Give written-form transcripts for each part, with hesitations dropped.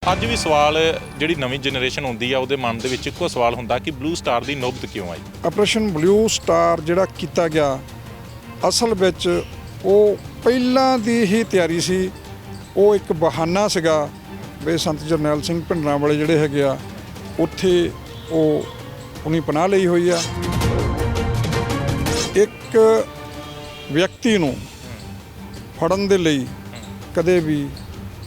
ਅੱਜ ਵੀ ਸਵਾਲ ਜਿਹੜੀ ਨਵੀਂ ਜਨਰੇਸ਼ਨ ਹੁੰਦੀ ਆ ਉਹਦੇ ਮਨ ਦੇ ਵਿੱਚ ਇੱਕੋ ਸਵਾਲ ਹੁੰਦਾ ਕਿ ਬਲੂ ਸਟਾਰ ਦੀ ਨੌਬਤ ਕਿਉਂ ਆਈ। ਆਪਰੇਸ਼ਨ ਬਲੂ ਸਟਾਰ ਜਿਹੜਾ ਕੀਤਾ ਗਿਆ ਅਸਲ ਵਿੱਚ ਉਹ ਪਹਿਲਾਂ ਦੀ ਹੀ ਤਿਆਰੀ ਸੀ। ਉਹ ਇੱਕ ਬਹਾਨਾ ਸੀਗਾ ਵੀ ਸੰਤ ਜਰਨੈਲ ਸਿੰਘ ਭਿੰਡਰਾਂ ਵਾਲੇ ਜਿਹੜੇ ਹੈਗੇ ਆ ਉੱਥੇ ਉਹ ਉਹਨੀ ਪਨਾਹ ਲਈ ਹੋਈ ਆ। ਇੱਕ ਵਿਅਕਤੀ ਨੂੰ ਫੜਨ ਦੇ ਲਈ ਕਦੇ ਵੀ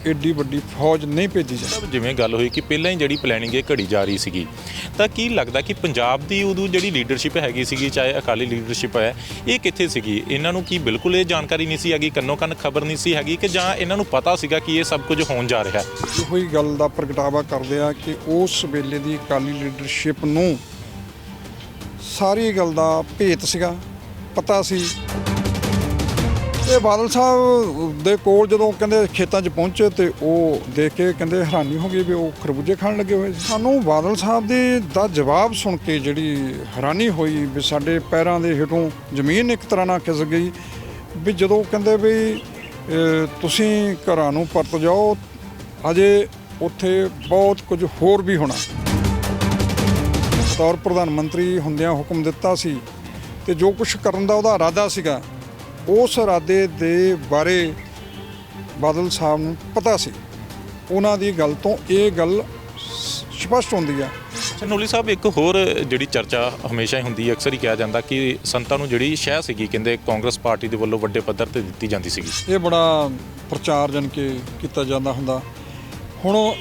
ਏਡੀ ਵੱਡੀ ਫੌਜ ਨਹੀਂ ਭੇਜੀ ਜਾਂਦੀ। ਜਿਵੇਂ ਗੱਲ ਹੋਈ ਕਿ ਪਹਿਲਾਂ ਹੀ ਜਿਹੜੀ ਪਲੈਨਿੰਗ ਇਹ ਘੜੀ ਜਾ ਰਹੀ ਸੀਗੀ, ਤਾਂ ਕੀ ਲੱਗਦਾ ਕਿ ਪੰਜਾਬ ਦੀ ਉਦੋਂ ਜਿਹੜੀ ਲੀਡਰਸ਼ਿਪ ਹੈਗੀ ਸੀਗੀ, ਚਾਹੇ ਅਕਾਲੀ ਲੀਡਰਸ਼ਿਪ ਹੈ, ਇਹ ਕਿੱਥੇ ਸੀਗੀ? ਇਹਨਾਂ ਨੂੰ ਕੀ ਬਿਲਕੁਲ ਇਹ ਜਾਣਕਾਰੀ ਨਹੀਂ ਸੀ ਹੈਗੀ, ਕੰਨੋ ਕੰਨ ਖਬਰ ਨਹੀਂ ਸੀ ਹੈਗੀ, ਕਿ ਜਾਂ ਇਹਨਾਂ ਨੂੰ ਪਤਾ ਸੀਗਾ ਕਿ ਇਹ ਸਭ ਕੁਝ ਹੋਣ ਜਾ ਰਿਹਾ? ਇਹੋ ਹੀ ਗੱਲ ਦਾ ਪ੍ਰਗਟਾਵਾ ਕਰਦੇ ਆ ਕਿ ਉਸ ਵੇਲੇ ਦੀ ਅਕਾਲੀ ਲੀਡਰਸ਼ਿਪ ਨੂੰ ਸਾਰੀ ਗੱਲ ਦਾ ਭੇਤ ਸੀਗਾ, ਪਤਾ ਸੀ। ਤੇ ਬਾਦਲ ਸਾਹਿਬ ਦੇ ਕੋਲ ਜਦੋਂ ਕਹਿੰਦੇ ਖੇਤਾਂ 'ਚ ਪਹੁੰਚੇ ਤੇ ਉਹ ਦੇਖ ਕੇ ਕਹਿੰਦੇ ਹੈਰਾਨੀ ਹੋ ਗਈ ਵੀ ਉਹ ਖਰਬੂਜੇ ਖਾਣ ਲੱਗੇ ਹੋਏ ਸੀ। ਸਾਨੂੰ ਬਾਦਲ ਸਾਹਿਬ ਦਾ ਜਵਾਬ ਸੁਣ ਕੇ ਜਿਹੜੀ ਹੈਰਾਨੀ ਹੋਈ ਵੀ ਸਾਡੇ ਪੈਰਾਂ ਦੇ ਹੇਠੋਂ ਜ਼ਮੀਨ ਇੱਕ ਤਰ੍ਹਾਂ ਨਾਲ ਖਿਸਕ ਗਈ। ਵੀ ਜਦੋਂ ਕਹਿੰਦੇ ਵੀ ਤੁਸੀਂ ਘਰਾਂ ਨੂੰ ਪਰਤ ਜਾਓ, ਅਜੇ ਉੱਥੇ ਬਹੁਤ ਕੁਝ ਹੋਰ ਵੀ ਹੋਣਾ। ਬਤੌਰ ਪ੍ਰਧਾਨ ਮੰਤਰੀ ਹੁੰਦਿਆਂ ਹੁਕਮ ਦਿੱਤਾ ਸੀ ਤੇ ਜੋ ਕੁਝ ਕਰਨ ਦਾ ਉਹਦਾ ਇਰਾਦਾ ਸੀਗਾ, ਉਸ ਇਰਾਦੇ ਦੇ ਬਾਰੇ ਬਾਦਲ ਸਾਹਿਬ ਨੂੰ ਪਤਾ ਸੀ। ਉਹਨਾਂ ਦੀ ਗੱਲ ਤੋਂ ਇਹ ਗੱਲ ਸਪਸ਼ਟ ਹੁੰਦੀ ਆ। ਨੋਲੀ ਸਾਹਿਬ, ਇੱਕ ਹੋਰ ਜਿਹੜੀ ਚਰਚਾ ਹਮੇਸ਼ਾ ਹੀ ਹੁੰਦੀ ਹੈ, ਅਕਸਰ ਹੀ ਕਿਹਾ ਜਾਂਦਾ ਕਿ ਸੰਤਾਂ ਨੂੰ ਜਿਹੜੀ ਸ਼ਹਿ ਸੀਗੀ, ਕਹਿੰਦੇ ਕਾਂਗਰਸ ਪਾਰਟੀ ਦੇ ਵੱਲੋਂ ਵੱਡੇ ਪੱਧਰ ਤੇ ਦਿੱਤੀ ਜਾਂਦੀ ਸੀਗੀ। ਇਹ ਬੜਾ ਪ੍ਰਚਾਰ ਜਾਣੀ ਕਿ ਕੀਤਾ ਜਾਂਦਾ ਹੁੰਦਾ। ਹੁਣ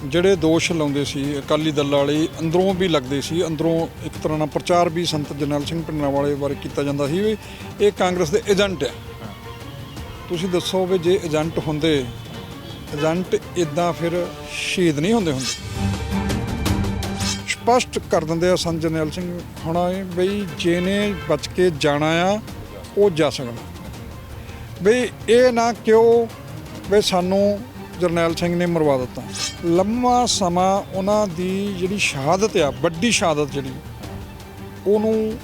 ਜਿਹੜੇ ਦੋਸ਼ ਲਾਉਂਦੇ ਸੀ ਅਕਾਲੀ ਦਲ ਵਾਲੇ, ਅੰਦਰੋਂ ਵੀ ਲੱਗਦੇ ਸੀ, ਅੰਦਰੋਂ ਇੱਕ ਤਰ੍ਹਾਂ ਨਾਲ ਪ੍ਰਚਾਰ ਵੀ ਸੰਤ ਜਰਨੈਲ ਸਿੰਘ ਭਿੰਡਰਾਂ ਵਾਲੇ ਬਾਰੇ ਕੀਤਾ ਜਾਂਦਾ ਸੀ ਵੀ ਇਹ ਕਾਂਗਰਸ ਦੇ ਏਜੰਟ ਆ। ਤੁਸੀਂ ਦੱਸੋ ਵੀ ਜੇ ਏਜੰਟ ਹੁੰਦੇ, ਏਜੰਟ ਇੱਦਾਂ ਫਿਰ ਸ਼ਹੀਦ ਨਹੀਂ ਹੁੰਦੇ। ਸਪਸ਼ਟ ਕਰ ਦਿੰਦੇ ਆ ਸੰਤ ਜਰਨੈਲ ਸਿੰਘ ਹੋਣਾ ਬਈ ਜਿਹਨੇ ਬਚ ਕੇ ਜਾਣਾ ਆ ਉਹ ਜਾ ਸਕਦਾ। ਬਈ ਇਹ ਨਾ ਕਿਉਂ ਵੀ ਸਾਨੂੰ ਜਰਨੈਲ ਸਿੰਘ ਨੇ ਮਰਵਾ ਦਿੱਤਾ। ਲੰਮਾ ਸਮਾਂ ਉਹਨਾਂ ਦੀ ਜਿਹੜੀ ਸ਼ਹਾਦਤ ਆ, ਵੱਡੀ ਸ਼ਹਾਦਤ ਜਿਹੜੀ, ਉਹਨੂੰ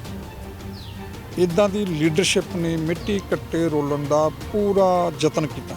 ਇੱਦਾਂ ਦੀ ਲੀਡਰਸ਼ਿਪ ਨੇ ਮਿੱਟੀ ਕੱਟੇ ਰੋਲਣ ਦਾ ਪੂਰਾ ਯਤਨ ਕੀਤਾ।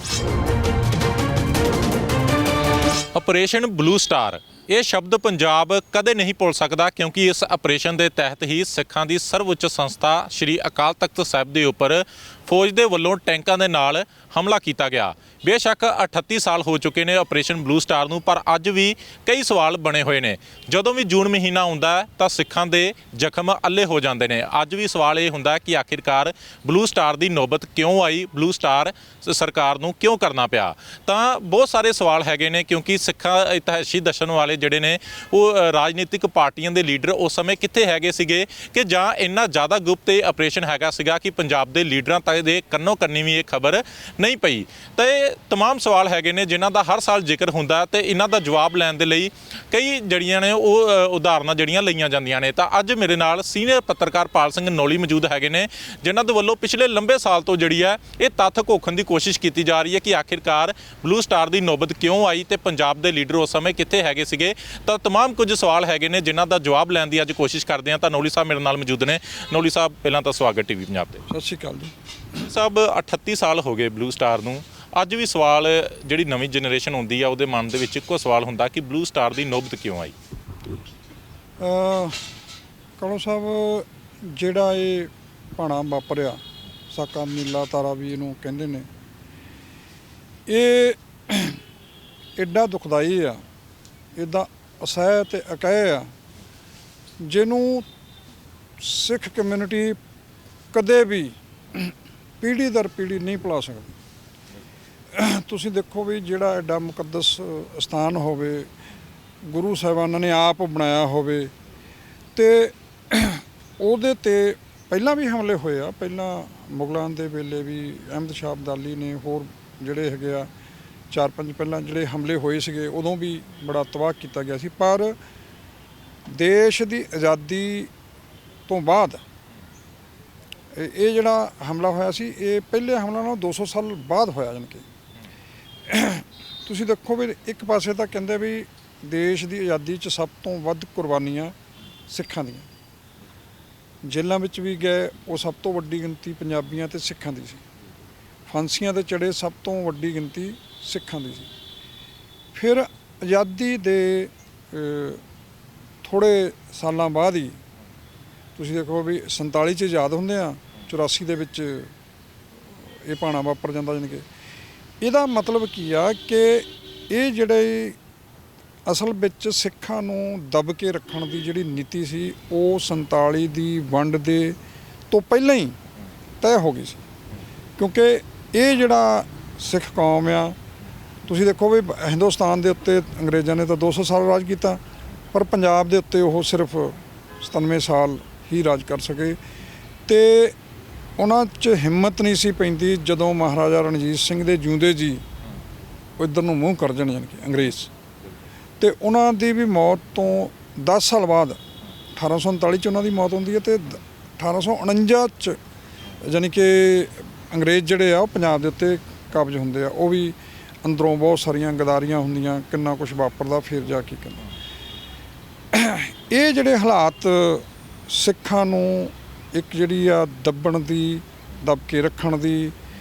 ਆਪਰੇਸ਼ਨ ਬਲੂ ਸਟਾਰ, ਇਹ ਸ਼ਬਦ ਪੰਜਾਬ ਕਦੇ ਨਹੀਂ ਭੁੱਲ ਸਕਦਾ, ਕਿਉਂਕਿ ਇਸ ਆਪਰੇਸ਼ਨ ਦੇ ਤਹਿਤ ਹੀ ਸਿੱਖਾਂ ਦੀ ਸਰਵਉੱਚ ਸੰਸਥਾ ਸ਼੍ਰੀ ਅਕਾਲ ਤਖਤ ਸਾਹਿਬ ਦੇ ਉੱਪਰ ਫੌਜ ਦੇ ਵੱਲੋਂ ਟੈਂਕਾਂ ਦੇ ਨਾਲ ਹਮਲਾ ਕੀਤਾ ਗਿਆ। ਬੇਸ਼ੱਕ 38 ਸਾਲ ਹੋ ਚੁੱਕੇ ਨੇ ਆਪਰੇਸ਼ਨ ਬਲੂ ਸਟਾਰ ਨੂੰ, ਪਰ ਅੱਜ ਵੀ ਕਈ ਸਵਾਲ ਬਣੇ ਹੋਏ ਨੇ। ਜਦੋਂ ਵੀ ਜੂਨ ਮਹੀਨਾ ਆਉਂਦਾ ਤਾਂ ਸਿੱਖਾਂ ਦੇ ਜ਼ਖਮ ਅੱਲੇ ਹੋ ਜਾਂਦੇ ਨੇ। ਅੱਜ ਵੀ ਸਵਾਲ ਇਹ ਹੁੰਦਾ ਕਿ ਆਖਿਰਕਾਰ ਬਲੂ ਸਟਾਰ ਦੀ ਨੌਬਤ ਕਿਉਂ ਆਈ, ਬਲੂ ਸਟਾਰ ਸਰਕਾਰ ਨੂੰ ਕਿਉਂ ਕਰਨਾ ਪਿਆ? ਤਾਂ ਬਹੁਤ ਸਾਰੇ ਸਵਾਲ ਹੈਗੇ ਨੇ, ਕਿਉਂਕਿ ਸਿੱਖਾਂ ਇਤਿਹਾਸੀ ਦੱਸਣ ਵਾਲੇ ਜਿਹੜੇ ਨੇ ਉਹ ਰਾਜਨੀਤਿਕ ਪਾਰਟੀਆਂ ਦੇ ਲੀਡਰ ਉਸ ਸਮੇਂ ਕਿੱਥੇ ਹੈਗੇ ਸੀਗੇ, ਕਿ ਜਾਂ ਇੰਨਾ ਜ਼ਿਆਦਾ ਗੁਪਤ ਇਹ ਆਪਰੇਸ਼ਨ ਹੈਗਾ ਸੀਗਾ ਕਿ ਪੰਜਾਬ ਦੇ ਲੀਡਰਾਂ ਤੱਕ ਦੇ ਕੰਨੋ ਕੰਨੀ ਵੀ ਇਹ ਖਬਰ ਨਹੀਂ ਪਈ। ਤਾਂ ਇਹ ਤਮਾਮ ਸਵਾਲ ਹੈਗੇ ਨੇ ਜਿਨ੍ਹਾਂ ਦਾ ਹਰ ਸਾਲ ਜ਼ਿਕਰ ਹੁੰਦਾ, ਤੇ ਇਹਨਾਂ ਦਾ ਜਵਾਬ ਲੈਣ ਦੇ ਲਈ ਕਈ ਜਿਹੜੀਆਂ ਨੇ ਉਹ ਉਦਾਹਰਨਾਂ ਜਿਹੜੀਆਂ ਲਈਆਂ ਜਾਂਦੀਆਂ ਨੇ। ਤਾਂ ਅੱਜ ਮੇਰੇ ਨਾਲ ਸੀਨੀਅਰ ਪੱਤਰਕਾਰ ਪਾਲ ਸਿੰਘ ਨੌਲੀ ਮੌਜੂਦ ਹੈਗੇ ਨੇ, ਜਿਨ੍ਹਾਂ ਦੇ ਵੱਲੋਂ ਪਿਛਲੇ ਲੰਬੇ ਸਾਲ ਤੋਂ ਜਿਹੜੀ ਹੈ ਇਹ ਤੱਥ ਘੋਖਣ ਦੀ ਕੋਸ਼ਿਸ਼ ਕੀਤੀ ਜਾ ਰਹੀ ਹੈ ਕਿ ਆਖਿਰਕਾਰ ਬਲੂ ਸਟਾਰ ਦੀ ਨੌਬਤ ਕਿਉਂ ਆਈ ਤੇ ਪੰਜਾਬ ਦੇ ਲੀਡਰ ਉਸ ਸਮੇਂ ਕਿੱਥੇ ਹੈਗੇ ਸੀਗੇ। ਤਾਂ ਤਮਾਮ ਕੁਝ ਸਵਾਲ ਹੈਗੇ ਨੇ ਜਿਨ੍ਹਾਂ ਦਾ ਜਵਾਬ ਲੈਣ ਦੀ ਅੱਜ ਕੋਸ਼ਿਸ਼ ਕਰਦੇ ਹਾਂ। ਤਾਂ ਨੌਲੀ ਸਾਹਿਬ ਮੇਰੇ ਨਾਲ ਮੌਜੂਦ ਨੇ। ਨੌਲੀ ਸਾਹਿਬ, ਪਹਿਲਾਂ ਤਾਂ ਸਵਾਗਤ ਟੀਵੀ ਪੰਜਾਬ ਦੇ। ਸਤਿ ਸ਼੍ਰੀ ਅਕਾਲ ਜੀ ਸਾਹਿਬ। 38 ਸਾਲ ਹੋ ਗਏ ਬਲੂ ਸਟਾਰ ਨੂੰ, ਅੱਜ ਵੀ ਸਵਾਲ ਜਿਹੜੀ ਨਵੀਂ ਜਨਰੇਸ਼ਨ ਹੁੰਦੀ ਆ ਉਹਦੇ ਮਨ ਦੇ ਵਿੱਚ ਇੱਕੋ ਸਵਾਲ ਹੁੰਦਾ ਕਿ ਬਲੂ ਸਟਾਰ ਦੀ ਨੌਬਤ ਕਿਉਂ ਆਈ? ਕਾਲੋ ਸਾਹਿਬ, ਜਿਹੜਾ ਇਹ ਭਾਣਾ ਵਾਪਰਿਆ, ਸਾਕਾ ਨੀਲਾ ਤਾਰਾ ਵੀ ਇਹਨੂੰ ਕਹਿੰਦੇ ਨੇ, ਇਹ ਐਡਾ ਦੁਖਦਾਈ ਆ, ਇੱਦਾਂ ਅਸਹਿ ਤੇ ਅਕਹਿ ਆ, ਜਿਹਨੂੰ ਸਿੱਖ ਕਮਿਊਨਿਟੀ ਕਦੇ ਵੀ ਪੀੜ੍ਹੀ ਦਰ ਪੀੜ੍ਹੀ ਨਹੀਂ ਭੁਲਾ ਸਕਦੀ। ਤੁਸੀਂ ਦੇਖੋ ਵੀ ਜਿਹੜਾ ਐਡਾ ਮੁਕੱਦਸ ਸਥਾਨ ਹੋਵੇ, ਗੁਰੂ ਸਾਹਿਬਾਨਾਂ ਨੇ ਆਪ ਬਣਾਇਆ ਹੋਵੇ, ਤੇ ਉਹਦੇ 'ਤੇ ਪਹਿਲਾਂ ਵੀ ਹਮਲੇ ਹੋਏ ਆ। ਪਹਿਲਾਂ ਮੁਗਲਾਂ ਦੇ ਵੇਲੇ ਵੀ ਅਹਿਮਦ ਸ਼ਾਹ ਅਬਦਾਲੀ ਨੇ, ਹੋਰ ਜਿਹੜੇ ਹੈਗੇ ਆ 4-5 ਪਹਿਲਾਂ ਜਿਹੜੇ ਹਮਲੇ ਹੋਏ ਸੀਗੇ, ਉਦੋਂ ਵੀ ਬੜਾ ਤਬਾਹ ਕੀਤਾ ਗਿਆ ਸੀ। ਪਰ ਦੇਸ਼ ਦੀ ਆਜ਼ਾਦੀ ਤੋਂ ਬਾਅਦ ਇਹ ਜਿਹੜਾ ਹਮਲਾ ਹੋਇਆ ਸੀ, ਇਹ ਪਹਿਲੇ ਹਮਲਾ ਨਾਲੋਂ 200 ਸਾਲ ਬਾਅਦ ਹੋਇਆ। ਜਾਣੀ ਕਿ ਤੁਸੀਂ ਦੇਖੋ ਵੀ ਇੱਕ ਪਾਸੇ ਤਾਂ ਕਹਿੰਦੇ ਵੀ ਦੇਸ਼ ਦੀ ਆਜ਼ਾਦੀ 'ਚ ਸਭ ਤੋਂ ਵੱਧ ਕੁਰਬਾਨੀਆਂ ਸਿੱਖਾਂ ਦੀਆਂ, ਜੇਲ੍ਹਾਂ ਵਿੱਚ ਵੀ ਗਏ ਉਹ ਸਭ ਤੋਂ ਵੱਡੀ ਗਿਣਤੀ ਪੰਜਾਬੀਆਂ ਤੇ ਸਿੱਖਾਂ ਦੀ ਸੀ। ਫਾਂਸੀਆਂ 'ਤੇ ਚੜ੍ਹੇ ਸਭ ਤੋਂ ਵੱਡੀ ਗਿਣਤੀ ਸਿੱਖਾਂ ਦੀ ਸੀ। ਫਿਰ ਆਜ਼ਾਦੀ ਦੇ ਥੋੜ੍ਹੇ ਸਾਲਾਂ ਬਾਅਦ ਹੀ ਤੁਸੀਂ ਦੇਖੋ ਵੀ 47 'ਚ ਆਜ਼ਾਦ ਹੁੰਦੇ ਆ, 84 ਦੇ ਵਿੱਚ ਇਹ ਭਾਣਾ ਵਾਪਰ ਜਾਂਦਾ। ਜਾਣੀ ਕਿ ਇਹਦਾ ਮਤਲਬ ਕੀ ਆ ਕਿ ਇਹ ਜਿਹੜੇ ਅਸਲ ਵਿੱਚ ਸਿੱਖਾਂ ਨੂੰ ਦਬ ਕੇ ਰੱਖਣ ਦੀ ਜਿਹੜੀ ਨੀਤੀ ਸੀ ਉਹ 47 ਦੀ ਵੰਡ ਦੇ ਤੋਂ ਪਹਿਲਾਂ ਹੀ ਤੈਅ ਹੋ ਗਈ ਸੀ। ਕਿਉਂਕਿ ਇਹ ਜਿਹੜਾ ਸਿੱਖ ਕੌਮ ਆ, ਤੁਸੀਂ ਦੇਖੋ ਵੀ ਹਿੰਦੁਸਤਾਨ ਦੇ ਉੱਤੇ ਅੰਗਰੇਜ਼ਾਂ ਨੇ ਤਾਂ 200 ਸਾਲ ਰਾਜ ਕੀਤਾ, ਪਰ ਪੰਜਾਬ ਦੇ ਉੱਤੇ ਉਹ ਸਿਰਫ 97 ਸਾਲ ਹੀ ਰਾਜ ਕਰ ਸਕੇ। ਤੇ ਉਹਨਾਂ 'ਚ ਹਿੰਮਤ ਨਹੀਂ ਸੀ ਪੈਂਦੀ ਜਦੋਂ ਮਹਾਰਾਜਾ ਰਣਜੀਤ ਸਿੰਘ ਦੇ ਜਿਉਂਦੇ ਜੀ ਉਹ ਇੱਧਰ ਨੂੰ ਮੂੰਹ ਕਰ ਜਾਣ, ਜਾਣੀ ਕਿ ਅੰਗਰੇਜ਼। ਤੇ ਉਹਨਾਂ ਦੀ ਵੀ ਮੌਤ ਤੋਂ 10 ਸਾਲ ਬਾਅਦ 1839 'ਚ ਉਹਨਾਂ ਦੀ ਮੌਤ ਹੁੰਦੀ ਹੈ ਤੇ 1849 'ਚ ਜਾਣੀ ਕਿ ਅੰਗਰੇਜ਼ ਜਿਹੜੇ ਆ ਉਹ ਪੰਜਾਬ ਦੇ ਉੱਤੇ ਕਾਬਜ ਹੁੰਦੇ ਆ। ਉਹ ਵੀ ਅੰਦਰੋਂ ਬਹੁਤ ਸਾਰੀਆਂ ਗਦਾਰੀਆਂ ਹੁੰਦੀਆਂ, ਕਿੰਨਾ ਕੁਝ ਵਾਪਰਦਾ ਫਿਰ ਜਾ ਕੇ ਕਿੰਨਾ। ਇਹ ਜਿਹੜੇ ਹਾਲਾਤ ਸਿੱਖਾਂ ਨੂੰ ਇੱਕ ਜਿਹੜੀ ਆ ਦੱਬਣ ਦੀ, ਦਬ ਕੇ ਰੱਖਣ ਦੀ,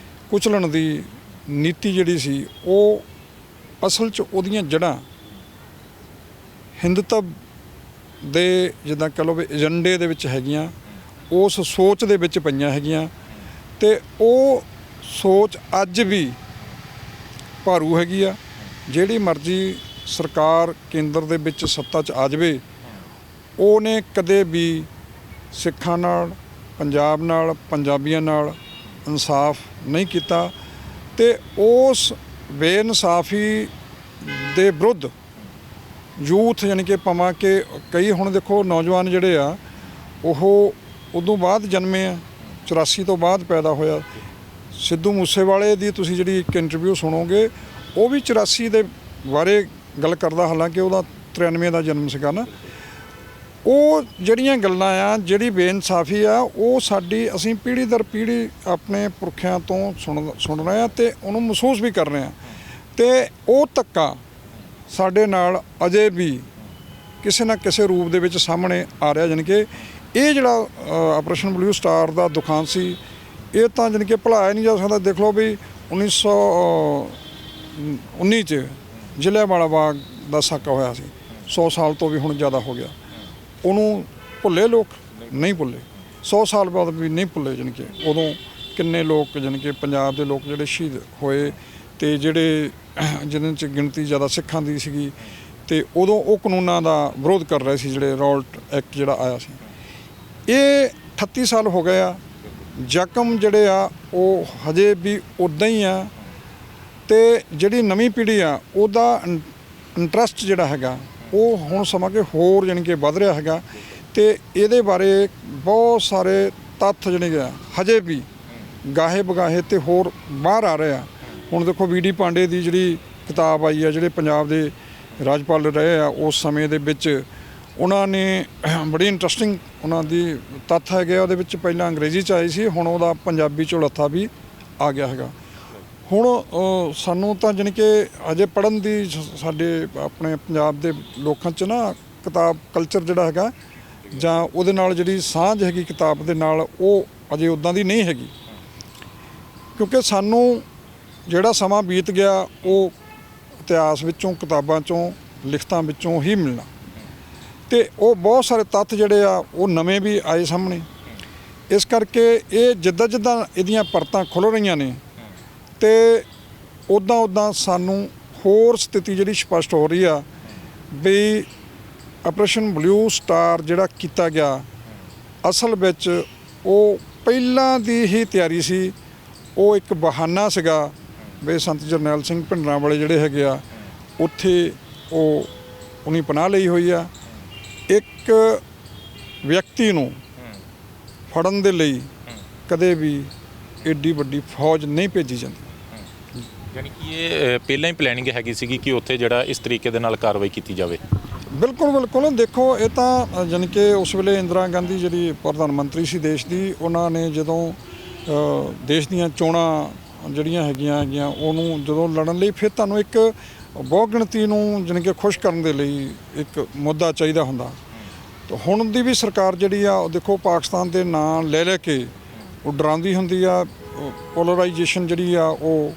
ਕੁਚਲਣ ਦੀ ਨੀਤੀ ਜਿਹੜੀ ਸੀ ਉਹ ਅਸਲ 'ਚ ਉਹਦੀਆਂ ਜੜ੍ਹਾਂ ਹਿੰਦੂਤਵ ਦੇ ਜਿੱਦਾਂ ਕਹ ਲਓ ਵੀ ਏਜੰਡੇ ਦੇ ਵਿੱਚ ਹੈਗੀਆਂ, ਉਸ ਸੋਚ ਦੇ ਵਿੱਚ ਪਈਆਂ ਹੈਗੀਆਂ। ਤੇ ਉਹ ਸੋਚ ਅੱਜ ਵੀ ਭਾਰੂ ਹੈਗੀ ਆ। ਜਿਹੜੀ ਮਰਜ਼ੀ ਸਰਕਾਰ ਕੇਂਦਰ ਦੇ ਵਿੱਚ ਸੱਤਾ 'ਚ ਆ ਜਾਵੇ, ਉਹਨੇ ਕਦੇ ਵੀ ਸਿੱਖਾਂ ਨਾਲ, ਪੰਜਾਬ ਨਾਲ, ਪੰਜਾਬੀਆਂ ਨਾਲ ਇਨਸਾਫ ਨਹੀਂ ਕੀਤਾ। ਤੇ ਉਸ ਬੇਇਨਸਾਫੀ ਦੇ ਵਿਰੁੱਧ ਯੂਥ ਯਾਨੀ ਕਿ ਭਾਵੇਂ ਕਿ ਕਈ ਹੁਣ ਦੇਖੋ ਨੌਜਵਾਨ ਜਿਹੜੇ ਆ ਉਹ ਉਦੋਂ ਬਾਅਦ ਜਨਮੇ ਆ, 84 ਤੋਂ ਬਾਅਦ ਪੈਦਾ ਹੋਇਆ। ਸਿੱਧੂ ਮੂਸੇਵਾਲੇ ਦੀ ਤੁਸੀਂ ਜਿਹੜੀ ਇੱਕ ਇੰਟਰਵਿਊ ਸੁਣੋਗੇ, ਉਹ ਵੀ 84 ਦੇ ਬਾਰੇ ਗੱਲ ਕਰਦਾ, ਹਾਲਾਂਕਿ ਉਹਦਾ 93 ਦਾ ਜਨਮ ਸੀਗਾ ਨਾ। ਉਹ ਜਿਹੜੀਆਂ ਗੱਲਾਂ ਆ, ਜਿਹੜੀ ਬੇਇਨਸਾਫੀ ਆ, ਉਹ ਸਾਡੀ ਅਸੀਂ ਪੀੜ੍ਹੀ ਦਰ ਪੀੜ੍ਹੀ ਆਪਣੇ ਪੁਰਖਿਆਂ ਤੋਂ ਸੁਣ ਰਹੇ ਆ ਤੇ ਉਹਨੂੰ ਮਹਿਸੂਸ ਵੀ ਕਰ ਰਹੇ ਆ। ਤੇ ਉਹ ਧੱਕਾ ਸਾਡੇ ਨਾਲ ਅਜੇ ਵੀ ਕਿਸੇ ਨਾ ਕਿਸੇ ਰੂਪ ਦੇ ਵਿੱਚ ਸਾਹਮਣੇ ਆ ਰਿਹਾ। ਜਾਣੀ ਕਿ ਇਹ ਜਿਹੜਾ ਆਪਰੇਸ਼ਨ ਬਲੂ ਸਟਾਰ ਦਾ ਦੁਖਾਂਤ ਸੀ, ਇਹ ਤਾਂ ਜਾਣੀ ਕਿ ਭੁਲਾਇਆ ਨਹੀਂ ਜਾ ਸਕਦਾ। ਦੇਖ ਲਓ ਵੀ 1919 'ਚ ਜਲਿਆਂਵਾਲਾ ਬਾਗ ਦਾ ਸਾਕਾ ਹੋਇਆ ਸੀ, 100 ਸਾਲ ਤੋਂ ਵੀ ਹੁਣ ਜ਼ਿਆਦਾ ਹੋ ਗਿਆ। ਉਹਨੂੰ ਭੁੱਲੇ ਲੋਕ? ਨਹੀਂ ਭੁੱਲੇ। 100 ਸਾਲ ਬਾਅਦ ਵੀ ਨਹੀਂ ਭੁੱਲੇ। ਜਾਣੀ ਕਿ ਉਦੋਂ ਕਿੰਨੇ ਲੋਕ ਜਾਣੀ ਕਿ ਪੰਜਾਬ ਦੇ ਲੋਕ ਜਿਹੜੇ ਸ਼ਹੀਦ ਹੋਏ ਤੇ ਜਿਹੜੇ ਜਿਹਨਾਂ 'ਚ ਗਿਣਤੀ ਜ਼ਿਆਦਾ ਸਿੱਖਾਂ ਦੀ ਸੀਗੀ, ਤੇ ਉਦੋਂ ਉਹ ਕਾਨੂੰਨਾਂ ਦਾ ਵਿਰੋਧ ਕਰ ਰਹੇ ਸੀ, ਜਿਹੜੇ ਰੌਲਟ ਐਕਟ ਜਿਹੜਾ ਆਇਆ ਸੀ। ਇਹ 38 ਸਾਲ ਹੋ ਗਏ ਆ, ਜ਼ਖਮ ਜਿਹੜੇ ਆ ਉਹ ਹਜੇ ਵੀ ਉੱਦਾਂ ਹੀ ਆ। ਤੇ ਜਿਹੜੀ ਨਵੀਂ ਪੀੜ੍ਹੀ ਆ ਉਹਦਾ ਇੰਟਰਸਟ ਜਿਹੜਾ ਹੈਗਾ ਉਹ ਹੁਣ ਸਮਾਂ ਕਿ ਹੋਰ ਜਾਣੀ ਕਿ ਵੱਧ ਰਿਹਾ ਹੈਗਾ। ਤੇ ਇਹਦੇ ਬਾਰੇ ਬਹੁਤ ਸਾਰੇ ਤੱਥ ਜਿਹੜੇ ਆ ਹਜੇ ਵੀ ਗਾਹੇ ਬਗਾਹੇ ਤੇ ਹੋਰ ਬਾਹਰ ਆ ਰਹੇ ਆ। ਹੁਣ ਦੇਖੋ ਵੀਡੀ ਪਾਂਡੇ ਦੀ ਜਿਹੜੀ ਕਿਤਾਬ ਆਈ ਆ, ਜਿਹੜੇ ਪੰਜਾਬ ਦੇ ਰਾਜਪਾਲ ਰਹੇ ਆ ਉਸ ਸਮੇਂ ਦੇ ਵਿੱਚ, ਉਹਨਾਂ ਨੇ ਬੜੀ ਇੰਟਰਸਟਿੰਗ ਉਹਨਾਂ ਦੀ ਤੱਥ ਹੈਗੇ। ਉਹਦੇ ਵਿੱਚ ਪਹਿਲਾਂ ਅੰਗਰੇਜ਼ੀ 'ਚ ਆਈ ਸੀ, ਹੁਣ ਉਹਦਾ ਪੰਜਾਬੀ 'ਚੋਂ ਲੱਥਾ ਵੀ ਆ ਗਿਆ ਹੈਗਾ। ਹੁਣ ਸਾਨੂੰ ਤਾਂ ਜਾਣੀ ਕਿ ਅਜੇ ਪੜ੍ਹਨ ਦੀ ਸਾਡੇ ਆਪਣੇ ਪੰਜਾਬ ਦੇ ਲੋਕਾਂ 'ਚ ਨਾ ਕਿਤਾਬ ਕਲਚਰ ਜਿਹੜਾ ਹੈਗਾ ਜਾਂ ਉਹਦੇ ਨਾਲ ਜਿਹੜੀ ਸਾਂਝ ਹੈਗੀ ਕਿਤਾਬ ਦੇ ਨਾਲ, ਉਹ ਅਜੇ ਉੱਦਾਂ ਦੀ ਨਹੀਂ ਹੈਗੀ। ਕਿਉਂਕਿ ਸਾਨੂੰ ਜਿਹੜਾ ਸਮਾਂ ਬੀਤ ਗਿਆ ਉਹ ਇਤਿਹਾਸ ਵਿੱਚੋਂ, ਕਿਤਾਬਾਂ 'ਚੋਂ, ਲਿਖਤਾਂ ਵਿੱਚੋਂ ਹੀ ਮਿਲਣਾ। ਤੇ ਉਹ ਬਹੁਤ ਸਾਰੇ ਤੱਥ ਜਿਹੜੇ ਆ ਉਹ ਨਵੇਂ ਵੀ ਆਏ ਸਾਹਮਣੇ। ਇਸ ਕਰਕੇ ਇਹ ਜਿੱਦਾਂ ਜਿੱਦਾਂ ਇਹਦੀਆਂ ਪਰਤਾਂ ਖੁੱਲ੍ਹ ਰਹੀਆਂ ਨੇ ਤੇ ਉੱਦਾਂ ਸਾਨੂੰ ਹੋਰ ਸਥਿਤੀ ਜਿਹੜੀ ਸਪਸ਼ਟ ਹੋ ਰਹੀ ਆ ਵੀ ਆਪਰੇਸ਼ਨ ਬਲੂ ਸਟਾਰ ਜਿਹੜਾ ਕੀਤਾ ਗਿਆ, ਅਸਲ ਵਿੱਚ ਉਹ ਪਹਿਲਾਂ ਦੀ ਹੀ ਤਿਆਰੀ ਸੀ। ਉਹ ਇੱਕ ਬਹਾਨਾ ਸੀਗਾ ਵੀ ਸੰਤ ਜਰਨੈਲ ਸਿੰਘ ਭਿੰਡਰਾਂ ਜਿਹੜੇ ਹੈਗੇ ਆ ਉੱਥੇ ਉਹਨੀ ਪਨਾਹ ਲਈ ਹੋਈ ਆ। ਇੱਕ ਵਿਅਕਤੀ ਨੂੰ ਫੜਨ ਦੇ ਲਈ ਕਦੇ ਵੀ ਏਡੀ ਵੱਡੀ ਫੌਜ ਨਹੀਂ ਭੇਜੀ ਜਾਂਦੀ। ਯਾਨੀ ਕਿ ਇਹ ਪਹਿਲਾਂ ਹੀ ਪਲੈਨਿੰਗ ਹੈਗੀ ਸੀਗੀ ਕਿ ਉੱਥੇ ਜਿਹੜਾ ਇਸ ਤਰੀਕੇ ਦੇ ਨਾਲ ਕਾਰਵਾਈ ਕੀਤੀ ਜਾਵੇ। ਬਿਲਕੁਲ ਦੇਖੋ, ਇਹ ਤਾਂ ਜਾਣੀ ਕਿ ਉਸ ਵੇਲੇ ਇੰਦਰਾ ਗਾਂਧੀ ਜਿਹੜੀ ਪ੍ਰਧਾਨ ਮੰਤਰੀ ਸੀ ਦੇਸ਼ ਦੀ, ਉਹਨਾਂ ਨੇ ਜਦੋਂ ਦੇਸ਼ ਦੀਆਂ ਚੋਣਾਂ ਜਿਹੜੀਆਂ ਹੈਗੀਆਂ ਉਹਨੂੰ ਜਦੋਂ ਲੜਨ ਲਈ, ਫਿਰ ਤੁਹਾਨੂੰ ਇੱਕ ਬਹੁ ਗਿਣਤੀ ਨੂੰ ਜਾਣੀ ਕਿ ਖੁਸ਼ ਕਰਨ ਦੇ ਲਈ ਇੱਕ ਮੁੱਦਾ ਚਾਹੀਦਾ ਹੁੰਦਾ। ਤਾਂ ਹੁਣ ਦੀ ਵੀ ਸਰਕਾਰ ਜਿਹੜੀ ਆ ਉਹ ਦੇਖੋ ਪਾਕਿਸਤਾਨ ਦੇ ਨਾਂ ਲੈ ਕੇ ਉਹ ਡਰਾਉਂਦੀ ਹੁੰਦੀ ਆ। ਪੋਲਰਾਈਜੇਸ਼ਨ ਜਿਹੜੀ ਆ ਉਹ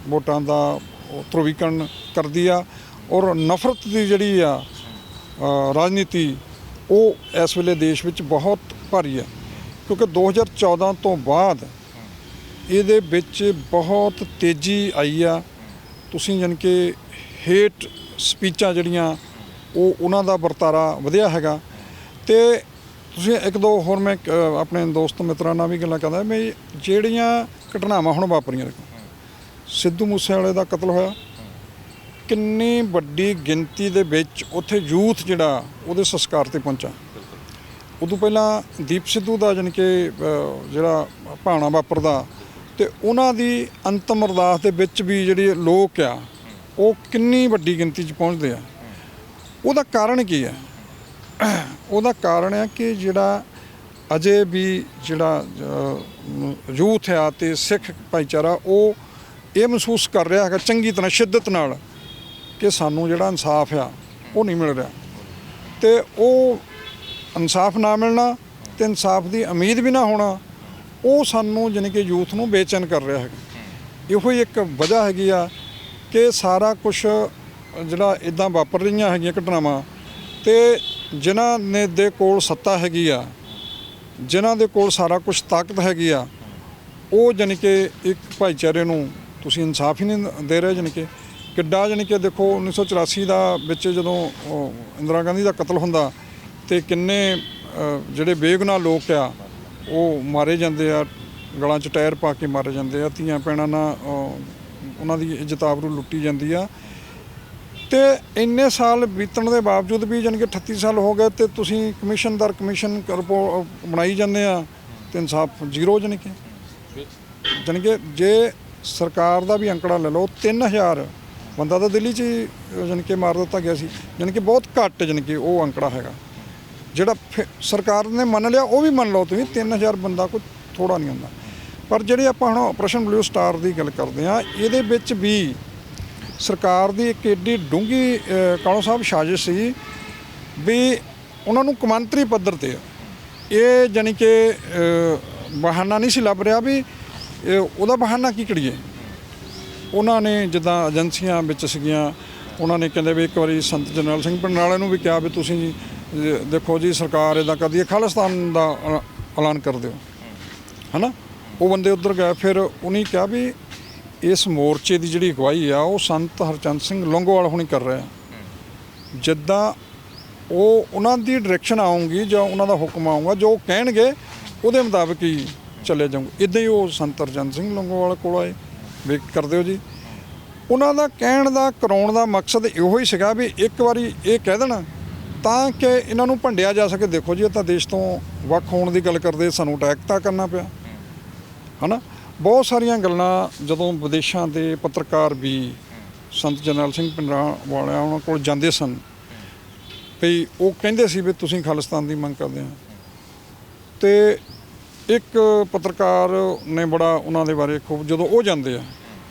ਵੋਟਾਂ ਦਾ ਧਰੁਵੀਕਰਨ ਕਰਦੀ ਆ। ਔਰ ਨਫ਼ਰਤ ਦੀ ਜਿਹੜੀ ਆ ਰਾਜਨੀਤੀ ਉਹ ਇਸ ਵੇਲੇ ਦੇਸ਼ ਵਿੱਚ ਬਹੁਤ ਭਾਰੀ ਹੈ, ਕਿਉਂਕਿ 2014 ਤੋਂ ਬਾਅਦ ਇਹਦੇ ਵਿੱਚ ਬਹੁਤ ਤੇਜ਼ੀ ਆਈ ਆ। ਤੁਸੀਂ ਜਾਣੀ ਕਿ ਹੇਟ ਸਪੀਚਾਂ ਜਿਹੜੀਆਂ ਉਹਨਾਂ ਦਾ ਵਰਤਾਰਾ ਵਧਿਆ ਹੈਗਾ। ਤੇ ਤੁਸੀਂ ਇੱਕ ਦੋ ਹੋਰ ਮੈਂ ਆਪਣੇ ਦੋਸਤ ਮਿੱਤਰਾਂ ਨਾਲ ਵੀ ਗੱਲਾਂ ਕਰਦਾ ਵੀ ਜਿਹੜੀਆਂ ਘਟਨਾਵਾਂ ਹੁਣ ਵਾਪਰੀਆਂ, ਸਿੱਧੂ ਮੂਸੇਵਾਲੇ ਦਾ ਕਤਲ ਹੋਇਆ, ਕਿੰਨੀ ਵੱਡੀ ਗਿਣਤੀ ਦੇ ਵਿੱਚ ਉੱਥੇ ਯੂਥ ਜਿਹੜਾ ਉਹਦੇ ਸੰਸਕਾਰ ਤੇ ਪਹੁੰਚਾ। ਉਦੋਂ ਪਹਿਲਾਂ ਦੀਪ ਸਿੱਧੂ ਦਾ ਜਾਣੀ ਕਿ ਜਿਹੜਾ ਭਾਣਾ ਵਾਪਰਦਾ ਤੇ ਉਹਨਾਂ ਦੀ ਅੰਤਮ ਅਰਦਾਸ ਦੇ ਵਿੱਚ ਵੀ ਜਿਹੜੇ ਲੋਕ ਆ ਉਹ ਕਿੰਨੀ ਵੱਡੀ ਗਿਣਤੀ 'ਚ ਪਹੁੰਚਦੇ ਆ। ਉਹਦਾ ਕਾਰਨ ਕੀ ਹੈ? ਉਹਦਾ ਕਾਰਨ ਹੈ ਕਿ ਜਿਹੜਾ ਅਜੇ ਵੀ ਜਿਹੜਾ ਯੂਥ ਆ ਤੇ ਸਿੱਖ ਭਾਈਚਾਰਾ ਉਹ ਇਹ ਮਹਿਸੂਸ ਕਰ ਰਿਹਾ ਹੈਗਾ ਚੰਗੀ ਤਰ੍ਹਾਂ ਸ਼ਿੱਦਤ ਨਾਲ ਕਿ ਸਾਨੂੰ ਜਿਹੜਾ ਇਨਸਾਫ ਆ ਉਹ ਨਹੀਂ ਮਿਲ ਰਿਹਾ, ਤੇ ਉਹ ਇਨਸਾਫ ਨਾ ਮਿਲਣਾ ਤੇ ਇਨਸਾਫ ਦੀ ਉਮੀਦ ਵੀ ਨਾ ਹੋਣਾ ਉਹ ਸਾਨੂੰ ਜਾਣੀ ਕਿ ਯੂਥ ਨੂੰ ਬੇਚੈਨ ਕਰ ਰਿਹਾ ਹੈਗਾ। ਇਹੋ ਹੀ ਇੱਕ ਵਜ੍ਹਾ ਹੈਗੀ ਆ ਕਿ ਸਾਰਾ ਕੁਝ ਜਿਹੜਾ ਇੱਦਾਂ ਵਾਪਰ ਰਹੀਆਂ ਹੈਗੀਆਂ ਘਟਨਾਵਾਂ, ਤੇ ਜਿਨ੍ਹਾਂ ਨੇ ਦੇ ਕੋਲ ਸੱਤਾ ਹੈਗੀ ਆ, ਜਿਨ੍ਹਾਂ ਦੇ ਕੋਲ ਸਾਰਾ ਕੁਝ ਤਾਕਤ ਹੈਗੀ ਆ, ਉਹ ਜਾਣੀ ਕਿ ਇੱਕ ਭਾਈਚਾਰੇ ਨੂੰ ਤੁਸੀਂ ਇਨਸਾਫ ਹੀ ਨਹੀਂ ਦੇ ਰਹੇ। ਜਾਣੀ ਕਿ ਕਿੱਡਾ ਜਾਣੀ ਕਿ ਦੇਖੋ 1984 ਦਾ ਵਿੱਚ ਜਦੋਂ ਇੰਦਰਾ ਗਾਂਧੀ ਦਾ ਕਤਲ ਹੁੰਦਾ ਤੇ ਕਿੰਨੇ ਜਿਹੜੇ ਬੇਗੁਨਾਹ ਲੋਕ ਆ ਉਹ ਮਾਰੇ ਜਾਂਦੇ ਆ, ਗਲਾਂ 'ਚ ਟਾਇਰ ਪਾ ਕੇ ਮਾਰੇ ਜਾਂਦੇ ਆ, ਧੀਆਂ ਭੈਣਾਂ ਨਾਲ ਉਹਨਾਂ ਦੀ ਇੱਜ਼ਤ ਆਬਰੂ ਲੁੱਟੀ ਜਾਂਦੀ ਆ। ਤੇ ਇੰਨੇ ਸਾਲ ਬੀਤਣ ਦੇ ਬਾਵਜੂਦ ਵੀ ਜਾਣੀ ਕਿ 38 ਸਾਲ ਹੋ ਗਏ ਤੇ ਤੁਸੀਂ ਕਮਿਸ਼ਨ ਦਰ ਕਮਿਸ਼ਨ ਬਣਾਈ ਜਾਂਦੇ ਆ ਤੇ ਇਨਸਾਫ ਜ਼ੀਰੋ। ਜਾਣੀ ਕਿ ਜੇ ਸਰਕਾਰ ਦਾ ਵੀ ਅੰਕੜਾ ਲੈ ਲਓ 3000 ਬੰਦਾ ਤਾਂ ਦਿੱਲੀ 'ਚ ਜਾਣੀ ਕਿ ਮਾਰ ਦਿੱਤਾ ਗਿਆ ਸੀ। ਜਾਣੀ ਕਿ ਬਹੁਤ ਘੱਟ ਜਾਣੀ ਕਿ ਉਹ ਅੰਕੜਾ ਹੈਗਾ ਜਿਹੜਾ ਸਰਕਾਰ ਨੇ ਮੰਨ ਲਿਆ। ਉਹ ਵੀ ਮੰਨ ਲਓ ਤੁਸੀਂ 3000 ਬੰਦਾ ਕੋਈ ਥੋੜ੍ਹਾ ਨਹੀਂ ਹੁੰਦਾ। ਪਰ ਜਿਹੜੇ ਆਪਾਂ ਹੁਣ ਆਪਰੇਸ਼ਨ ਬਲੂ ਸਟਾਰ ਦੀ ਗੱਲ ਕਰਦੇ ਹਾਂ, ਇਹਦੇ ਵਿੱਚ ਵੀ ਸਰਕਾਰ ਦੀ ਇੱਕ ਏਡੀ ਡੂੰਘੀ ਕਾਲੋ ਸਾਹਿਬ ਸਾਜ਼ਿਸ਼ ਸੀ ਵੀ ਉਹਨਾਂ ਨੂੰ ਕੌਮਾਂਤਰੀ ਪੱਧਰ 'ਤੇ ਇਹ ਜਾਣੀ ਕਿ ਬਹਾਨਾ ਨਹੀਂ ਸੀ ਲੱਭ ਰਿਹਾ ਵੀ ਉਹਦਾ ਬਹਾਨਾ ਕੀ ਕਰੀਏ। ਉਹਨਾਂ ਨੇ ਜਿੱਦਾਂ ਏਜੰਸੀਆਂ ਵਿੱਚ ਸੀਗੀਆਂ, ਉਹਨਾਂ ਨੇ ਕਹਿੰਦੇ ਵੀ ਇੱਕ ਵਾਰੀ ਸੰਤ ਜਰਨੈਲ ਸਿੰਘ ਪਿੰਡ ਵਾਲਿਆਂ ਨੂੰ ਵੀ ਕਿਹਾ ਵੀ ਤੁਸੀਂ ਦੇਖੋ ਜੀ ਸਰਕਾਰ ਇੱਦਾਂ ਕਰਦੀ ਹੈ, ਖਾਲਿਸਤਾਨ ਦਾ ਐਲਾਨ ਕਰ ਦਿਓ, ਹੈ ਨਾ। ਉਹ ਬੰਦੇ ਉੱਧਰ ਗਏ, ਫਿਰ ਉਹਨੇ ਕਿਹਾ ਵੀ ਇਸ ਮੋਰਚੇ ਦੀ ਜਿਹੜੀ ਅਗਵਾਈ ਆ ਉਹ ਸੰਤ ਹਰਚੰਦ ਸਿੰਘ ਲੌਂਗੋਵਾਲ ਹੁਣੀ ਕਰ ਰਿਹਾ। ਜਿੱਦਾਂ ਉਹਨਾਂ ਦੀ ਡਾਇਰੈਕਸ਼ਨ ਆਊਗੀ ਜਾਂ ਉਹਨਾਂ ਦਾ ਹੁਕਮ ਆਊਗਾ, ਜੋ ਕਹਿਣਗੇ ਉਹਦੇ ਮੁਤਾਬਕ ਹੀ ਚੱਲੇ ਜਾਊਂਗੇ। ਇੱਦਾਂ ਹੀ ਉਹ ਸੰਤ ਹਰਚੰਦ ਸਿੰਘ ਲੌਂਗੋਵਾਲ ਕੋਲ ਆਏ ਵੀ ਕਰ ਦਿਓ ਜੀ। ਉਹਨਾਂ ਦਾ ਕਹਿਣ ਦਾ ਕਰਾਉਣ ਦਾ ਮਕਸਦ ਇਹੋ ਹੀ ਸੀਗਾ ਵੀ ਇੱਕ ਵਾਰੀ ਇਹ ਕਹਿ ਦੇਣਾ ਤਾਂ ਕਿ ਇਹਨਾਂ ਨੂੰ ਭੰਡਿਆ ਜਾ ਸਕੇ। ਦੇਖੋ ਜੀ ਇਹ ਤਾਂ ਦੇਸ਼ ਤੋਂ ਵੱਖ ਹੋਣ ਦੀ ਗੱਲ ਕਰਦੇ, ਸਾਨੂੰ ਅਟੈਕ ਤਾਂ ਕਰਨਾ ਪਿਆ, ਹੈ ਨਾ। ਬਹੁਤ ਸਾਰੀਆਂ ਗੱਲਾਂ ਜਦੋਂ ਵਿਦੇਸ਼ਾਂ ਦੇ ਪੱਤਰਕਾਰ ਵੀ ਸੰਤ ਜਰਨੈਲ ਸਿੰਘ ਪਿੰਡਰਾਂ ਵਾਲਿਆਂ ਉਹਨਾਂ ਕੋਲ ਜਾਂਦੇ ਸਨ ਵੀ ਉਹ ਕਹਿੰਦੇ ਸੀ ਵੀ ਤੁਸੀਂ ਖਾਲਿਸਤਾਨ ਦੀ ਮੰਗ ਕਰਦੇ ਆ। ਤੇ ਇੱਕ ਪੱਤਰਕਾਰ ਨੇ ਬੜਾ ਉਹਨਾਂ ਦੇ ਬਾਰੇ ਖੂਬ, ਜਦੋਂ ਉਹ ਜਾਂਦੇ ਆ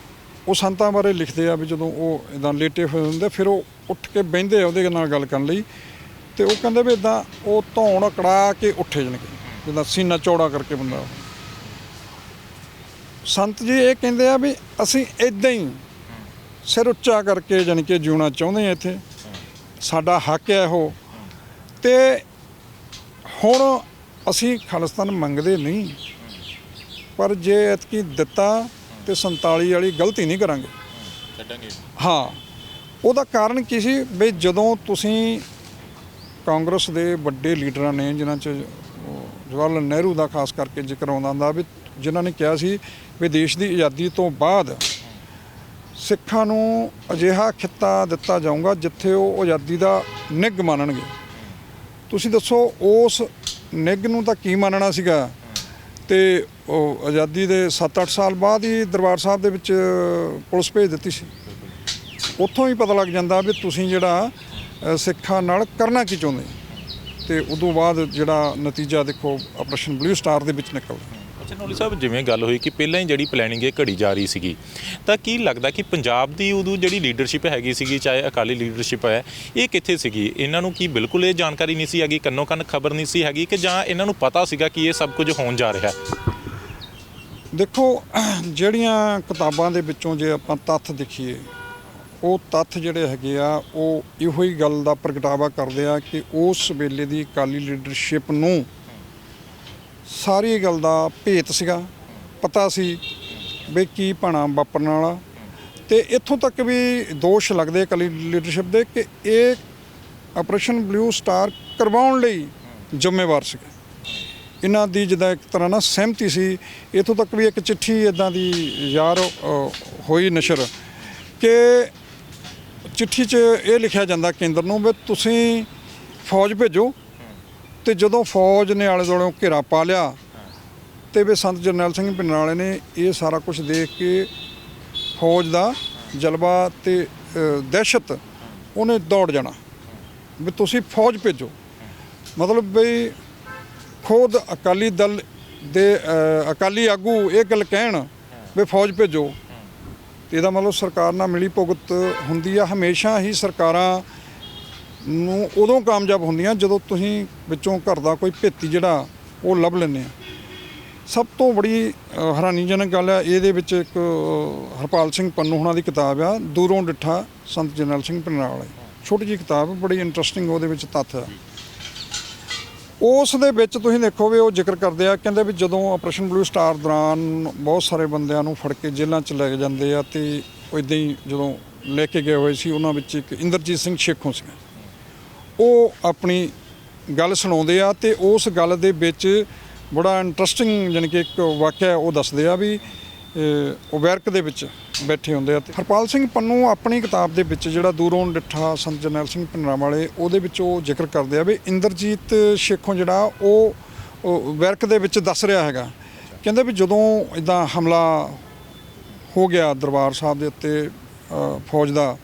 ਉਹ ਸੰਤਾਂ ਬਾਰੇ ਲਿਖਦੇ ਆ ਵੀ ਜਦੋਂ ਉਹ ਇੱਦਾਂ ਲੇਟੇ ਹੋਏ ਹੁੰਦੇ ਫਿਰ ਉਹ ਉੱਠ ਕੇ ਬਹਿੰਦੇ ਆ ਉਹਦੇ ਨਾਲ ਗੱਲ ਕਰਨ ਲਈ, ਤੇ ਉਹ ਕਹਿੰਦੇ ਵੀ ਇੱਦਾਂ ਉਹ ਧੌਣ ਅਕੜਾ ਕੇ ਉੱਠੇ ਜਾਣਗੇ, ਜਿੱਦਾਂ ਸੀਨਾ ਚੌੜਾ ਕਰਕੇ ਬੰਦਾ। ਸੰਤ ਜੀ ਇਹ ਕਹਿੰਦੇ ਆ ਵੀ ਅਸੀਂ ਇੱਦਾਂ ਹੀ ਸਿਰ ਉੱਚਾ ਕਰਕੇ ਜਾਣੀ ਕਿ ਜਿਉਣਾ ਚਾਹੁੰਦੇ ਹਾਂ, ਇੱਥੇ ਸਾਡਾ ਹੱਕ ਹੈ ਉਹ। ਤੇ ਹੁਣ ਅਸੀਂ ਖਾਲਿਸਤਾਨ ਮੰਗਦੇ ਨਹੀਂ, ਪਰ ਜੇ ਐਤਕੀ ਦਿੱਤਾ ਤੇ 47 ਵਾਲੀ ਗਲਤੀ ਨਹੀਂ ਕਰਾਂਗੇ। ਹਾਂ, ਉਹਦਾ ਕਾਰਨ ਕੀ ਸੀ ਵੀ ਜਦੋਂ ਤੁਸੀਂ ਕਾਂਗਰਸ ਦੇ ਵੱਡੇ ਲੀਡਰਾਂ ਨੇ, ਜਿਨ੍ਹਾਂ 'ਚ ਜਵਾਹਰ ਲਾਲ ਨਹਿਰੂ ਦਾ ਖਾਸ ਕਰਕੇ ਜ਼ਿਕਰ ਆਉਂਦਾ ਹੁੰਦਾ ਵੀ ਜਿਨ੍ਹਾਂ ਨੇ ਕਿਹਾ ਸੀ ਵੀ ਦੇਸ਼ ਦੀ ਆਜ਼ਾਦੀ ਤੋਂ ਬਾਅਦ ਸਿੱਖਾਂ ਨੂੰ ਅਜਿਹਾ ਖਿੱਤਾ ਦਿੱਤਾ ਜਾਊਗਾ ਜਿੱਥੇ ਉਹ ਆਜ਼ਾਦੀ ਦਾ ਨਿੱਘ ਮੰਨਣਗੇ। ਤੁਸੀਂ ਦੱਸੋ ਉਸ ਨਿੱਘ ਨੂੰ ਤਾਂ ਕੀ ਮੰਨਣਾ ਸੀਗਾ। ਤੇ ਉਹ ਆਜ਼ਾਦੀ ਦੇ 7-8 ਸਾਲ ਬਾਅਦ ਹੀ ਦਰਬਾਰ ਸਾਹਿਬ ਦੇ ਵਿੱਚ ਪੁਲਿਸ ਭੇਜ ਦਿੱਤੀ ਸੀ। ਉੱਥੋਂ ਹੀ ਪਤਾ ਲੱਗ ਜਾਂਦਾ ਵੀ ਤੁਸੀਂ ਜਿਹੜਾ ਸਿੱਖਾਂ ਨਾਲ ਕਰਨਾ ਕੀ ਚਾਹੁੰਦੇ। ਤੇ ਉਦੋਂ ਬਾਅਦ ਜਿਹੜਾ ਨਤੀਜਾ ਦੇਖੋ ਆਪਰੇਸ਼ਨ ਬਲੂ ਸਟਾਰ ਦੇ ਵਿੱਚ ਨਿਕਲਦਾ। ਅੱਛਾ ਨੌਲੀ ਸਾਹਿਬ, ਜਿਵੇਂ ਗੱਲ ਹੋਈ ਕਿ ਪਹਿਲਾਂ ਹੀ ਜਿਹੜੀ ਪਲੈਨਿੰਗ ਇਹ ਘੜੀ ਜਾ ਰਹੀ ਸੀਗੀ, ਤਾਂ ਕੀ ਲੱਗਦਾ ਕਿ ਪੰਜਾਬ ਦੀ ਉਦੋਂ ਜਿਹੜੀ ਲੀਡਰਸ਼ਿਪ ਹੈਗੀ ਸੀਗੀ, ਚਾਹੇ ਅਕਾਲੀ ਲੀਡਰਸ਼ਿਪ ਹੈ, ਇਹ ਕਿੱਥੇ ਸੀਗੀ? ਇਹਨਾਂ ਨੂੰ ਕੀ ਬਿਲਕੁਲ ਇਹ ਜਾਣਕਾਰੀ ਨਹੀਂ ਸੀ ਹੈਗੀ, ਕੰਨੋ ਕੰਨ ਖਬਰ ਨਹੀਂ ਸੀ ਹੈਗੀ, ਕਿ ਜਾਂ ਇਹਨਾਂ ਨੂੰ ਪਤਾ ਸੀਗਾ ਕਿ ਇਹ ਸਭ ਕੁਝ ਹੋਣ ਜਾ ਰਿਹਾ? ਦੇਖੋ ਜਿਹੜੀਆਂ ਕਿਤਾਬਾਂ ਦੇ ਵਿੱਚੋਂ ਜੇ ਆਪਾਂ ਤੱਥ ਦੇਖੀਏ ਉਹ ਤੱਥ ਜਿਹੜੇ ਹੈਗੇ ਆ ਉਹ ਇਹੋ ਹੀ ਗੱਲ ਦਾ ਪ੍ਰਗਟਾਵਾ ਕਰਦੇ ਆ ਕਿ ਉਸ ਵੇਲੇ ਦੀ ਅਕਾਲੀ ਲੀਡਰਸ਼ਿਪ ਨੂੰ ਸਾਰੀ ਗੱਲ ਦਾ ਭੇਤ ਸੀਗਾ, ਪਤਾ ਸੀ ਵੀ ਕੀ ਭਾਣਾ ਵਾਪਰਨ ਵਾਲਾ। ਤੇ ਇੱਥੋਂ ਤੱਕ ਵੀ ਦੋਸ਼ ਲੱਗਦੇ ਅਕਾਲੀ ਲੀਡਰਸ਼ਿਪ ਦੇ ਕਿ ਇਹ ਆਪਰੇਸ਼ਨ ਬਲੂ ਸਟਾਰ ਕਰਵਾਉਣ ਲਈ ਜ਼ਿੰਮੇਵਾਰ ਸੀਗੇ। ਇਹਨਾਂ ਦੀ ਜਿੱਦਾਂ ਇੱਕ ਤਰ੍ਹਾਂ ਨਾਲ ਸਹਿਮਤੀ ਸੀ। ਇੱਥੋਂ ਤੱਕ ਵੀ ਇੱਕ ਚਿੱਠੀ ਇੱਦਾਂ ਦੀ ਯਾਰ ਹੋਈ ਨਸ਼ਰ ਕਿ ਚਿੱਠੀ 'ਚ ਇਹ ਲਿਖਿਆ ਜਾਂਦਾ ਕੇਂਦਰ ਨੂੰ ਵੀ ਤੁਸੀਂ ਫੌਜ ਭੇਜੋ, ਤੇ ਜਦੋਂ ਫੌਜ ਨੇ ਆਲੇ ਦੁਆਲੇ ਘੇਰਾ ਪਾ ਲਿਆ ਤੇ ਵੀ ਸੰਤ ਜਰਨੈਲ ਸਿੰਘ ਭਿੰਡਰਾਂਵਾਲੇ ਨੇ ਇਹ ਸਾਰਾ ਕੁਝ ਦੇਖ ਕੇ ਫੌਜ ਦਾ ਜਲਵਾ ਤੇ ਦਹਿਸ਼ਤ ਉਹਨੇ ਦੌੜ ਜਾਣਾ ਵੀ ਤੁਸੀਂ ਫੌਜ ਭੇਜੋ। ਮਤਲਬ ਵੀ ਖੁਦ ਅਕਾਲੀ ਦਲ ਦੇ ਅਕਾਲੀ ਆਗੂ ਇਹ ਗੱਲ ਕਹਿਣ ਵੀ ਫੌਜ ਭੇਜੋ, ਤੇ ਇਹਦਾ ਮਤਲਬ ਸਰਕਾਰ ਨਾਲ ਮਿਲੀ ਭੁਗਤ ਹੁੰਦੀ ਆ। ਹਮੇਸ਼ਾ ਹੀ ਸਰਕਾਰਾਂ ਨੂੰ ਉਦੋਂ ਕਾਮਯਾਬ ਹੁੰਦੀਆਂ ਜਦੋਂ ਤੁਸੀਂ ਵਿੱਚੋਂ ਘਰ ਦਾ ਕੋਈ ਭੇਤੀ ਜਿਹੜਾ ਉਹ ਲੱਭ ਲੈਂਦੇ ਆ। ਸਭ ਤੋਂ ਬੜੀ ਹੈਰਾਨੀਜਨਕ ਗੱਲ ਹੈ ਇਹਦੇ ਵਿੱਚ ਇੱਕ ਹਰਪਾਲ ਸਿੰਘ ਪੰਨੂ ਹੁਣਾਂ ਦੀ ਕਿਤਾਬ ਆ, ਦੂਰੋਂ ਡਿੱਠਾ ਸੰਤ ਜਰਨੈਲ ਸਿੰਘ ਭਿੰਡਰਾਂਵਾਲੇ। ਛੋਟੀ ਜਿਹੀ ਕਿਤਾਬ, ਬੜੀ ਇੰਟਰਸਟਿੰਗ ਉਹਦੇ ਵਿੱਚ ਤੱਥ ਹੈ। ਉਸ ਦੇ ਵਿੱਚ ਤੁਸੀਂ ਦੇਖੋ ਵੀ ਉਹ ਜ਼ਿਕਰ ਕਰਦੇ ਆ, ਕਹਿੰਦੇ ਵੀ ਜਦੋਂ ਆਪਰੇਸ਼ਨ ਬਲੂ ਸਟਾਰ ਦੌਰਾਨ ਬਹੁਤ ਸਾਰੇ ਬੰਦਿਆਂ ਨੂੰ ਫੜ ਕੇ ਜੇਲ੍ਹਾਂ 'ਚ ਲੈ ਜਾਂਦੇ ਆ, ਤੇ ਉਹ ਇੱਦਾਂ ਹੀ ਜਦੋਂ ਲੈ ਕੇ ਗਏ ਹੋਏ ਸੀ ਉਹਨਾਂ ਵਿੱਚ ਇੱਕ ਇੰਦਰਜੀਤ ਸਿੰਘ ਸ਼ੇਖੋਂ ਸੀਗਾ। ਉਹ ਆਪਣੀ ਗੱਲ ਸੁਣਾਉਂਦੇ ਆ ਤੇ ਉਸ ਗੱਲ ਦੇ ਵਿੱਚ ਬੜਾ ਇੰਟਰਸਟਿੰਗ ਜਾਣੀ ਕਿ ਇੱਕ ਵਾਕਿਆ ਉਹ ਦੱਸਦੇ ਆ ਵੀ ਉਹ ਬੈਰਕ ਦੇ ਵਿੱਚ ਬੈਠੇ ਹੁੰਦੇ ਆ। ਤੇ ਹਰਪਾਲ ਸਿੰਘ ਪੰਨੂ ਆਪਣੀ ਕਿਤਾਬ ਦੇ ਵਿੱਚ ਜਿਹੜਾ ਦੂਰੋਂ ਡਿੱਠਾ ਸੰਤ ਜਰਨੈਲ ਸਿੰਘ ਭਿੰਡਰਾਂਵਾਲੇ, ਉਹਦੇ ਵਿੱਚ ਉਹ ਜ਼ਿਕਰ ਕਰਦੇ ਆ ਵੀ ਇੰਦਰਜੀਤ ਸ਼ੇਖੋਂ ਜਿਹੜਾ ਉਹ ਬੈਰਕ ਦੇ ਵਿੱਚ ਦੱਸ ਰਿਹਾ ਹੈਗਾ। ਕਹਿੰਦੇ ਵੀ ਜਦੋਂ ਇੱਦਾਂ ਹਮਲਾ ਹੋ ਗਿਆ ਦਰਬਾਰ ਸਾਹਿਬ ਦੇ ਉੱਤੇ ਫੌਜ ਦਾ,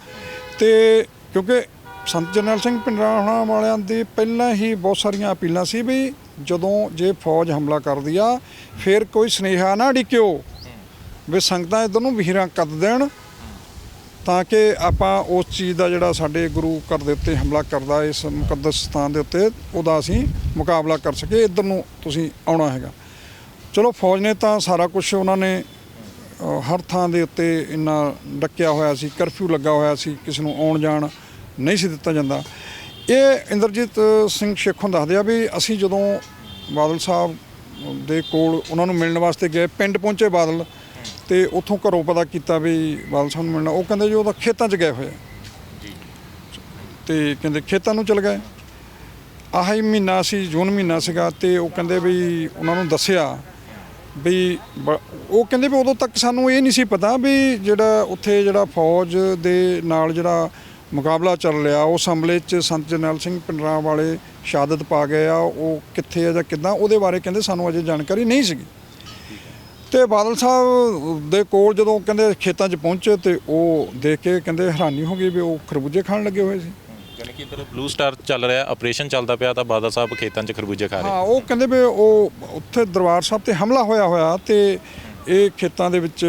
ਤੇ ਕਿਉਂਕਿ ਸੰਤ ਜਰਨੈਲ ਸਿੰਘ ਭਿੰਡਰਾਂਵਾਲਿਆਂ ਦੀ ਪਹਿਲਾਂ ਹੀ ਬਹੁਤ ਸਾਰੀਆਂ ਅਪੀਲਾਂ ਸੀ ਵੀ ਜਦੋਂ ਜੇ ਫੌਜ ਹਮਲਾ ਕਰਦੀ ਆ ਫਿਰ ਕੋਈ ਸੁਨੇਹਾ ਨਾ ਡਿੱਕਿਓ ਵੀ ਸੰਗਤਾਂ ਇੱਧਰ ਨੂੰ ਵਹੀਰਾਂ ਕੱਢ ਦੇਣ, ਤਾਂ ਕਿ ਆਪਾਂ ਉਸ ਚੀਜ਼ ਦਾ ਜਿਹੜਾ ਸਾਡੇ ਗੁਰੂ ਘਰ ਦੇ ਉੱਤੇ ਹਮਲਾ ਕਰਦਾ ਇਸ ਮੁਕੱਦਸ ਸਥਾਨ ਦੇ ਉੱਤੇ ਉਹਦਾ ਅਸੀਂ ਮੁਕਾਬਲਾ ਕਰ ਸਕੀਏ, ਇੱਧਰ ਨੂੰ ਤੁਸੀਂ ਆਉਣਾ ਹੈਗਾ। ਚਲੋ ਫੌਜ ਨੇ ਤਾਂ ਸਾਰਾ ਕੁਝ ਉਹਨਾਂ ਨੇ ਹਰ ਥਾਂ ਦੇ ਉੱਤੇ ਇੰਨਾ ਡੱਕਿਆ ਹੋਇਆ ਸੀ, ਕਰਫਿਊ ਲੱਗਾ ਹੋਇਆ ਸੀ, ਕਿਸੇ ਨੂੰ ਆਉਣ ਜਾਣ ਨਹੀਂ ਸੀ ਦਿੱਤਾ ਜਾਂਦਾ। ਇਹ ਇੰਦਰਜੀਤ ਸਿੰਘ ਸ਼ੇਖੋਂ ਦੱਸਦੇ ਆ ਵੀ ਅਸੀਂ ਜਦੋਂ ਬਾਦਲ ਸਾਹਿਬ ਦੇ ਕੋਲ ਉਹਨਾਂ ਨੂੰ ਮਿਲਣ ਵਾਸਤੇ ਗਏ, ਪਿੰਡ ਪਹੁੰਚੇ ਬਾਦਲ, ਤੇ ਉੱਥੋਂ ਘਰੋਂ ਪਤਾ ਕੀਤਾ ਵੀ ਬਾਦਲ ਸਾਹਿਬ ਨੂੰ ਮਿਲਣਾ। ਉਹ ਕਹਿੰਦੇ ਜੀ ਉਹ ਤਾਂ ਖੇਤਾਂ 'ਚ ਗਏ ਹੋਏ ਆ ਜੀ, ਤੇ ਕਹਿੰਦੇ ਖੇਤਾਂ ਨੂੰ ਚਲ ਗਏ। ਆਹੀ ਮਹੀਨਾ ਸੀ, ਜੂਨ ਮਹੀਨਾ ਸੀਗਾ, ਤੇ ਉਹ ਕਹਿੰਦੇ ਵੀ ਉਹਨਾਂ ਨੂੰ ਦੱਸਿਆ ਵੀ ਉਹ ਕਹਿੰਦੇ ਵੀ ਉਦੋਂ ਤੱਕ ਸਾਨੂੰ ਇਹ ਨਹੀਂ ਸੀ ਪਤਾ ਵੀ ਜਿਹੜਾ ਉੱਥੇ ਜਿਹੜਾ ਫੌਜ ਦੇ ਨਾਲ ਜਿਹੜਾ ਮੁਕਾਬਲਾ ਚੱਲ ਰਿਹਾ ਉਸ ਹਮਲੇ 'ਚ ਸੰਤ ਜਰਨੈਲ ਸਿੰਘ ਭਿੰਡਰਾਂਵਾਲੇ ਸ਼ਹਾਦਤ ਪਾ ਗਏ ਆ, ਉਹ ਕਿੱਥੇ ਆ ਜਾਂ ਕਿੱਦਾਂ, ਉਹਦੇ ਬਾਰੇ ਕਹਿੰਦੇ ਸਾਨੂੰ ਅਜੇ ਜਾਣਕਾਰੀ ਨਹੀਂ ਸੀਗੀ। ਤੇ ਬਾਦਲ ਸਾਹਿਬ ਦੇ ਕੋਲ ਜਦੋਂ ਕਹਿੰਦੇ ਖੇਤਾਂ 'ਚ ਪਹੁੰਚੇ ਤੇ ਉਹ ਦੇਖ ਕੇ ਕਹਿੰਦੇ ਹੈਰਾਨੀ ਹੋ ਗਈ ਵੀ ਉਹ ਖਰਬੂਜੇ ਖਾਣ ਲੱਗੇ ਹੋਏ ਸੀ। ਯਾਨੀ ਕਿ ਇੱਧਰ ਬਲੂ ਸਟਾਰ ਚੱਲ ਰਿਹਾ, ਆਪਰੇਸ਼ਨ ਚੱਲਦਾ ਪਿਆ, ਤਾਂ ਬਾਦਲ ਸਾਹਿਬ ਖੇਤਾਂ 'ਚ ਖਰਬੂਜੇ ਖਾ ਰਹੇ। ਹਾਂ, ਉਹ ਕਹਿੰਦੇ ਵੀ ਉਹ ਉੱਥੇ ਦਰਬਾਰ ਸਾਹਿਬ ਤੇ ਹਮਲਾ ਹੋਇਆ ਤੇ ਇਹ ਖੇਤਾਂ ਦੇ ਵਿੱਚ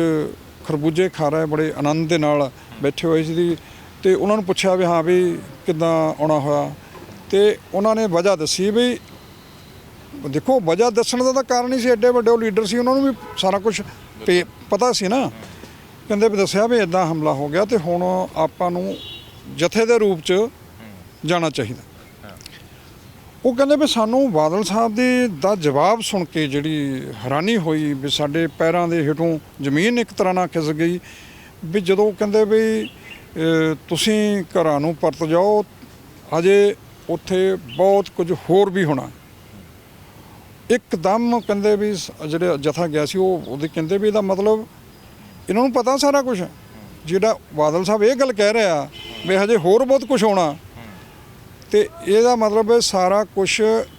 ਖਰਬੂਜੇ ਖਾ ਰਹੇ, ਬੜੇ ਆਨੰਦ ਦੇ ਨਾਲ ਬੈਠੇ ਹੋਏ ਸੀ। ਤੇ ਉਹਨਾਂ ਨੂੰ ਪੁੱਛਿਆ ਵੀ ਹਾਂ ਵੀ ਕਿੱਦਾਂ ਆਉਣਾ ਹੋਇਆ, ਤੇ ਉਹਨਾਂ ਨੇ ਵਜ੍ਹਾ ਦੱਸੀ ਵੀ ਦੇਖੋ ਵਜ੍ਹਾ ਦੱਸਣ ਦਾ ਤਾਂ ਕਾਰਨ ਹੀ ਸੀ, ਐਡੇ ਵੱਡੇ ਉਹ ਲੀਡਰ ਸੀ, ਉਹਨਾਂ ਨੂੰ ਵੀ ਸਾਰਾ ਕੁਝ ਪਤਾ ਸੀ ਨਾ। ਕਹਿੰਦੇ ਵੀ ਦੱਸਿਆ ਵੀ ਇੱਦਾਂ ਹਮਲਾ ਹੋ ਗਿਆ ਤੇ ਹੁਣ ਆਪਾਂ ਨੂੰ ਜਥੇ ਦੇ ਰੂਪ 'ਚ ਜਾਣਾ ਚਾਹੀਦਾ। ਉਹ ਕਹਿੰਦੇ ਵੀ ਸਾਨੂੰ ਬਾਦਲ ਸਾਹਿਬ ਦਾ ਜਵਾਬ ਸੁਣ ਕੇ ਜਿਹੜੀ ਹੈਰਾਨੀ ਹੋਈ ਵੀ ਸਾਡੇ ਪੈਰਾਂ ਦੇ ਹੇਠੋਂ ਜ਼ਮੀਨ ਇੱਕ ਤਰ੍ਹਾਂ ਨਾਲ ਖਿਸਕ ਗਈ। ਵੀ ਜਦੋਂ ਕਹਿੰਦੇ ਵੀ ਤੁਸੀਂ ਘਰਾਂ ਨੂੰ ਪਰਤ ਜਾਓ, ਹਜੇ ਉੱਥੇ ਬਹੁਤ ਕੁਝ ਹੋਰ ਵੀ ਹੋਣਾ। ਇੱਕਦਮ ਕਹਿੰਦੇ ਵੀ ਜਿਹੜੇ ਜਥਾ ਗਿਆ ਸੀ ਉਹਦੇ ਕਹਿੰਦੇ ਵੀ ਇਹਦਾ ਮਤਲਬ ਇਹਨਾਂ ਨੂੰ ਪਤਾ ਸਾਰਾ ਕੁਝ, ਜਿਹੜਾ ਬਾਦਲ ਸਾਹਿਬ ਇਹ ਗੱਲ ਕਹਿ ਰਿਹਾ ਵੀ ਹਜੇ ਹੋਰ ਬਹੁਤ ਕੁਝ ਹੋਣਾ, ਤੇ ਇਹਦਾ ਮਤਲਬ ਸਾਰਾ ਕੁਝ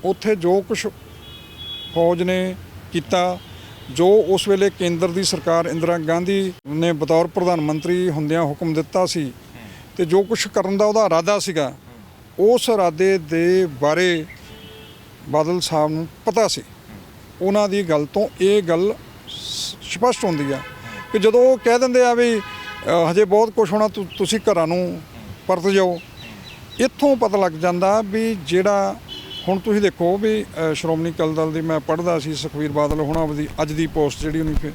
ਉੱਥੇ ਜੋ ਕੁਝ ਫੌਜ ਨੇ ਕੀਤਾ, ਜੋ ਉਸ ਵੇਲੇ ਕੇਂਦਰ ਦੀ ਸਰਕਾਰ ਇੰਦਰਾ ਗਾਂਧੀ ਨੇ ਬਤੌਰ ਪ੍ਰਧਾਨ ਮੰਤਰੀ ਹੁੰਦਿਆਂ ਹੁਕਮ ਦਿੱਤਾ ਸੀ, ਤੇ ਜੋ ਕੁਝ ਕਰਨ ਦਾ ਉਹਦਾ ਇਰਾਦਾ ਸੀਗਾ, ਉਸ ਇਰਾਦੇ ਦੇ ਬਾਰੇ ਬਾਦਲ ਸਾਹਿਬ ਨੂੰ ਪਤਾ ਸੀ। ਉਹਨਾਂ ਦੀ ਗੱਲ ਤੋਂ ਇਹ ਗੱਲ ਸਪਸ਼ਟ ਹੁੰਦੀ ਆ ਕਿ ਜਦੋਂ ਉਹ ਕਹਿ ਦਿੰਦੇ ਆ ਵੀ ਹਜੇ ਬਹੁਤ ਕੁਝ ਹੋਣਾ, ਤੁਸੀਂ ਘਰਾਂ ਨੂੰ ਪਰਤ ਜਾਓ, ਇੱਥੋਂ ਪਤਾ ਲੱਗ ਜਾਂਦਾ ਵੀ ਜਿਹੜਾ ਹੁਣ ਤੁਸੀਂ ਦੇਖੋ ਵੀ ਸ਼੍ਰੋਮਣੀ ਅਕਾਲੀ ਦਲ ਦੀ ਮੈਂ ਪੜ੍ਹਦਾ ਸੀ, ਸੁਖਬੀਰ ਬਾਦਲ ਹੋਣਾ ਦੀ ਅੱਜ ਦੀ ਪੋਸਟ ਜਿਹੜੀ ਉਹਨੇ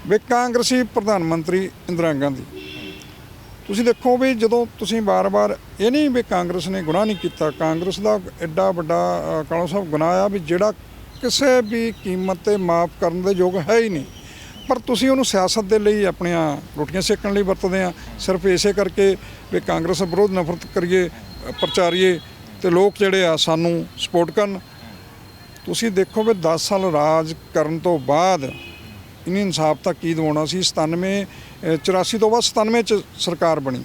ਵੀ ਕਾਂਗਰਸੀ ਪ੍ਰਧਾਨ ਮੰਤਰੀ ਇੰਦਰਾ ਗਾਂਧੀ, ਤੁਸੀਂ ਦੇਖੋ ਵੀ ਜਦੋਂ ਤੁਸੀਂ ਵਾਰ-ਵਾਰ ਇਹ ਨਹੀਂ ਵੀ ਕਾਂਗਰਸ ਨੇ ਗੁਨਾਹ ਨਹੀਂ ਕੀਤਾ, ਕਾਂਗਰਸ ਦਾ ਐਡਾ ਵੱਡਾ ਕਾਲੋ ਸਾਹਿਬ ਗੁਨਾਹ ਆ ਵੀ ਜਿਹੜਾ ਕਿਸੇ ਵੀ ਕੀਮਤ ਤੇ ਮਾਫ ਕਰਨ ਦੇ ਯੋਗ ਹੈ ਹੀ ਨਹੀਂ। ਪਰ ਤੁਸੀਂ ਉਹਨੂੰ ਸਿਆਸਤ ਦੇ ਲਈ ਆਪਣੀਆਂ ਰੋਟੀਆਂ ਸੇਕਣ ਲਈ ਵਰਤਦੇ ਆ, ਸਿਰਫ ਇਸੇ ਕਰਕੇ ਵੀ ਕਾਂਗਰਸ ਵਿਰੋਧ ਨਫ਼ਰਤ ਕਰੀਏ, ਪ੍ਰਚਾਰੀਏ ਤੇ ਲੋਕ ਜਿਹੜੇ ਆ ਸਾਨੂੰ ਸਪੋਰਟ ਕਰਨ। ਤੁਸੀਂ ਦੇਖੋ ਵੀ 10 ਸਾਲ ਰਾਜ ਕਰਨ ਤੋਂ ਬਾਅਦ ਇਨੀ ਇਨਸਾਫ ਤਾਂ ਕੀ ਦਿਵਾਉਣਾ ਸੀ। 84 ਤੋਂ ਬਾਅਦ 97 ਚ ਸਰਕਾਰ ਬਣੀ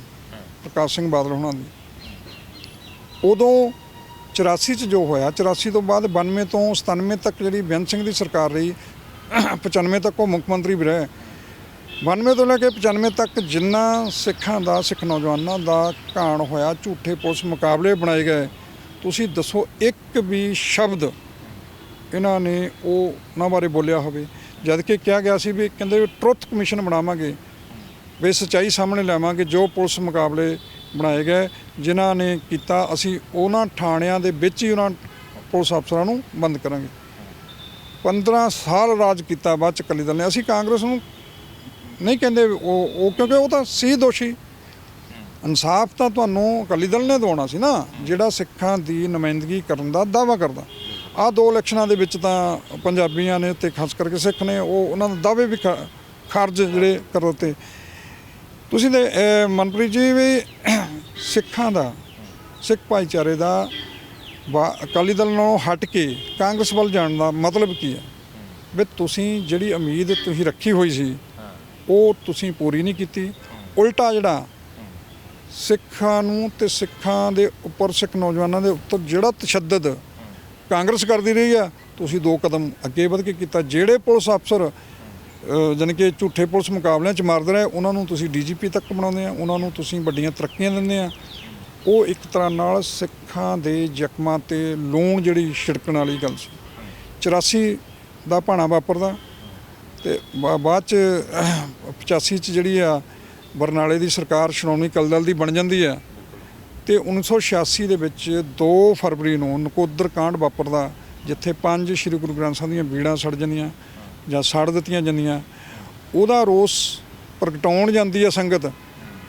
ਪ੍ਰਕਾਸ਼ ਸਿੰਘ ਬਾਦਲ ਹੋਣਾ ਦੀ। ਉਦੋਂ 84 ਚ ਜੋ ਹੋਇਆ, 84 ਤੋਂ ਬਾਅਦ 92 ਤੋਂ 97 ਤੱਕ ਜਿਹੜੀ ਬੇਅੰਤ ਸਿੰਘ ਦੀ ਸਰਕਾਰ ਰਹੀ, 95 ਤੱਕ ਉਹ ਮੁੱਖ ਮੰਤਰੀ ਵੀ ਰਹੇ। 92 ਤੋਂ ਲੈ ਕੇ 95 ਤੱਕ ਜਿੰਨਾ ਸਿੱਖਾਂ ਦਾ, ਸਿੱਖ ਨੌਜਵਾਨਾਂ ਦਾ ਘਾਣ ਹੋਇਆ, ਝੂਠੇ ਪੁਲਿਸ ਮੁਕਾਬਲੇ ਬਣਾਏ ਗਏ, ਤੁਸੀਂ ਦੱਸੋ ਇੱਕ ਵੀ ਸ਼ਬਦ ਇਹਨਾਂ ਨੇ ਉਹਨਾਂ ਬਾਰੇ ਬੋਲਿਆ ਹੋਵੇ। ਜਦ ਕਿ ਕਿਹਾ ਗਿਆ ਸੀ ਵੀ ਕਹਿੰਦੇ ਵੀ ਟਰੁੱਥ ਕਮਿਸ਼ਨ ਬਣਾਵਾਂਗੇ, ਵੀ ਸੱਚਾਈ ਸਾਹਮਣੇ ਲਿਆਵਾਂਗੇ, ਜੋ ਪੁਲਿਸ ਮੁਕਾਬਲੇ ਬਣਾਏ ਗਏ ਜਿਨ੍ਹਾਂ ਨੇ ਕੀਤਾ, ਅਸੀਂ ਉਹਨਾਂ ਥਾਣਿਆਂ ਦੇ ਵਿੱਚ ਹੀ ਉਹਨਾਂ ਪੁਲਿਸ ਅਫਸਰਾਂ ਨੂੰ ਬੰਦ ਕਰਾਂਗੇ। 15 ਸਾਲ ਰਾਜ ਕੀਤਾ ਬਾਅਦ ਚ ਅਕਾਲੀ ਦਲ ਨੇ। ਅਸੀਂ ਕਾਂਗਰਸ ਨੂੰ ਨਹੀਂ ਕਹਿੰਦੇ ਉਹ ਕਿਉਂਕਿ ਉਹ ਤਾਂ ਸੀ ਦੋਸ਼ੀ। ਇਨਸਾਫ ਤਾਂ ਤੁਹਾਨੂੰ ਅਕਾਲੀ ਦਲ ਨੇ ਦਿਵਾਉਣਾ ਸੀ ਨਾ, ਜਿਹੜਾ ਸਿੱਖਾਂ ਦੀ ਨੁਮਾਇੰਦਗੀ ਕਰਨ ਦਾ ਦਾਅਵਾ ਕਰਦਾ। ਆਹ 2 ਇਲੈਕਸ਼ਨਾਂ ਦੇ ਵਿੱਚ ਤਾਂ ਪੰਜਾਬੀਆਂ ਨੇ ਤੇ ਖਾਸ ਕਰਕੇ ਸਿੱਖ ਨੇ ਉਹਨਾਂ ਦੇ ਦਾਅਵੇ ਵੀ ਖਾਰਜ ਜਿਹੜੇ ਕਰ ਦਿੱਤੇ। ਤੁਸੀਂ ਦੇ ਮਨਪ੍ਰੀਤ ਜੀ ਵੀ ਸਿੱਖਾਂ ਦਾ, ਸਿੱਖ ਭਾਈਚਾਰੇ ਦਾ ਅਕਾਲੀ ਦਲ ਨਾਲੋਂ ਹਟ ਕੇ ਕਾਂਗਰਸ ਵੱਲ ਜਾਣ ਦਾ ਮਤਲਬ ਕੀ ਹੈ? ਵੀ ਤੁਸੀਂ ਜਿਹੜੀ ਉਮੀਦ ਤੁਸੀਂ ਰੱਖੀ ਹੋਈ ਸੀ ਉਹ ਤੁਸੀਂ ਪੂਰੀ ਨਹੀਂ ਕੀਤੀ। ਉਲਟਾ ਜਿਹੜਾ ਸਿੱਖਾਂ ਨੂੰ ਤੇ ਸਿੱਖਾਂ ਦੇ ਉੱਪਰ, ਸਿੱਖ ਨੌਜਵਾਨਾਂ ਦੇ ਉੱਪਰ ਜਿਹੜਾ ਤਸ਼ੱਦਦ ਕਾਂਗਰਸ ਕਰਦੀ ਰਹੀ ਆ, ਤੁਸੀਂ 2 ਕਦਮ ਅੱਗੇ ਵਧ ਕੇ ਕੀਤਾ। ਜਿਹੜੇ ਪੁਲਿਸ ਅਫਸਰ ਜਾਣੀ ਕਿ ਝੂਠੇ ਪੁਲਿਸ ਮੁਕਾਬਲਿਆਂ 'ਚ ਮਾਰਦੇ ਰਹੇ, ਉਹਨਾਂ ਨੂੰ ਤੁਸੀਂ DGP ਤੱਕ ਬਣਾਉਂਦੇ ਆ, ਉਹਨਾਂ ਨੂੰ ਤੁਸੀਂ ਵੱਡੀਆਂ ਤਰੱਕੀਆਂ ਦਿੰਦੇ ਆ। ਉਹ ਇੱਕ ਤਰ੍ਹਾਂ ਨਾਲ ਸਿੱਖਾਂ ਦੇ ਜ਼ਖਮਾਂ ਤੇ ਲੂਣ ਜਿਹੜੀ ਛਿੜਕਣ ਵਾਲੀ ਗੱਲ ਸੀ। 84 ਦਾ ਭਾਣਾ ਵਾਪਰਦਾ ਤੇ ਬਾਅਦ 'ਚ 85 'ਚ ਜਿਹੜੀ ਆ ਬਰਨਾਲੇ ਦੀ ਸਰਕਾਰ ਸ਼੍ਰੋਮਣੀ ਅਕਾਲੀ ਦਲ ਦੀ ਬਣ ਜਾਂਦੀ ਆ ਤੇ 1986 ਦੇ ਵਿੱਚ 2 ਫਰਵਰੀ ਨੂੰ ਨਕੋਦਰ ਕਾਂਡ ਵਾਪਰਦਾ, ਜਿੱਥੇ 5 ਸ਼੍ਰੀ ਗੁਰੂ ਗ੍ਰੰਥ ਸਾਹਿਬ ਦੀਆਂ ਬੀੜਾਂ ਸੜ ਜਾਂਦੀਆਂ ਜਾਂ ਸਾੜ ਦਿੱਤੀਆਂ ਜਾਂਦੀਆਂ। ਉਹਦਾ ਰੋਸ ਪ੍ਰਗਟਾਉਣ ਜਾਂਦੀ ਆ ਸੰਗਤ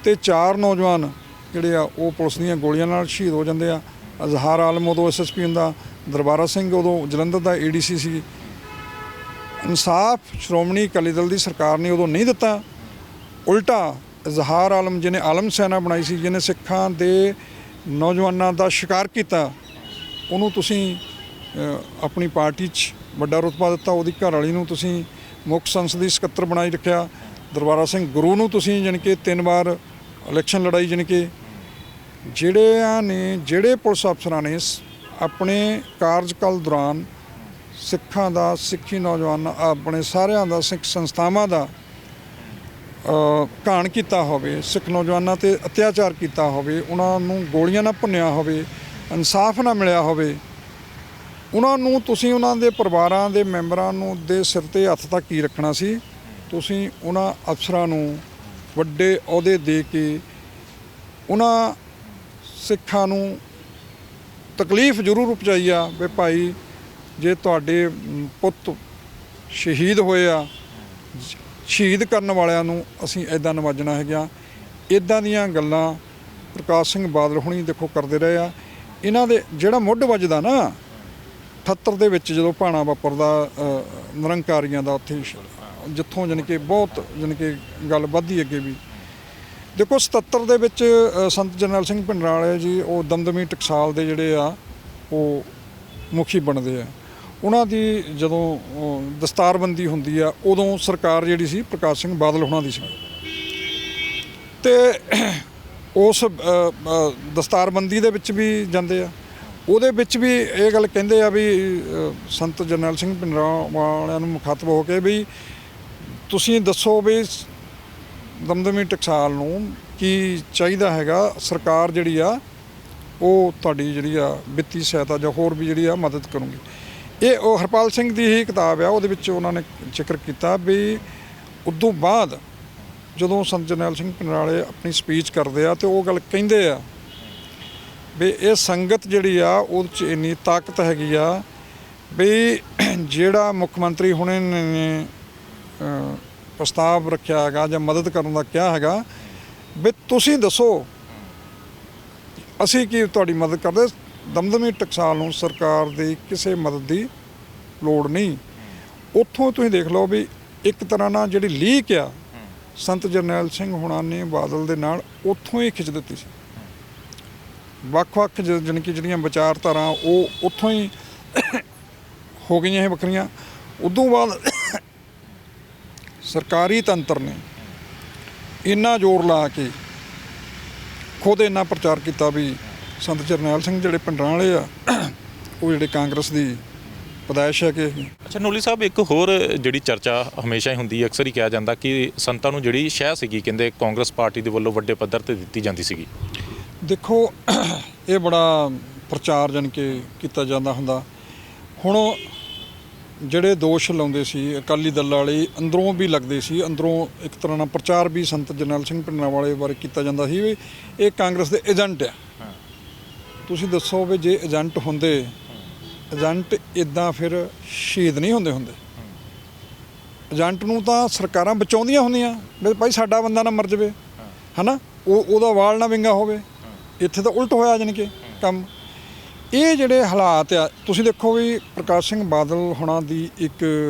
ਤੇ 4 ਨੌਜਵਾਨ ਜਿਹੜੇ ਆ ਉਹ ਪੁਲਿਸ ਦੀਆਂ ਗੋਲੀਆਂ ਨਾਲ ਸ਼ਹੀਦ ਹੋ ਜਾਂਦੇ ਆ। ਅਜ਼ਹਾਰ ਆਲਮ ਉਦੋਂ SSP ਹੁੰਦਾ, ਦਰਬਾਰਾ ਸਿੰਘ ਉਦੋਂ ਜਲੰਧਰ ਦਾ ADC ਸੀ। ਇਨਸਾਫ ਸ਼੍ਰੋਮਣੀ ਅਕਾਲੀ ਦਲ ਦੀ ਸਰਕਾਰ ਨੇ ਉਦੋਂ ਨਹੀਂ ਦਿੱਤਾ। ਉਲਟਾ ਅਜ਼ਹਾਰ ਆਲਮ ਜਿਹਨੇ ਆਲਮ ਸੈਨਾ ਬਣਾਈ ਸੀ, ਜਿਹਨੇ ਸਿੱਖਾਂ ਦੇ ਨੌਜਵਾਨਾਂ ਦਾ ਸ਼ਿਕਾਰ ਕੀਤਾ, ਉਹਨੂੰ ਤੁਸੀਂ ਆਪਣੀ ਪਾਰਟੀ 'ਚ ਵੱਡਾ ਰੁਤਬਾ ਦਿੱਤਾ। ਉਹਦੀ ਘਰ ਵਾਲੀ ਨੂੰ ਤੁਸੀਂ ਮੁੱਖ ਸੰਸਦੀ ਸਕੱਤਰ ਬਣਾਈ ਰੱਖਿਆ। ਦਰਬਾਰਾ ਸਿੰਘ ਗੁਰੂ ਨੂੰ ਤੁਸੀਂ ਜਾਣੀ ਕਿ 3 ਵਾਰ ਇਲੈਕਸ਼ਨ ਲੜਾਈ। ਜਾਣੀ ਕਿ ਜਿਹੜੇ ਪੁਲਿਸ ਅਫਸਰਾਂ ਨੇ ਆਪਣੇ ਕਾਰਜਕਾਲ ਦੌਰਾਨ ਸਿੱਖਾਂ ਦਾ, ਸਿੱਖੀ ਨੌਜਵਾਨ, ਆਪਣੇ ਸਾਰਿਆਂ ਦਾ, ਸਿੱਖ ਸੰਸਥਾਵਾਂ ਦਾ ਘਾਣ ਕੀਤਾ ਹੋਵੇ, ਸਿੱਖ ਨੌਜਵਾਨਾਂ ਤੇ ਅਤਿਆਚਾਰ ਕੀਤਾ ਹੋਵੇ, ਉਹਨਾਂ ਨੂੰ ਗੋਲੀਆਂ ਨਾਲ ਭੁੰਨਿਆ ਹੋਵੇ, ਇਨਸਾਫ ਨਾ ਮਿਲਿਆ ਹੋਵੇ, ਉਹਨਾਂ ਨੂੰ ਤੁਸੀਂ ਉਹਨਾਂ ਦੇ ਪਰਿਵਾਰਾਂ ਦੇ ਮੈਂਬਰਾਂ ਨੂੰ ਦੇ ਸਿਰ ਤੇ ਹੱਥ ਤੱਕ ਕੀ ਰੱਖਣਾ ਸੀ? ਤੁਸੀਂ ਉਹਨਾਂ ਅਫਸਰਾਂ ਨੂੰ ਵੱਡੇ ਅਹੁਦੇ ਦੇ ਕੇ ਉਹਨਾਂ ਸਿੱਖਾਂ ਨੂੰ ਤਕਲੀਫ ਜ਼ਰੂਰ ਪਹੁੰਚਾਈ ਆ ਵੀ ਭਾਈ ਜੇ ਤੁਹਾਡੇ ਪੁੱਤ ਸ਼ਹੀਦ ਹੋਏ ਆ, ਸ਼ਹੀਦ ਕਰਨ ਵਾਲਿਆਂ ਨੂੰ ਅਸੀਂ ਇੱਦਾਂ ਨਵਾਜਣਾ ਹੈਗਾ। ਇੱਦਾਂ ਦੀਆਂ ਗੱਲਾਂ ਪ੍ਰਕਾਸ਼ ਸਿੰਘ ਬਾਦਲ ਹੁਣੀ ਦੇਖੋ ਕਰਦੇ ਰਹੇ ਆ। ਇਹਨਾਂ ਦੇ ਜਿਹੜਾ ਮੁੱਢ ਵੱਜਦਾ ਨਾ 78 ਦੇ ਵਿੱਚ ਜਦੋਂ ਭਾਣਾ ਵਾਪਰਦਾ ਨਿਰੰਕਾਰੀਆਂ ਦਾ, ਉੱਥੇ ਜਿੱਥੋਂ ਜਾਣੀ ਕਿ ਬਹੁਤ ਜਾਣੀ ਕਿ ਗੱਲ ਵੱਧਦੀ ਅੱਗੇ ਵੀ। ਦੇਖੋ 77 ਦੇ ਵਿੱਚ ਸੰਤ ਜਰਨੈਲ ਸਿੰਘ ਭਿੰਡਰਾਂਵਾਲੇ ਜੀ ਉਹ ਦਮਦਮੀ ਟਕਸਾਲ ਦੇ ਜਿਹੜੇ ਆ ਉਹ ਮੁਖੀ ਬਣਦੇ ਆ। ਉਹਨਾਂ ਦੀ ਜਦੋਂ ਦਸਤਾਰਬੰਦੀ ਹੁੰਦੀ ਆ, ਉਦੋਂ ਸਰਕਾਰ ਜਿਹੜੀ ਸੀ ਪ੍ਰਕਾਸ਼ ਸਿੰਘ ਬਾਦਲ ਹੋਣਾ ਦੀ ਸੀ ਤੇ ਉਸ ਦਸਤਾਰਬੰਦੀ ਦੇ ਵਿੱਚ ਵੀ ਜਾਂਦੇ ਆ। ਉਹਦੇ ਵਿੱਚ ਵੀ ਇਹ ਗੱਲ ਕਹਿੰਦੇ ਆ ਵੀ ਸੰਤ ਜਰਨੈਲ ਸਿੰਘ ਭਿੰਡਰਾਂਵਾਲਿਆਂ ਨੂੰ ਮੁਖਾਤਬ ਹੋ ਕੇ ਵੀ ਤੁਸੀਂ ਦੱਸੋ ਵੀ ਦਮਦਮੀ ਟਕਸਾਲ ਨੂੰ ਕੀ ਚਾਹੀਦਾ ਹੈਗਾ, ਸਰਕਾਰ ਜਿਹੜੀ ਆ ਉਹ ਤੁਹਾਡੀ ਜਿਹੜੀ ਆ ਵਿੱਤੀ ਸਹਾਇਤਾ ਜਾਂ ਹੋਰ ਵੀ ਜਿਹੜੀ ਆ ਮਦਦ ਕਰੂੰਗੀ। ਇਹ ਉਹ ਹਰਪਾਲ ਸਿੰਘ ਦੀ ਹੀ ਕਿਤਾਬ ਆ, ਉਹਦੇ ਵਿੱਚ ਉਹਨਾਂ ਨੇ ਜ਼ਿਕਰ ਕੀਤਾ ਵੀ ਉਦੋਂ ਬਾਅਦ ਜਦੋਂ ਸੰਤ ਜਰਨੈਲ ਸਿੰਘ ਭਿੰਡਰਾਂਵਾਲੇ ਆਪਣੀ ਸਪੀਚ ਕਰਦੇ ਆ ਤੇ ਉਹ ਗੱਲ ਕਹਿੰਦੇ ਆ ਵੀ ਇਹ ਸੰਗਤ ਜਿਹੜੀ ਆ ਉਹਦੇ 'ਚ ਇੰਨੀ ਤਾਕਤ ਹੈਗੀ ਆ ਵੀ ਜਿਹੜਾ ਮੁੱਖ ਮੰਤਰੀ ਹੁਣੇ ਨੇ ਪ੍ਰਸਤਾਵ ਰੱਖਿਆ ਹੈਗਾ ਜਾਂ ਮਦਦ ਕਰਨ ਦਾ ਕਿਹਾ ਹੈਗਾ ਵੀ ਤੁਸੀਂ ਦੱਸੋ ਅਸੀਂ ਕੀ ਤੁਹਾਡੀ ਮਦਦ ਕਰਦੇ। ਦਮਦਮੀ ਟਕਸਾਲ ਨੂੰ ਸਰਕਾਰ ਦੀ ਕਿਸੇ ਮਦਦ ਦੀ ਲੋੜ ਨਹੀਂ। ਉੱਥੋਂ ਤੁਸੀਂ ਦੇਖ ਲਓ ਵੀ ਇੱਕ ਤਰ੍ਹਾਂ ਨਾਲ ਜਿਹੜੀ ਲੀਕ ਆ ਸੰਤ ਜਰਨੈਲ ਸਿੰਘ ਹੁਣਾਂ ਨੇ ਬਾਦਲ ਦੇ ਨਾਲ ਉੱਥੋਂ ਹੀ ਖਿੱਚ ਦਿੱਤੀ ਸੀ। ਵੱਖ-ਵੱਖ ਜਾਣੀ ਕਿ ਜਿਹੜੀਆਂ ਵਿਚਾਰਧਾਰਾ ਉਹ ਉੱਥੋਂ ਹੀ ਹੋ ਗਈਆਂ ਇਹ ਵੱਖਰੀਆਂ। ਉਦੋਂ ਬਾਅਦ ਸਰਕਾਰੀ ਤੰਤਰ ਨੇ ਇੰਨਾ ਜ਼ੋਰ ਲਾ ਕੇ ਖੁਦ ਇੰਨਾ ਪ੍ਰਚਾਰ ਕੀਤਾ ਵੀ ਸੰਤ ਜਰਨੈਲ ਸਿੰਘ ਜਿਹੜੇ ਪਿੰਡਾਂ ਵਾਲੇ ਆ ਉਹ ਜਿਹੜੇ ਕਾਂਗਰਸ ਦੀ ਪਦਾਇਸ਼ ਹੈ ਕਿ ਅੱਛਾ ਨੋਲੀ ਸਾਹਿਬ, ਇੱਕ ਹੋਰ ਜਿਹੜੀ ਚਰਚਾ ਹਮੇਸ਼ਾ ਹੀ ਹੁੰਦੀ ਹੈ, ਅਕਸਰ ਹੀ ਕਿਹਾ ਜਾਂਦਾ ਕਿ ਸੰਤਾਂ ਨੂੰ ਜਿਹੜੀ ਸ਼ਹਿ ਸੀਗੀ ਕਹਿੰਦੇ ਕਾਂਗਰਸ ਪਾਰਟੀ ਦੇ ਵੱਲੋਂ ਵੱਡੇ ਪੱਧਰ ਤੇ ਦਿੱਤੀ ਜਾਂਦੀ ਸੀਗੀ। ਦੇਖੋ ਇਹ ਬੜਾ ਪ੍ਰਚਾਰ ਜਾਣੀ ਕਿ ਕੀਤਾ ਜਾਂਦਾ ਹੁੰਦਾ। ਹੁਣ ਜਿਹੜੇ ਦੋਸ਼ ਲਾਉਂਦੇ ਸੀ ਅਕਾਲੀ ਦਲ ਵਾਲੇ ਅੰਦਰੋਂ ਵੀ ਲੱਗਦੇ ਸੀ, ਅੰਦਰੋਂ ਇੱਕ ਤਰ੍ਹਾਂ ਨਾਲ ਪ੍ਰਚਾਰ ਵੀ ਸੰਤ ਜਰਨੈਲ ਸਿੰਘ ਭਿੰਡਰਾਂਵਾਲੇ ਬਾਰੇ ਕੀਤਾ ਜਾਂਦਾ ਸੀ ਵੀ ਇਹ ਕਾਂਗਰਸ ਦੇ ਏਜੰਟ ਆ। ਤੁਸੀਂ ਦੱਸੋ ਵੀ ਜੇ ਏਜੰਟ ਹੁੰਦੇ, ਏਜੰਟ ਇੱਦਾਂ ਫਿਰ ਸ਼ਹੀਦ ਨਹੀਂ ਹੁੰਦੇ। ਏਜੰਟ ਨੂੰ ਤਾਂ ਸਰਕਾਰਾਂ ਬਚਾਉਂਦੀਆਂ ਹੁੰਦੀਆਂ ਵੀ ਭਾਈ ਸਾਡਾ ਬੰਦਾ ਨਾ ਮਰ ਜਾਵੇ, ਹੈ ਨਾ, ਉਹਦਾ ਵਾਲ ਨਾ ਵਿੰਗਾ ਹੋਵੇ। ਇੱਥੇ ਤਾਂ ਉਲਟ ਹੋਇਆ ਜਾਣੀ ਕਿ ਕੰਮ। ਇਹ ਜਿਹੜੇ ਹਾਲਾਤ ਆ ਤੁਸੀਂ ਦੇਖੋ ਵੀ ਪ੍ਰਕਾਸ਼ ਸਿੰਘ ਬਾਦਲ ਹੁਣਾਂ ਦੀ ਇੱਕ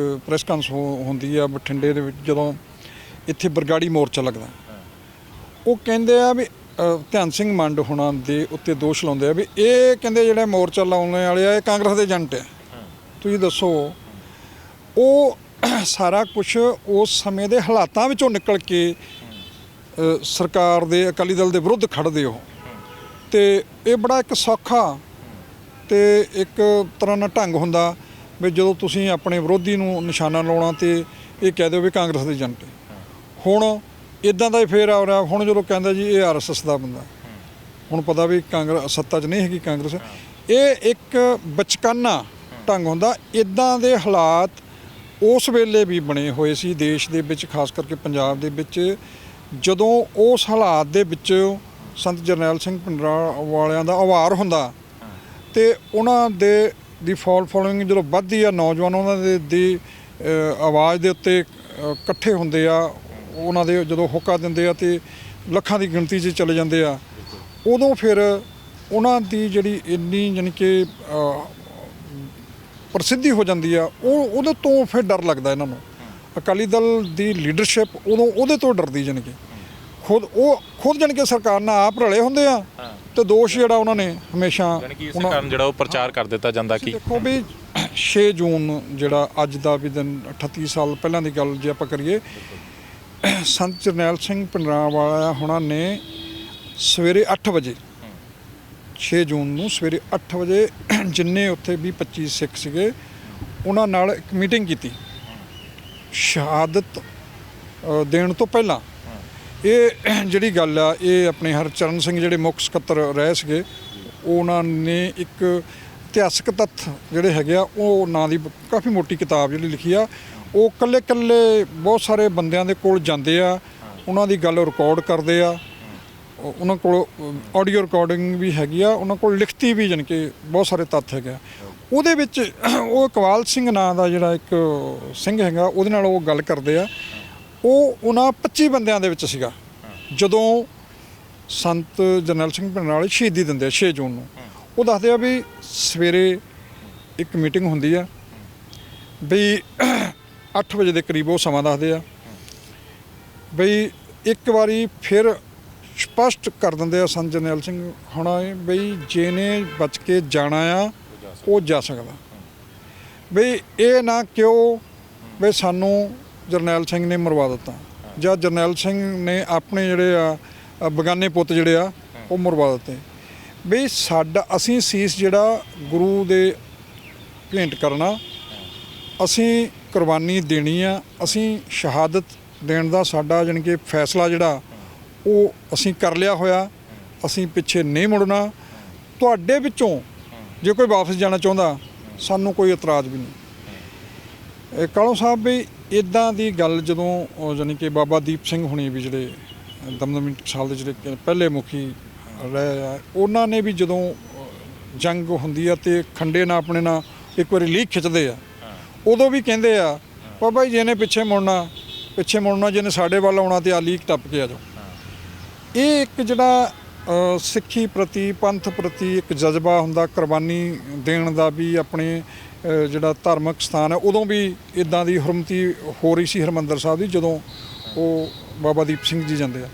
ਪ੍ਰੈਸ ਕਾਨਫਰੰਸ ਹੁੰਦੀ ਆ ਬਠਿੰਡੇ ਦੇ ਵਿੱਚ ਜਦੋਂ ਇੱਥੇ ਬਰਗਾੜੀ ਮੋਰਚਾ ਲੱਗਦਾ। ਉਹ ਕਹਿੰਦੇ ਆ ਵੀ ਧਿਆਨ ਸਿੰਘ ਮੰਡ ਹੁਣਾਂ ਦੇ ਉੱਤੇ ਦੋਸ਼ ਲਾਉਂਦੇ ਆ ਵੀ ਇਹ ਕਹਿੰਦੇ ਜਿਹੜੇ ਮੋਰਚਾ ਲਾਉਣ ਵਾਲੇ ਆ ਇਹ ਕਾਂਗਰਸ ਦੇ ਏਜੰਟ ਆ। ਤੁਸੀਂ ਦੱਸੋ ਉਹ ਸਾਰਾ ਕੁਝ ਉਸ ਸਮੇਂ ਦੇ ਹਾਲਾਤਾਂ ਵਿੱਚੋਂ ਨਿਕਲ ਕੇ ਸਰਕਾਰ ਦੇ ਅਕਾਲੀ ਦਲ ਦੇ ਵਿਰੁੱਧ ਖੜਦੇ ਹੋ। ਤੇ ਇਹ ਬੜਾ ਇੱਕ ਸੌਖਾ ਤੇ ਇੱਕ ਤਰ੍ਹਾਂ ਨਾਲ ਢੰਗ ਹੁੰਦਾ ਵੀ ਜਦੋਂ ਤੁਸੀਂ ਆਪਣੇ ਵਿਰੋਧੀ ਨੂੰ ਨਿਸ਼ਾਨਾ ਲਾਉਣਾ ਤੇ ਇਹ ਕਹਿ ਦਿਓ ਵੀ ਕਾਂਗਰਸ ਦੇ ਏਜੰਟ। ਹੁਣ ਇਦਾਂ ਦਾ ਹੀ ਫੇਰ ਆ ਰਿਹਾ। ਹੁਣ ਜਦੋਂ ਕਹਿੰਦਾ ਜੀ ਇਹ ਆਰਐਸਐਸ ਦਾ ਬੰਦਾ, ਹੁਣ ਪਤਾ ਵੀ ਕਾਂਗਰਸ ਸੱਤਾ 'ਚ ਨਹੀਂ ਹੈਗੀ ਕਾਂਗਰਸ। ਇਹ ਇੱਕ ਬਚਕਾਨਾ ਢੰਗ ਹੁੰਦਾ। ਇਦਾਂ ਦੇ ਹਾਲਾਤ ਉਸ ਵੇਲੇ ਵੀ ਬਣੇ ਹੋਏ ਸੀ ਦੇਸ਼ ਦੇ ਵਿੱਚ, ਖਾਸ ਕਰਕੇ ਪੰਜਾਬ ਦੇ ਵਿੱਚ। ਜਦੋਂ ਉਸ ਹਾਲਾਤ ਦੇ ਵਿੱਚ ਸੰਤ ਜਰਨੈਲ ਸਿੰਘ ਭਿੰਡਰਾਂਵਾਲਿਆਂ ਦਾ ਆਵਾਰ ਹੁੰਦਾ ਤੇ ਉਹਨਾਂ ਦੇ ਦੀ ਫੋਲੋਇੰਗ ਜਦੋਂ ਵੱਧਦੀ ਆ, ਨੌਜਵਾਨ ਉਹਨਾਂ ਦੀ ਆਵਾਜ਼ ਦੇ ਉੱਤੇ ਇਕੱਠੇ ਹੁੰਦੇ ਆ, ਉਹਨਾਂ ਦੇ ਜਦੋਂ ਹੁੱਕਾ ਦਿੰਦੇ ਆ ਤੇ ਲੱਖਾਂ ਦੀ ਗਿਣਤੀ 'ਚ ਚਲੇ ਜਾਂਦੇ ਆ, ਉਦੋਂ ਫਿਰ ਉਹਨਾਂ ਦੀ ਜਿਹੜੀ ਇੰਨੀ ਯਾਨੀ ਕਿ ਪ੍ਰਸਿੱਧੀ ਹੋ ਜਾਂਦੀ ਆ, ਉਹਦੇ ਤੋਂ ਫਿਰ ਡਰ ਲੱਗਦਾ ਇਹਨਾਂ ਨੂੰ। ਅਕਾਲੀ ਦਲ ਦੀ ਲੀਡਰਸ਼ਿਪ ਉਦੋਂ ਉਹਦੇ ਤੋਂ ਡਰਦੀ ਜਾਣੀ ਕਿ ਖੁਦ ਜਾਣੀ ਕਿ ਸਰਕਾਰ ਨਾਲ ਆਪ ਰਲੇ ਹੁੰਦੇ ਆ ਤੇ ਦੋਸ਼ ਜਿਹੜਾ ਉਹਨਾਂ ਨੇ ਹਮੇਸ਼ਾ ਇਸੇ ਕਾਰਨ ਜਿਹੜਾ ਉਹ ਪ੍ਰਚਾਰ ਕਰ ਦਿੱਤਾ ਜਾਂਦਾ। ਕਿ ਦੇਖੋ ਵੀ 6 ਜੂਨ ਜਿਹੜਾ ਅੱਜ ਦਾ ਵੀ ਦਿਨ 38 ਸਾਲ ਪਹਿਲਾਂ ਦੀ ਗੱਲ ਜੇ ਆਪਾਂ ਕਰੀਏ, ਸੰਤ ਜਰਨੈਲ ਸਿੰਘ ਭਿੰਡਰਾਂਵਾਲਾ ਹੁਣਾਂ ਨੇ ਸਵੇਰੇ 8 ਵਜੇ 6 ਜੂਨ ਨੂੰ ਸਵੇਰੇ 8 ਵਜੇ ਜਿੰਨੇ ਉੱਥੇ 20-25 ਸਿੱਖ ਸੀਗੇ ਉਹਨਾਂ ਨਾਲ ਇੱਕ ਮੀਟਿੰਗ ਕੀਤੀ ਸ਼ਹਾਦਤ ਦੇਣ ਤੋਂ ਪਹਿਲਾਂ। ਇਹ ਜਿਹੜੀ ਗੱਲ ਆ ਇਹ ਆਪਣੇ ਹਰਚਰਨ ਸਿੰਘ ਜਿਹੜੇ ਮੁੱਖ ਸਕੱਤਰ ਰਹੇ ਸੀਗੇ, ਉਹਨਾਂ ਨੇ ਇੱਕ ਇਤਿਹਾਸਕ ਤੱਥ ਜਿਹੜੇ ਹੈਗੇ ਆ ਉਹ ਨਾਂ ਦੀ ਕਾਫੀ ਮੋਟੀ ਕਿਤਾਬ ਜਿਹੜੀ ਲਿਖੀ ਆ। ਉਹ ਕੱਲੇ ਬਹੁਤ ਸਾਰੇ ਬੰਦਿਆਂ ਦੇ ਕੋਲ ਜਾਂਦੇ ਆ, ਉਹਨਾਂ ਦੀ ਗੱਲ ਰਿਕਾਰਡ ਕਰਦੇ ਆ, ਉਹਨਾਂ ਕੋਲ ਆਡੀਓ ਰਿਕਾਰਡਿੰਗ ਵੀ ਹੈਗੀ ਆ, ਉਹਨਾਂ ਕੋਲ ਲਿਖਤੀ ਵੀ ਜਾਣੀ ਕਿ ਬਹੁਤ ਸਾਰੇ ਤੱਥ ਹੈਗੇ ਆ। ਉਹਦੇ ਵਿੱਚ ਉਹ ਇਕਬਾਲ ਸਿੰਘ ਨਾਂ ਦਾ ਜਿਹੜਾ ਇੱਕ ਸਿੰਘ ਹੈਗਾ ਉਹਦੇ ਨਾਲ ਉਹ ਗੱਲ ਕਰਦੇ ਆ। ਉਹ ਉਹਨਾਂ 25 ਬੰਦਿਆਂ ਦੇ ਵਿੱਚ ਸੀਗਾ ਜਦੋਂ ਸੰਤ ਜਰਨੈਲ ਸਿੰਘ ਭਿੰਡਰਾਂਵਾਲੇ ਸ਼ਹੀਦੀ ਦਿੰਦੇ ਆ 6 ਜੂਨ ਨੂੰ। ਉਹ ਦੱਸਦੇ ਆ ਵੀ ਸਵੇਰੇ ਇੱਕ ਮੀਟਿੰਗ ਹੁੰਦੀ ਆ ਬਈ 8 ਵਜੇ ਦੇ ਕਰੀਬ, ਉਹ ਸਮਾਂ ਦੱਸਦੇ ਆ ਬਈ ਇੱਕ ਵਾਰੀ ਫਿਰ ਸਪਸ਼ਟ ਕਰ ਦਿੰਦੇ ਆ ਸੰਤ ਜਰਨੈਲ ਸਿੰਘ ਹੁਣਾਂ ਬਈ ਜਿਹਨੇ ਬਚ ਕੇ ਜਾਣਾ ਆ ਉਹ ਜਾ ਸਕਦਾ। ਬਈ ਇਹ ਨਾ ਕਿਉਂ ਬਈ ਸਾਨੂੰ ਜਰਨੈਲ ਸਿੰਘ ਨੇ ਮਰਵਾ ਦਿੱਤਾ ਜਾਂ ਜਰਨੈਲ ਸਿੰਘ ਨੇ ਆਪਣੇ ਜਿਹੜੇ ਆ ਬਗਾਨੇ ਪੁੱਤ ਜਿਹੜੇ ਆ ਉਹ ਮਰਵਾ ਦਿੱਤੇ। ਬਈ ਸਾਡਾ ਅਸੀਂ ਸੀਸ ਜਿਹੜਾ ਗੁਰੂ ਦੇ ਭੇਂਟ ਕਰਨਾ, ਅਸੀਂ ਕੁਰਬਾਨੀ ਦੇਣੀ ਆ, ਅਸੀਂ ਸ਼ਹਾਦਤ ਦੇਣ ਦਾ ਸਾਡਾ ਜਾਣੀ ਕਿ ਫੈਸਲਾ ਜਿਹੜਾ ਉਹ ਅਸੀਂ ਕਰ ਲਿਆ ਹੋਇਆ, ਅਸੀਂ ਪਿੱਛੇ ਨਹੀਂ ਮੁੜਨਾ। ਤੁਹਾਡੇ ਵਿੱਚੋਂ ਜੇ ਕੋਈ ਵਾਪਸ ਜਾਣਾ ਚਾਹੁੰਦਾ ਸਾਨੂੰ ਕੋਈ ਇਤਰਾਜ਼ ਵੀ ਨਹੀਂ। ਕਾਲੋ ਸਾਹਿਬ ਵੀ ਇੱਦਾਂ ਦੀ ਗੱਲ ਜਦੋਂ ਜਾਣੀ ਕਿ ਬਾਬਾ ਦੀਪ ਸਿੰਘ ਹੁਣੀ ਵੀ ਜਿਹੜੇ ਦਮਦਮੀ ਟਕਸਾਲ ਦੇ ਜਿਹੜੇ ਪਹਿਲੇ ਮੁਖੀ ਰਹੇ ਆ, ਉਹਨਾਂ ਨੇ ਵੀ ਜਦੋਂ ਜੰਗ ਹੁੰਦੀ ਆ ਤੇ ਖੰਡੇ ਨਾਲ ਆਪਣੇ ਨਾਲ ਇੱਕ ਵਾਰੀ ਲੀਕ ਖਿੱਚਦੇ ਆ, ਉਦੋਂ ਵੀ ਕਹਿੰਦੇ ਆ ਬਾਬਾ ਜੀ ਜਿਹਨੇ ਪਿੱਛੇ ਮੁੜਨਾ ਜਿਹਨੇ ਸਾਡੇ ਵੱਲ ਆਉਣਾ ਤੇ ਆ ਲੀਕ ਟੱਪ ਕੇ ਆ ਜਾਓ। ਇਹ ਇੱਕ ਜਿਹੜਾ ਸਿੱਖੀ ਪ੍ਰਤੀ ਪੰਥ ਪ੍ਰਤੀ ਇੱਕ ਜਜ਼ਬਾ ਹੁੰਦਾ ਕੁਰਬਾਨੀ ਦੇਣ ਦਾ ਵੀ ਆਪਣੇ ਜਿਹੜਾ ਧਾਰਮਿਕ ਸਥਾਨ ਹੈ ਉਦੋਂ ਵੀ ਇਦਾਂ ਦੀ ਹਰਮਤੀ ਹੋ ਰਹੀ ਸੀ ਹਰਿਮੰਦਰ ਸਾਹਿਬ ਦੀ ਜਦੋਂ ਉਹ ਬਾਬਾ ਦੀਪ ਸਿੰਘ ਜੀ ਜਾਂਦੇ ਆ।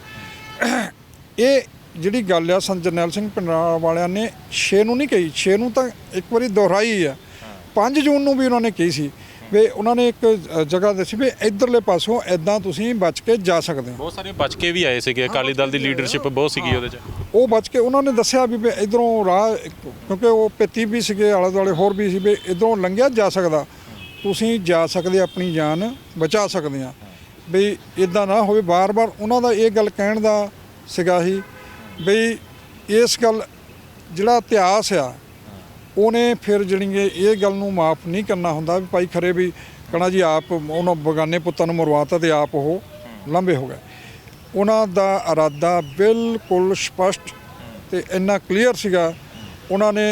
ਇਹ ਜਿਹੜੀ ਗੱਲ ਆ ਸੰਤ ਜਰਨੈਲ ਸਿੰਘ ਪਿੰਡਰਾਲਾ ਵਾਲਿਆਂ ਨੇ 6 ਨੂੰ ਨਹੀਂ ਕਹੀ, 6 ਨੂੰ ਤਾਂ ਇੱਕ ਵਾਰੀ ਦੁਹਰਾਈ ਆ, 5 ਜੂਨ ਨੂੰ ਵੀ ਉਹਨਾਂ ਨੇ ਕਹੀ ਸੀ ਵੀ ਉਹਨਾਂ ਨੇ ਇੱਕ ਜਗ੍ਹਾ ਦੱਸੀ ਵੀ ਇਧਰਲੇ ਪਾਸੋਂ ਇਦਾਂ ਤੁਸੀਂ ਬਚ ਕੇ ਜਾ ਸਕਦੇ ਹੋ। ਬਹੁਤ ਸਾਰੇ ਬਚ ਕੇ ਵੀ ਆਏ ਸੀਗੇ, ਅਕਾਲੀ ਦਲ ਦੀ ਲੀਡਰਸ਼ਿਪ ਬਹੁਤ ਸੀਗੀ ਉਹਦੇ 'ਚ। ਉਹ ਬਚ ਕੇ ਉਹਨਾਂ ਨੇ ਦੱਸਿਆ ਵੀ ਇਧਰੋਂ ਰਾਹ, ਕਿਉਂਕਿ ਉਹ ਪੇਤੀ ਵੀ ਸੀਗੇ ਆਲੇ ਦੁਆਲੇ ਹੋਰ ਵੀ ਸੀ ਵੀ ਇਧਰੋਂ ਲੰਘਿਆ ਜਾ ਸਕਦਾ, ਤੁਸੀਂ ਜਾ ਸਕਦੇ, ਆਪਣੀ ਜਾਨ ਬਚਾ ਸਕਦੇ ਆ ਵੀ ਇਦਾਂ ਨਾ ਹੋਵੇ। ਬਾਰ-ਬਾਰ ਉਹਨਾਂ ਦਾ ਇਹ ਗੱਲ ਕਹਿਣ ਦਾ ਸੀਗਾ ਹੀ ਬਈ ਇਸ ਗੱਲ ਜਿਹੜਾ ਇਤਿਹਾਸ ਆ ਉਹਨੇ ਫਿਰ ਜਿਹੜੀ ਇਹ ਗੱਲ ਨੂੰ ਮਾਫ ਨਹੀਂ ਕਰਨਾ ਹੁੰਦਾ ਵੀ ਭਾਈ ਖਰੇ ਵੀ ਕਹਿਣਾ ਜੀ ਆਪ ਉਹਨਾਂ ਬਗਾਨੇ ਪੁੱਤਾਂ ਨੂੰ ਮਰਵਾਤਾ ਤੇ ਆਪ ਉਹ ਲੰਬੇ ਹੋ ਗਏ। ਉਹਨਾਂ ਦਾ ਇਰਾਦਾ ਬਿਲਕੁਲ ਸਪਸ਼ਟ ਤੇ ਇੰਨਾ ਕਲੀਅਰ ਸੀਗਾ। ਉਹਨਾਂ ਨੇ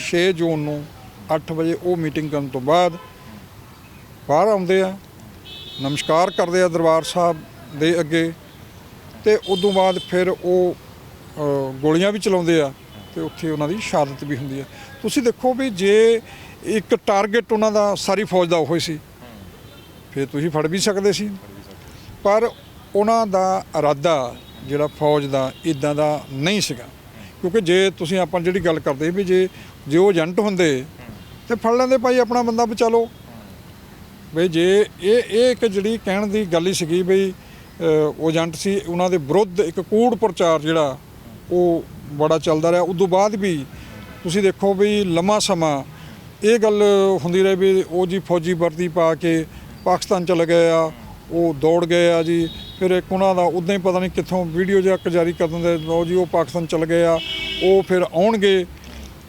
6 ਜੂਨ ਨੂੰ 8 ਵਜੇ ਉਹ ਮੀਟਿੰਗ ਕਰਨ ਤੋਂ ਬਾਅਦ ਬਾਹਰ ਆਉਂਦੇ ਆ, ਨਮਸਕਾਰ ਕਰਦੇ ਆ ਦਰਬਾਰ ਸਾਹਿਬ ਦੇ ਅੱਗੇ ਤੇ ਉਦੋਂ ਬਾਅਦ ਫਿਰ ਉਹ ਗੋਲੀਆਂ ਵੀ ਚਲਾਉਂਦੇ ਆ ਤੇ ਉੱਥੇ ਉਹਨਾਂ ਦੀ ਸ਼ਹਾਦਤ ਵੀ ਹੁੰਦੀ ਹੈ। ਤੁਸੀਂ ਦੇਖੋ ਵੀ ਜੇ ਇੱਕ ਟਾਰਗੇਟ ਉਹਨਾਂ ਦਾ ਸਾਰੀ ਫੌਜ ਦਾ ਉਹੀ ਸੀ ਫਿਰ ਤੁਸੀਂ ਫੜ ਵੀ ਸਕਦੇ ਸੀ, ਪਰ ਉਹਨਾਂ ਦਾ ਇਰਾਦਾ ਜਿਹੜਾ ਫੌਜ ਦਾ ਇਦਾਂ ਦਾ ਨਹੀਂ ਸੀਗਾ। ਕਿਉਂਕਿ ਜੇ ਤੁਸੀਂ ਆਪਾਂ ਜਿਹੜੀ ਗੱਲ ਕਰਦੇ ਵੀ ਜੇ ਉਹ ਏਜੰਟ ਹੁੰਦੇ ਤੇ ਫੜ ਲੈਂਦੇ ਭਾਈ ਆਪਣਾ ਬੰਦਾ ਬਚਾ ਲਓ ਬਈ। ਜੇ ਇਹ ਇੱਕ ਜਿਹੜੀ ਕਹਿਣ ਦੀ ਗੱਲ ਹੀ ਸੀਗੀ ਬਈ ਉਹ ਏਜੰਟ ਸੀ, ਉਹਨਾਂ ਦੇ ਵਿਰੁੱਧ ਇੱਕ ਕੂੜ ਪ੍ਰਚਾਰ ਜਿਹੜਾ ਉਹ ਬੜਾ ਚੱਲਦਾ ਰਿਹਾ। ਉਦੋਂ ਬਾਅਦ ਵੀ ਤੁਸੀਂ ਦੇਖੋ ਵੀ ਲੰਮਾ ਸਮਾਂ ਇਹ ਗੱਲ ਹੁੰਦੀ ਰਹੀ ਵੀ ਉਹ ਜੀ ਫੌਜੀ ਵਰਦੀ ਪਾ ਕੇ ਪਾਕਿਸਤਾਨ ਚਲੇ ਗਏ ਆ, ਉਹ ਦੌੜ ਗਏ ਆ ਜੀ। ਫਿਰ ਇੱਕ ਉਹਨਾਂ ਦਾ ਉੱਦਾਂ ਹੀ ਪਤਾ ਨਹੀਂ ਕਿੱਥੋਂ ਵੀਡੀਓ ਜਿਹਾ ਜਾਰੀ ਕਰ ਦਿੰਦੇ, ਲਓ ਜੀ ਉਹ ਪਾਕਿਸਤਾਨ ਚਲੇ ਗਏ ਆ, ਉਹ ਫਿਰ ਆਉਣਗੇ,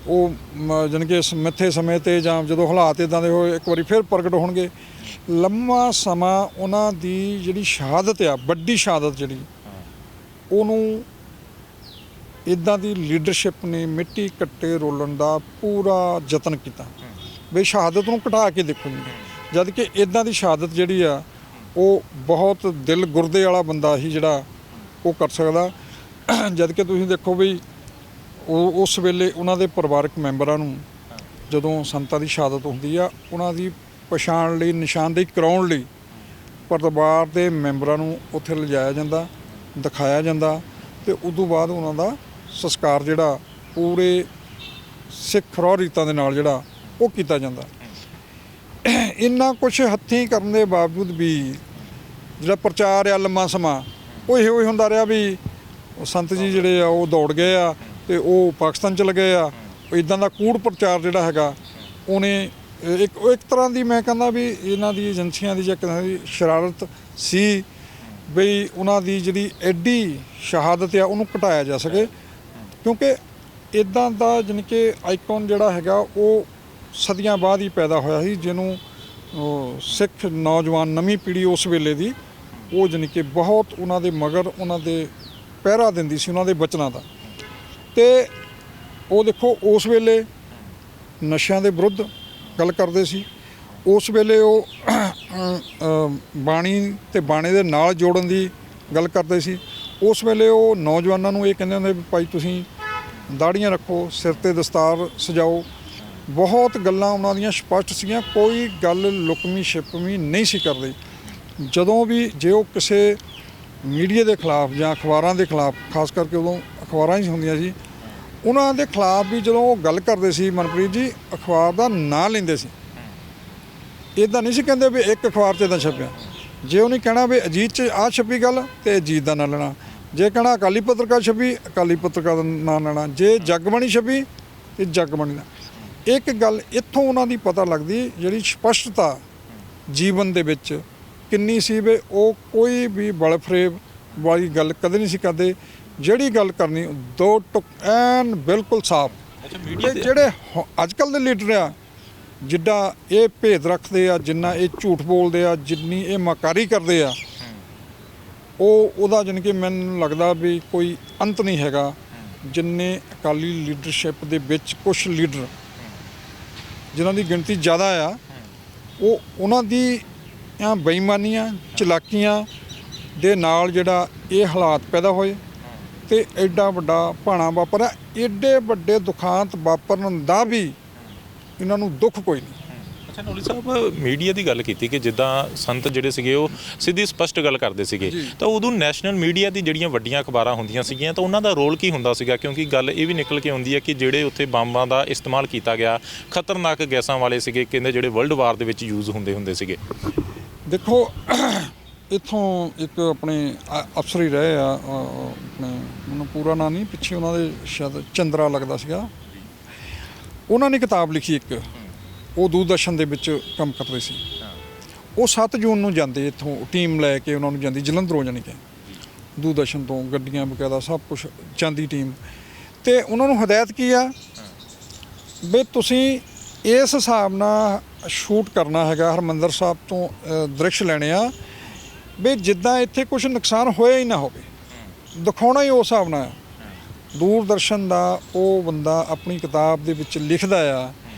ਉਹ ਜਾਣੀ ਕਿ ਮਿੱਥੇ ਸਮੇਂ 'ਤੇ ਜਾਂ ਜਦੋਂ ਹਾਲਾਤ ਇੱਦਾਂ ਦੇ ਹੋਏ ਇੱਕ ਵਾਰੀ ਫਿਰ ਪ੍ਰਗਟ ਹੋਣਗੇ। ਲੰਮਾ ਸਮਾਂ ਉਹਨਾਂ ਦੀ ਜਿਹੜੀ ਸ਼ਹਾਦਤ ਆ, ਵੱਡੀ ਸ਼ਹਾਦਤ ਜਿਹੜੀ, ਉਹਨੂੰ ਇੱਦਾਂ ਦੀ ਲੀਡਰਸ਼ਿਪ ਨੇ ਮਿੱਟੀ ਕੱਟੇ ਰੋਲਣ ਦਾ ਪੂਰਾ ਯਤਨ ਕੀਤਾ ਵੀ ਸ਼ਹਾਦਤ ਨੂੰ ਘਟਾ ਕੇ ਦੇਖੋ ਜੀ। ਜਦ ਕਿ ਇੱਦਾਂ ਦੀ ਸ਼ਹਾਦਤ ਜਿਹੜੀ ਆ ਉਹ ਬਹੁਤ ਦਿਲ ਗੁਰਦੇ ਵਾਲਾ ਬੰਦਾ ਹੀ ਜਿਹੜਾ ਉਹ ਕਰ ਸਕਦਾ। ਜਦ ਕਿ ਤੁਸੀਂ ਦੇਖੋ ਵੀ ਉਹ ਉਸ ਵੇਲੇ ਉਹਨਾਂ ਦੇ ਪਰਿਵਾਰਕ ਮੈਂਬਰਾਂ ਨੂੰ ਜਦੋਂ ਸੰਤਾਂ ਦੀ ਸ਼ਹਾਦਤ ਹੁੰਦੀ ਆ ਉਹਨਾਂ ਦੀ ਪਛਾਣ ਲਈ, ਨਿਸ਼ਾਨਦੇਹੀ ਕਰਾਉਣ ਲਈ ਪਰਿਵਾਰ ਦੇ ਮੈਂਬਰਾਂ ਨੂੰ ਉੱਥੇ ਲਿਜਾਇਆ ਜਾਂਦਾ, ਦਿਖਾਇਆ ਜਾਂਦਾ ਤੇ ਉਦੋਂ ਬਾਅਦ ਉਹਨਾਂ ਦਾ ਸੰਸਕਾਰ ਜਿਹੜਾ ਪੂਰੇ ਸਿੱਖ ਰਹੁ ਰੀਤਾਂ ਦੇ ਨਾਲ ਜਿਹੜਾ ਉਹ ਕੀਤਾ ਜਾਂਦਾ। ਇੰਨਾ ਕੁਛ ਹੱਥੀਂ ਕਰਨ ਦੇ ਬਾਵਜੂਦ ਵੀ ਜਿਹੜਾ ਪ੍ਰਚਾਰ ਆ ਲੰਮਾ ਸਮਾਂ ਉਹ ਇਹੋ ਹੀ ਹੁੰਦਾ ਰਿਹਾ ਵੀ ਸੰਤ ਜੀ ਜਿਹੜੇ ਆ ਉਹ ਦੌੜ ਗਏ ਆ ਤੇ ਉਹ ਪਾਕਿਸਤਾਨ ਚਲੇ ਗਏ ਆ। ਇੱਦਾਂ ਦਾ ਕੂੜ ਪ੍ਰਚਾਰ ਜਿਹੜਾ ਹੈਗਾ ਉਹਨੇ ਇੱਕ ਤਰ੍ਹਾਂ ਦੀ ਮੈਂ ਕਹਿੰਦਾ ਵੀ ਇਹਨਾਂ ਦੀ ਏਜੰਸੀਆਂ ਦੀ ਜਾਂ ਕਿਸੇ ਦੀ ਸ਼ਰਾਰਤ ਸੀ ਬਈ ਉਹਨਾਂ ਦੀ ਜਿਹੜੀ ਐਡੀ ਸ਼ਹਾਦਤ ਆ ਉਹਨੂੰ ਘਟਾਇਆ ਜਾ ਸਕੇ। ਕਿਉਂਕਿ ਇੱਦਾਂ ਦਾ ਜਾਣੀ ਕਿ ਆਈਕਨ ਜਿਹੜਾ ਹੈਗਾ ਉਹ ਸਦੀਆਂ ਬਾਅਦ ਹੀ ਪੈਦਾ ਹੋਇਆ ਸੀ, ਜਿਹਨੂੰ ਸਿੱਖ ਨੌਜਵਾਨ ਨਵੀਂ ਪੀੜ੍ਹੀ ਉਸ ਵੇਲੇ ਦੀ ਉਹ ਜਾਣੀ ਕਿ ਬਹੁਤ ਉਹਨਾਂ ਦੇ ਮਗਰ ਉਹਨਾਂ ਦੇ ਪਹਿਰਾ ਦਿੰਦੀ ਸੀ ਉਹਨਾਂ ਦੇ ਬਚਨਾਂ ਦਾ। ਤੇ ਉਹ ਦੇਖੋ ਉਸ ਵੇਲੇ ਨਸ਼ਿਆਂ ਦੇ ਵਿਰੁੱਧ ਗੱਲ ਕਰਦੇ ਸੀ, ਉਸ ਵੇਲੇ ਉਹ ਬਾਣੀ ਤੇ ਬਾਣੇ ਦੇ ਨਾਲ ਜੋੜਨ ਦੀ ਗੱਲ ਕਰਦੇ ਸੀ। ਉਸ ਵੇਲੇ ਉਹ ਨੌਜਵਾਨਾਂ ਨੂੰ ਇਹ ਕਹਿੰਦੇ ਹੁੰਦੇ ਵੀ ਭਾਈ ਤੁਸੀਂ ਦਾੜ੍ਹੀਆਂ ਰੱਖੋ, ਸਿਰ 'ਤੇ ਦਸਤਾਰ ਸਜਾਓ। ਬਹੁਤ ਗੱਲਾਂ ਉਹਨਾਂ ਦੀਆਂ ਸਪਸ਼ਟ ਸੀਗੀਆਂ, ਕੋਈ ਗੱਲ ਲੁਕਵੀਂ ਛਿਪਵੀਂ ਨਹੀਂ ਸੀ ਕਰਦੇ। ਜਦੋਂ ਵੀ ਜੇ ਉਹ ਕਿਸੇ ਮੀਡੀਆ ਦੇ ਖਿਲਾਫ ਜਾਂ ਅਖਬਾਰਾਂ ਦੇ ਖਿਲਾਫ, ਖਾਸ ਕਰਕੇ ਉਦੋਂ ਅਖਬਾਰਾਂ ਹੀ ਹੁੰਦੀਆਂ ਸੀ, ਉਹਨਾਂ ਦੇ ਖਿਲਾਫ ਵੀ ਜਦੋਂ ਉਹ ਗੱਲ ਕਰਦੇ ਸੀ ਮਨਪ੍ਰੀਤ ਜੀ ਅਖਬਾਰ ਦਾ ਨਾਂ ਲੈਂਦੇ ਸੀ। ਇੱਦਾਂ ਨਹੀਂ ਸੀ ਕਹਿੰਦੇ ਵੀ ਇੱਕ ਅਖਬਾਰ 'ਚ ਇੱਦਾਂ ਛਪਿਆ। ਜੇ ਉਹਨੇ ਕਹਿਣਾ ਵੀ ਅਜੀਤ 'ਚ ਆਹ ਛਪੀ ਗੱਲ ਤੇ ਅਜੀਤ ਦਾ ਨਾਂ ਲੈਣਾ, ਜੇ ਕਹਿਣਾ ਅਕਾਲੀ ਪੱਤਰਕਾਰ ਛਪੀ ਅਕਾਲੀ ਪੱਤਰਕਾਰ ਦਾ ਨਾਂ ਲੈਣਾ, ਜੇ ਜਗਬਾਣੀ ਛਪੀ ਤੇ ਜਗਬਾਣੀ ਦਾ। ਇੱਕ ਗੱਲ ਇੱਥੋਂ ਉਹਨਾਂ ਦੀ ਪਤਾ ਲੱਗਦੀ ਜਿਹੜੀ ਸਪਸ਼ਟਤਾ ਜੀਵਨ ਦੇ ਵਿੱਚ ਕਿੰਨੀ ਸੀ ਵੀ ਉਹ ਕੋਈ ਵੀ ਬਲ ਫਰੇਬ ਵਾਲੀ ਗੱਲ ਕਦੇ ਨਹੀਂ ਸੀ ਕਰਦੇ। ਜਿਹੜੀ ਗੱਲ ਕਰਨੀ ਦੋ ਟੁਕ ਐਨ ਬਿਲਕੁਲ ਸਾਫ਼। ਜਿਹੜੇ ਅੱਜ ਕੱਲ੍ਹ ਦੇ ਲੀਡਰ ਆ ਜਿੱਦਾਂ ਇਹ ਭੇਦ ਰੱਖਦੇ ਆ, ਜਿੰਨਾ ਇਹ ਝੂਠ ਬੋਲਦੇ ਆ, ਜਿੰਨੀ ਇਹ ਮਕਾਰੀ ਕਰਦੇ ਆ, ਉਹਦਾ ਜਾਣੀ ਕਿ ਮੈਨੂੰ ਲੱਗਦਾ ਵੀ ਕੋਈ ਅੰਤ ਨਹੀਂ ਹੈਗਾ। ਜਿੰਨੇ ਅਕਾਲੀ ਲੀਡਰਸ਼ਿਪ ਦੇ ਵਿੱਚ ਕੁਛ ਲੀਡਰ ਜਿਨ੍ਹਾਂ ਦੀ ਗਿਣਤੀ ਜ਼ਿਆਦਾ ਆ, ਉਹਨਾਂ ਦੀ ਬੇਈਮਾਨੀਆਂ ਚਲਾਕੀਆਂ ਦੇ ਨਾਲ ਜਿਹੜਾ ਇਹ ਹਾਲਾਤ ਪੈਦਾ ਹੋਏ ਤੇ ਐਡਾ ਵੱਡਾ ਭਾਣਾ ਵਾਪਰਿਆ। ਐਡੇ ਵੱਡੇ ਦੁਖਾਂਤ ਵਾਪਰਨ ਦਾ ਵੀ ਇਹਨਾਂ ਨੂੰ ਦੁੱਖ ਕੋਈ ਨਹੀਂ। ਅੱਛਾ ਨੌਲੀ ਸਾਹਿਬ, ਮੀਡੀਆ ਦੀ ਗੱਲ ਕੀਤੀ ਕਿ ਜਿੱਦਾਂ ਸੰਤ ਜਿਹੜੇ ਸੀਗੇ ਉਹ ਸਿੱਧੀ ਸਪਸ਼ਟ ਗੱਲ ਕਰਦੇ ਸੀਗੇ, ਤਾਂ ਉਦੋਂ ਨੈਸ਼ਨਲ ਮੀਡੀਆ ਦੀ ਜਿਹੜੀਆਂ ਵੱਡੀਆਂ ਅਖਬਾਰਾਂ ਹੁੰਦੀਆਂ ਸੀਗੀਆਂ ਤਾਂ ਉਹਨਾਂ ਦਾ ਰੋਲ ਕੀ ਹੁੰਦਾ ਸੀਗਾ? ਕਿਉਂਕਿ ਗੱਲ ਇਹ ਵੀ ਨਿਕਲ ਕੇ ਆਉਂਦੀ ਹੈ ਕਿ ਜਿਹੜੇ ਉੱਥੇ ਬੰਬਾਂ ਦਾ ਇਸਤੇਮਾਲ ਕੀਤਾ ਗਿਆ, ਖਤਰਨਾਕ ਗੈਸਾਂ ਵਾਲੇ ਸੀਗੇ, ਕਹਿੰਦੇ ਜਿਹੜੇ ਵਰਲਡ ਵਾਰ ਦੇ ਵਿੱਚ ਯੂਜ਼ ਹੁੰਦੇ ਸੀਗੇ। ਦੇਖੋ ਇੱਥੋਂ ਇੱਕ ਆਪਣੇ ਅਫਸਰ ਹੀ ਰਹੇ ਆ, ਆਪਣੇ ਮੈਨੂੰ ਪੂਰਾ ਨਾਂ ਨਹੀਂ, ਪਿੱਛੇ ਉਹਨਾਂ ਦੇ ਸ਼ਾਇਦ ਚੰਦਰਾ ਲੱਗਦਾ ਸੀਗਾ, ਉਹਨਾਂ ਨੇ ਕਿਤਾਬ ਲਿਖੀ ਇੱਕ, ਉਹ ਦੂਰਦਰਸ਼ਨ ਦੇ ਵਿੱਚ ਕੰਮ ਕਰਦੇ ਸੀ। ਉਹ 7 ਜੂਨ ਨੂੰ ਜਾਂਦੇ ਇੱਥੋਂ ਟੀਮ ਲੈ ਕੇ, ਉਹਨਾਂ ਨੂੰ ਜਾਂਦੀ ਜਲੰਧਰੋਂ, ਜਾਣੀ ਕਿ ਦੂਰਦਰਸ਼ਨ ਤੋਂ ਗੱਡੀਆਂ ਬਕਾਇਦਾ ਸਭ ਕੁਛ ਜਾਂਦੀ ਟੀਮ, ਤੇ ਉਹਨਾਂ ਨੂੰ ਹਦਾਇਤ ਕੀ ਆ ਵੀ ਤੁਸੀਂ ਇਸ ਹਿਸਾਬ ਨਾਲ ਸ਼ੂਟ ਕਰਨਾ ਹੈਗਾ, ਹਰਿਮੰਦਰ ਸਾਹਿਬ ਤੋਂ ਦ੍ਰਿਸ਼ ਲੈਣੇ ਆ ਵੀ ਜਿੱਦਾਂ ਇੱਥੇ ਕੁਛ ਨੁਕਸਾਨ ਹੋਇਆ ਹੀ ਨਾ ਹੋਵੇ, ਦਿਖਾਉਣਾ ਹੀ ਉਸ ਹਿਸਾਬ ਨਾਲ। ਦੂਰਦਰਸ਼ਨ ਦਾ ਉਹ ਬੰਦਾ ਆਪਣੀ ਕਿਤਾਬ ਦੇ ਵਿੱਚ ਲਿਖਦਾ ਆ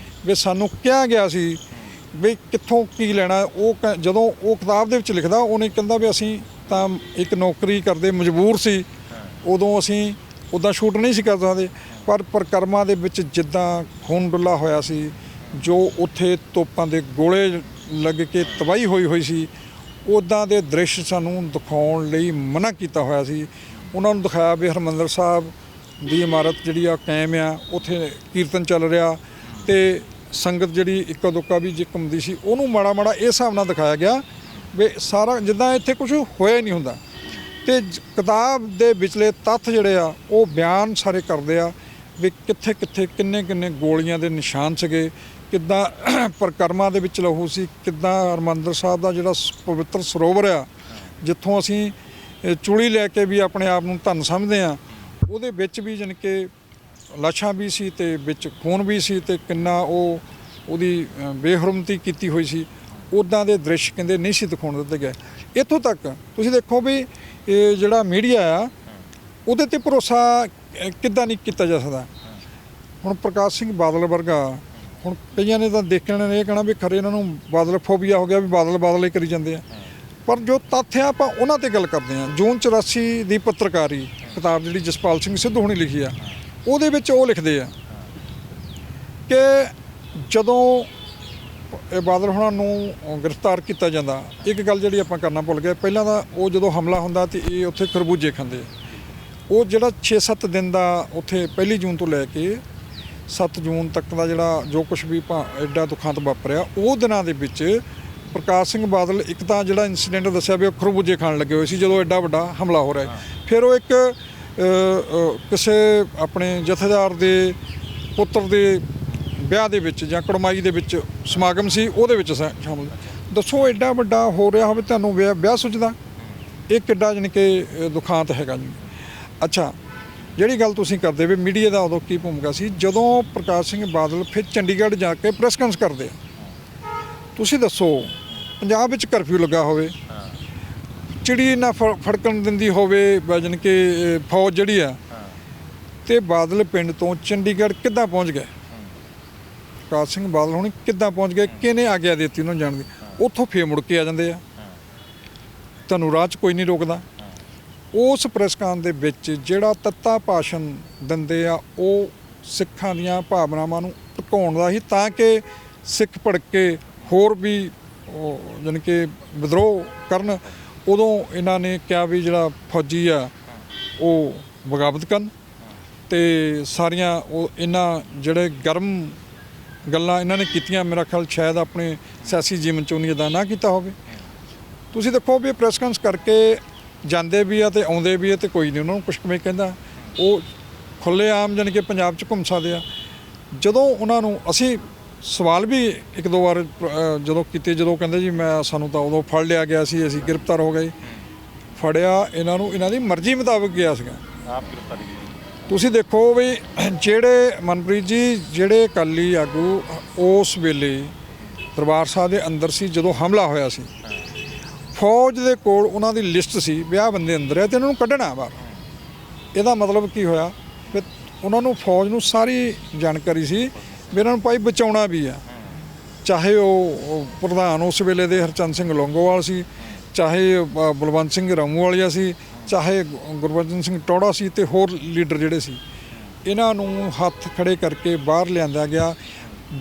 ਵੀ ਸਾਨੂੰ ਕਿਹਾ ਗਿਆ ਸੀ ਵੀ ਕਿੱਥੋਂ ਕੀ ਲੈਣਾ। ਉਹ ਜਦੋਂ ਉਹ ਕਿਤਾਬ ਦੇ ਵਿੱਚ ਲਿਖਦਾ, ਉਹਨੇ ਕਹਿੰਦਾ ਵੀ ਅਸੀਂ ਤਾਂ ਇੱਕ ਨੌਕਰੀ ਕਰਦੇ ਮਜਬੂਰ ਸੀ, ਉਦੋਂ ਅਸੀਂ ਉੱਦਾਂ ਸ਼ੂਟ ਨਹੀਂ ਸੀ ਕਰ ਸਕਦੇ, ਪਰ ਪਰਿਕਰਮਾ ਦੇ ਵਿੱਚ ਜਿੱਦਾਂ ਖੂਨ ਡੁੱਲਾ ਹੋਇਆ ਸੀ, ਜੋ ਉੱਥੇ ਤੋਪਾਂ ਦੇ ਗੋਲੇ ਲੱਗ ਕੇ ਤਬਾਹੀ ਹੋਈ ਸੀ, ਉੱਦਾਂ ਦੇ ਦ੍ਰਿਸ਼ ਸਾਨੂੰ ਦਿਖਾਉਣ ਲਈ ਮਨ੍ਹਾ ਕੀਤਾ ਹੋਇਆ ਸੀ। ਉਹਨਾਂ ਨੂੰ ਦਿਖਾਇਆ ਵੀ ਹਰਿਮੰਦਰ ਸਾਹਿਬ ਦੀ ਇਮਾਰਤ ਜਿਹੜੀ ਆ ਕਾਇਮ ਆ, ਉੱਥੇ ਕੀਰਤਨ ਚੱਲ ਰਿਹਾ, ਤੇ ਸੰਗਤ ਜਿਹੜੀ ਇੱਕਾ ਦੁੱਕਾ ਵੀ ਜੇ ਘੁੰਮਦੀ ਸੀ, ਉਹਨੂੰ ਮਾੜਾ ਮਾੜਾ ਇਸ ਹਿਸਾਬ ਨਾਲ ਦਿਖਾਇਆ ਗਿਆ ਵੀ ਸਾਰਾ ਜਿੱਦਾਂ ਇੱਥੇ ਕੁਝ ਹੋਇਆ ਹੀ ਨਹੀਂ ਹੁੰਦਾ। ਤੇ ਕਿਤਾਬ ਦੇ ਵਿਚਲੇ ਤੱਥ ਜਿਹੜੇ ਆ ਉਹ ਬਿਆਨ ਸਾਰੇ ਕਰਦੇ ਆ ਵੀ ਕਿੱਥੇ ਕਿੱਥੇ ਕਿੰਨੇ ਕਿੰਨੇ ਗੋਲੀਆਂ ਦੇ ਨਿਸ਼ਾਨ ਸੀਗੇ, ਕਿੱਦਾਂ ਪਰਿਕਰਮਾ ਦੇ ਵਿੱਚ ਲਹੂ ਸੀ, ਕਿੱਦਾਂ ਹਰਿਮੰਦਰ ਸਾਹਿਬ ਦਾ ਜਿਹੜਾ ਪਵਿੱਤਰ ਸਰੋਵਰ ਆ, ਜਿੱਥੋਂ ਅਸੀਂ ਚੂੜੀ ਲੈ ਕੇ ਵੀ ਆਪਣੇ ਆਪ ਨੂੰ ਧੰਨ ਸਮਝਦੇ ਆ, ਉਹਦੇ ਵਿੱਚ ਵੀ ਜਾਣੀ ਕਿ ਲਾਸ਼ਾਂ ਵੀ ਸੀ ਤੇ ਵਿੱਚ ਖੂਨ ਵੀ ਸੀ, ਤੇ ਕਿੰਨਾ ਉਹਦੀ ਬੇਹਰਮਤੀ ਕੀਤੀ ਹੋਈ ਸੀ। ਉੱਦਾਂ ਦੇ ਦ੍ਰਿਸ਼ ਕਹਿੰਦੇ ਨਹੀਂ ਸੀ ਦਿਖਾਉਣ ਦਿੱਤੇ ਗਏ। ਇੱਥੋਂ ਤੱਕ ਤੁਸੀਂ ਦੇਖੋ ਵੀ ਇਹ ਜਿਹੜਾ ਮੀਡੀਆ ਆ ਉਹਦੇ ਤੇ ਭਰੋਸਾ ਕਿੱਦਾਂ ਨਹੀਂ ਕੀਤਾ ਜਾ ਸਕਦਾ। ਹੁਣ ਪ੍ਰਕਾਸ਼ ਸਿੰਘ ਬਾਦਲ ਵਰਗਾ, ਹੁਣ ਕਈਆਂ ਨੇ ਤਾਂ ਦੇਖਣ ਨੇ ਇਹ ਕਹਿਣਾ ਵੀ ਖਰੇ ਇਹਨਾਂ ਨੂੰ ਬਾਦਲ ਫੋਬੀਆ ਹੋ ਗਿਆ, ਵੀ ਬਾਦਲ ਹੀ ਕਰੀ ਜਾਂਦੇ ਆ, ਪਰ ਜੋ ਤੱਥ ਆ ਆਪਾਂ ਉਹਨਾਂ ਤੇ ਗੱਲ ਕਰਦੇ ਹਾਂ। ਜੂਨ 84 ਦੀ ਪੱਤਰਕਾਰੀ ਕਿਤਾਬ ਜਿਹੜੀ ਜਸਪਾਲ ਸਿੰਘ ਸਿੱਧੂ ਹੁਣੀ ਲਿਖੀ ਆ, ਉਹਦੇ ਵਿੱਚ ਉਹ ਲਿਖਦੇ ਆ ਕਿ ਜਦੋਂ ਇਹ ਬਾਦਲ ਹੁਣਾਂ ਨੂੰ ਗ੍ਰਿਫਤਾਰ ਕੀਤਾ ਜਾਂਦਾ, ਇੱਕ ਗੱਲ ਜਿਹੜੀ ਆਪਾਂ ਕਰਨਾ ਭੁੱਲ ਗਏ, ਪਹਿਲਾਂ ਤਾਂ ਉਹ ਜਦੋਂ ਹਮਲਾ ਹੁੰਦਾ ਤੇ ਇਹ ਉੱਥੇ ਖਰਬੂਜੇ ਖਾਂਦੇ, ਉਹ ਜਿਹੜਾ 6-7 ਦਿਨ ਦਾ ਉੱਥੇ 1 ਜੂਨ ਤੋਂ ਲੈ ਕੇ 7 ਜੂਨ ਤੱਕ ਦਾ ਜਿਹੜਾ ਜੋ ਕੁਛ ਵੀ ਐਡਾ ਦੁਖਾਂਤ ਵਾਪਰਿਆ, ਉਹ ਦਿਨਾਂ ਦੇ ਵਿੱਚ ਪ੍ਰਕਾਸ਼ ਸਿੰਘ ਬਾਦਲ ਇੱਕ ਤਾਂ ਜਿਹੜਾ ਇਨਸੀਡੈਂਟ ਦੱਸਿਆ ਵੀ ਉਹ ਖਰਬੂਜੇ ਖਾਣ ਲੱਗੇ ਹੋਏ ਸੀ ਜਦੋਂ ਐਡਾ ਵੱਡਾ ਹਮਲਾ ਹੋ ਰਿਹਾ। ਫਿਰ ਉਹ ਇੱਕ ਕਿਸੇ ਆਪਣੇ ਜਥੇਦਾਰ ਦੇ ਪੁੱਤਰ ਦੇ ਵਿਆਹ ਦੇ ਵਿੱਚ ਜਾਂ ਕੜਮਾਈ ਦੇ ਵਿੱਚ ਸਮਾਗਮ ਸੀ, ਉਹਦੇ ਵਿੱਚ ਸ਼ਾਮਲ। ਦੱਸੋ ਐਡਾ ਵੱਡਾ ਹੋ ਰਿਹਾ ਹੋਵੇ, ਤੁਹਾਨੂੰ ਵਿਆਹ ਸੁਝਦਾ? ਇਹ ਕਿੱਡਾ ਜਾਣੀ ਕਿ ਦੁਖਾਂਤ ਹੈਗਾ ਜੀ। ਅੱਛਾ, ਜਿਹੜੀ ਗੱਲ ਤੁਸੀਂ ਕਰਦੇ ਵੀ ਮੀਡੀਆ ਦਾ ਉਦੋਂ ਕੀ ਭੂਮਿਕਾ ਸੀ, ਜਦੋਂ ਪ੍ਰਕਾਸ਼ ਸਿੰਘ ਬਾਦਲ ਫਿਰ ਚੰਡੀਗੜ੍ਹ ਜਾ ਕੇ ਪ੍ਰੈਸ ਕਾਨਫਰੰਸ ਕਰਦੇ ਆ, ਤੁਸੀਂ ਦੱਸੋ ਪੰਜਾਬ ਵਿੱਚ ਕਰਫਿਊ ਲੱਗਾ ਹੋਵੇ, ਚਿੜੀ ਨਾ ਫੜਕਣ ਦਿੰਦੀ ਹੋਵੇ ਜਾਣੀ ਕਿ ਫੌਜ ਜਿਹੜੀ ਆ, ਤੇ ਬਾਦਲ ਪਿੰਡ ਤੋਂ ਚੰਡੀਗੜ੍ਹ ਕਿੱਦਾਂ ਪਹੁੰਚ ਗਏ? ਪ੍ਰਕਾਸ਼ ਸਿੰਘ ਬਾਦਲ ਹੁਣ ਕਿੱਦਾਂ ਪਹੁੰਚ ਗਏ? ਕਿਹਨੇ ਆਗਿਆ ਦਿੱਤੀ ਉਹਨਾਂ ਨੂੰ ਜਾਣ ਦੀ? ਉੱਥੋਂ ਫੇਰ ਮੁੜ ਕੇ ਆ ਜਾਂਦੇ ਆ, ਤੁਹਾਨੂੰ ਰਾਹ 'ਚ ਕੋਈ ਨਹੀਂ ਰੋਕਦਾ। ਉਸ ਪ੍ਰੈਸ ਕਾਨਫਰੰਸ ਦੇ ਵਿੱਚ ਜਿਹੜਾ ਤੱਤਾ ਭਾਸ਼ਣ ਦਿੰਦੇ ਆ, ਉਹ ਸਿੱਖਾਂ ਦੀਆਂ ਭਾਵਨਾਵਾਂ ਨੂੰ ਭੜਕਾਉਣ ਦਾ ਹੀ, ਤਾਂ ਕਿ ਸਿੱਖ ਭੜਕ ਕੇ ਹੋਰ ਵੀ ਜਾਣੀ ਕਿ ਵਿਦਰੋਹ ਕਰਨ। ਉਦੋਂ ਇਹਨਾਂ ਨੇ ਕਿਹਾ ਵੀ ਜਿਹੜਾ ਫੌਜੀ ਆ ਉਹ ਬਗਾਵਤ ਕਰਨ, ਤੇ ਸਾਰੀਆਂ ਉਹ ਇਹਨਾਂ ਜਿਹੜੇ ਗਰਮ ਗੱਲਾਂ ਇਹਨਾਂ ਨੇ ਕੀਤੀਆਂ, ਮੇਰਾ ਖਿਆਲ ਸ਼ਾਇਦ ਆਪਣੇ ਸਿਆਸੀ ਜੀਵਨ 'ਚ ਉਹਨੇ ਇੱਦਾਂ ਨਾ ਕੀਤਾ ਹੋਵੇ। ਤੁਸੀਂ ਦੇਖੋ ਵੀ ਪ੍ਰੈਸ ਕਾਨਫਰੰਸ ਕਰਕੇ ਜਾਂਦੇ ਵੀ ਆ ਤੇ ਆਉਂਦੇ ਵੀ ਆ, ਤੇ ਕੋਈ ਨਹੀਂ ਉਹਨਾਂ ਨੂੰ ਕੁਛ ਕਿਵੇਂ ਕਹਿੰਦਾ। ਉਹ ਖੁੱਲ੍ਹੇ ਆਮ ਜਾਣੀ ਕਿ ਪੰਜਾਬ 'ਚ ਘੁੰਮ ਸਕਦੇ ਆ। ਜਦੋਂ ਉਹਨਾਂ ਨੂੰ ਅਸੀਂ ਸਵਾਲ ਵੀ 1-2 ਵਾਰ ਜਦੋਂ ਕੀਤੇ, ਜਦੋਂ ਕਹਿੰਦੇ ਜੀ ਸਾਨੂੰ ਤਾਂ ਉਦੋਂ ਫੜ ਲਿਆ ਗਿਆ ਸੀ, ਅਸੀਂ ਗ੍ਰਿਫਤਾਰ ਹੋ ਗਏ। ਫੜਿਆ ਇਹਨਾਂ ਨੂੰ ਇਹਨਾਂ ਦੀ ਮਰਜ਼ੀ ਮੁਤਾਬਕ ਗਿਆ ਸੀਗਾ। ਤੁਸੀਂ ਦੇਖੋ ਵੀ ਜਿਹੜੇ ਮਨਪ੍ਰੀਤ ਜੀ, ਜਿਹੜੇ ਅਕਾਲੀ ਆਗੂ ਉਸ ਵੇਲੇ ਦਰਬਾਰ ਸਾਹਿਬ ਦੇ ਅੰਦਰ ਸੀ ਜਦੋਂ ਹਮਲਾ ਹੋਇਆ ਸੀ, ਫੌਜ ਦੇ ਕੋਲ ਉਹਨਾਂ ਦੀ ਲਿਸਟ ਸੀ ਵੀ ਆਹ ਬੰਦੇ ਅੰਦਰ ਆ ਤੇ ਇਹਨਾਂ ਨੂੰ ਕੱਢਣਾ ਬਾਹਰ। ਇਹਦਾ ਮਤਲਬ ਕੀ ਹੋਇਆ ਵੀ ਉਹਨਾਂ ਨੂੰ ਫੌਜ ਨੂੰ ਸਾਰੀ ਜਾਣਕਾਰੀ ਸੀ ਵੀ ਇਹਨਾਂ ਨੂੰ ਭਾਈ ਬਚਾਉਣਾ ਵੀ ਆ। ਚਾਹੇ ਉਹ ਪ੍ਰਧਾਨ ਉਸ ਵੇਲੇ ਦੇ ਹਰਚੰਦ ਸਿੰਘ ਲੌਂਗੋਵਾਲ ਸੀ, ਚਾਹੇ ਬਲਵੰਤ ਸਿੰਘ ਰਾਮੂਵਾਲੀਆ ਸੀ, ਚਾਹੇ ਗੁਰਬਚਨ ਸਿੰਘ ਟੌੜਾ ਸੀ ਤੇ ਹੋਰ ਲੀਡਰ ਜਿਹੜੇ ਸੀ, ਇਹਨਾਂ ਨੂੰ ਹੱਥ ਖੜੇ ਕਰਕੇ ਬਾਹਰ ਲਿਆਂਦਾ ਗਿਆ।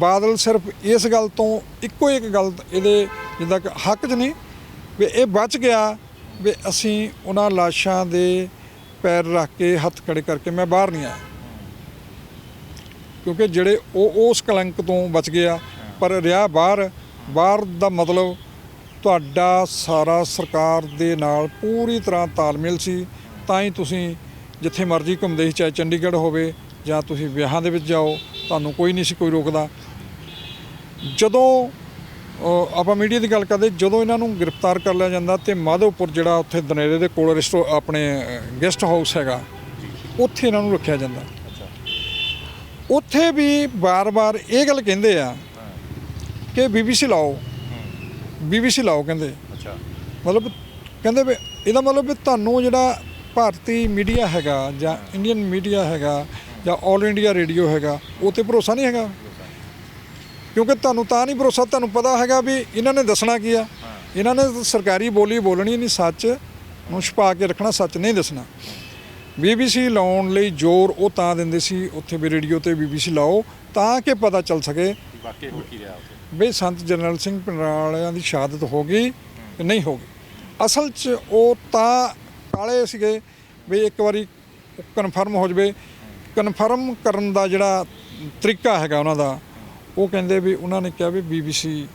ਬਾਦਲ ਸਿਰਫ ਇਸ ਗੱਲ ਤੋਂ ਇੱਕੋ ਇੱਕ ਗੱਲ ਇਹਦੇ ਜਿੱਦਾਂ ਕਿ ਹੱਕ 'ਚ ਨਹੀਂ ਵੀ ਇਹ ਬਚ ਗਿਆ ਵੀ ਅਸੀਂ ਉਹਨਾਂ ਲਾਸ਼ਾਂ ਦੇ ਪੈਰ ਰੱਖ ਕੇ ਹੱਥ ਖੜੇ ਕਰਕੇ ਮੈਂ ਬਾਹਰ ਨਹੀਂ ਆਇਆ, ਕਿਉਂਕਿ ਜਿਹੜੇ ਉਹ ਉਸ ਕਲੰਕ ਤੋਂ ਬਚ ਗਿਆ। ਪਰ ਰਿਹਾ ਬਾਹਰ ਦਾ ਮਤਲਬ ਤੁਹਾਡਾ ਸਾਰਾ ਸਰਕਾਰ ਦੇ ਨਾਲ ਪੂਰੀ ਤਰ੍ਹਾਂ ਤਾਲਮੇਲ ਸੀ, ਤਾਂ ਹੀ ਤੁਸੀਂ ਜਿੱਥੇ ਮਰਜ਼ੀ ਘੁੰਮਦੇ ਸੀ, ਚਾਹੇ ਚੰਡੀਗੜ੍ਹ ਹੋਵੇ ਜਾਂ ਤੁਸੀਂ ਵਿਆਹਾਂ ਦੇ ਵਿੱਚ ਜਾਓ, ਤੁਹਾਨੂੰ ਕੋਈ ਨਹੀਂ ਸੀ ਕੋਈ ਰੋਕਦਾ। ਜਦੋਂ ਆਪਾਂ ਮੀਡੀਆ ਦੀ ਗੱਲ ਕਰਦੇ, ਜਦੋਂ ਇਹਨਾਂ ਨੂੰ ਗ੍ਰਿਫਤਾਰ ਕਰ ਲਿਆ ਜਾਂਦਾ ਤੇ ਮਾਧੋਪੁਰ ਜਿਹੜਾ ਉੱਥੇ ਦਨੇਰੇ ਦੇ ਕੋਲ ਆਪਣੇ ਗੈਸਟ ਹਾਊਸ ਹੈਗਾ, ਉੱਥੇ ਇਹਨਾਂ ਨੂੰ ਰੱਖਿਆ ਜਾਂਦਾ। ਉੱਥੇ ਵੀ ਬਾਰ-ਬਾਰ ਇਹ ਗੱਲ ਕਹਿੰਦੇ ਆ ਕਿ BBC ਲਾਓ ਕਹਿੰਦੇ। ਮਤਲਬ ਕਹਿੰਦੇ ਵੀ ਇਹਦਾ ਮਤਲਬ ਵੀ ਤੁਹਾਨੂੰ ਜਿਹੜਾ ਭਾਰਤੀ ਮੀਡੀਆ ਹੈਗਾ ਜਾਂ ਇੰਡੀਅਨ ਮੀਡੀਆ ਹੈਗਾ ਜਾਂ ਆਲ ਇੰਡੀਆ ਰੇਡੀਓ ਹੈਗਾ, ਉਹ 'ਤੇ ਭਰੋਸਾ ਨਹੀਂ ਹੈਗਾ। ਕਿਉਂਕਿ ਤੁਹਾਨੂੰ ਤਾਂ ਨਹੀਂ ਭਰੋਸਾ, ਤੁਹਾਨੂੰ ਪਤਾ ਹੈਗਾ ਵੀ ਇਹਨਾਂ ਨੇ ਦੱਸਣਾ ਕੀ ਆ। ਇਹਨਾਂ ਨੇ ਸਰਕਾਰੀ ਬੋਲੀ ਬੋਲਣੀ ਨਹੀਂ, ਸੱਚ ਨੂੰ ਛੁਪਾ ਕੇ ਰੱਖਣਾ, ਸੱਚ ਨਹੀਂ ਦੱਸਣਾ। BBC ਲਾਉਣ ਲਈ ਜ਼ੋਰ ਉਹ ਤਾਂ ਦਿੰਦੇ ਸੀ ਉੱਥੇ ਵੀ ਰੇਡੀਓ 'ਤੇ BBC ਲਾਓ, ਤਾਂ ਕਿ ਪਤਾ ਚੱਲ ਸਕੇ ਵਾਕਈ ਹੋ ਕੀ ਰਿਹਾ ਵੀ ਸੰਤ ਜਰਨੈਲ ਸਿੰਘ ਪਿੰਡਰਾਲਿਆਂ ਦੀ ਸ਼ਹਾਦਤ ਹੋ ਗਈ ਕਿ ਨਹੀਂ ਹੋ ਗਈ। ਅਸਲ 'ਚ ਉਹ ਤਾਂ ਕਾਲੇ ਸੀਗੇ ਵੀ ਇੱਕ ਵਾਰੀ ਕਨਫਰਮ ਹੋ ਜਾਵੇ। ਕਨਫਰਮ ਕਰਨ ਦਾ ਜਿਹੜਾ ਤਰੀਕਾ ਹੈਗਾ ਉਹਨਾਂ ਦਾ, ਉਹ ਕਹਿੰਦੇ ਵੀ ਉਹਨਾਂ ਨੇ ਕਿਹਾ ਵੀ BBC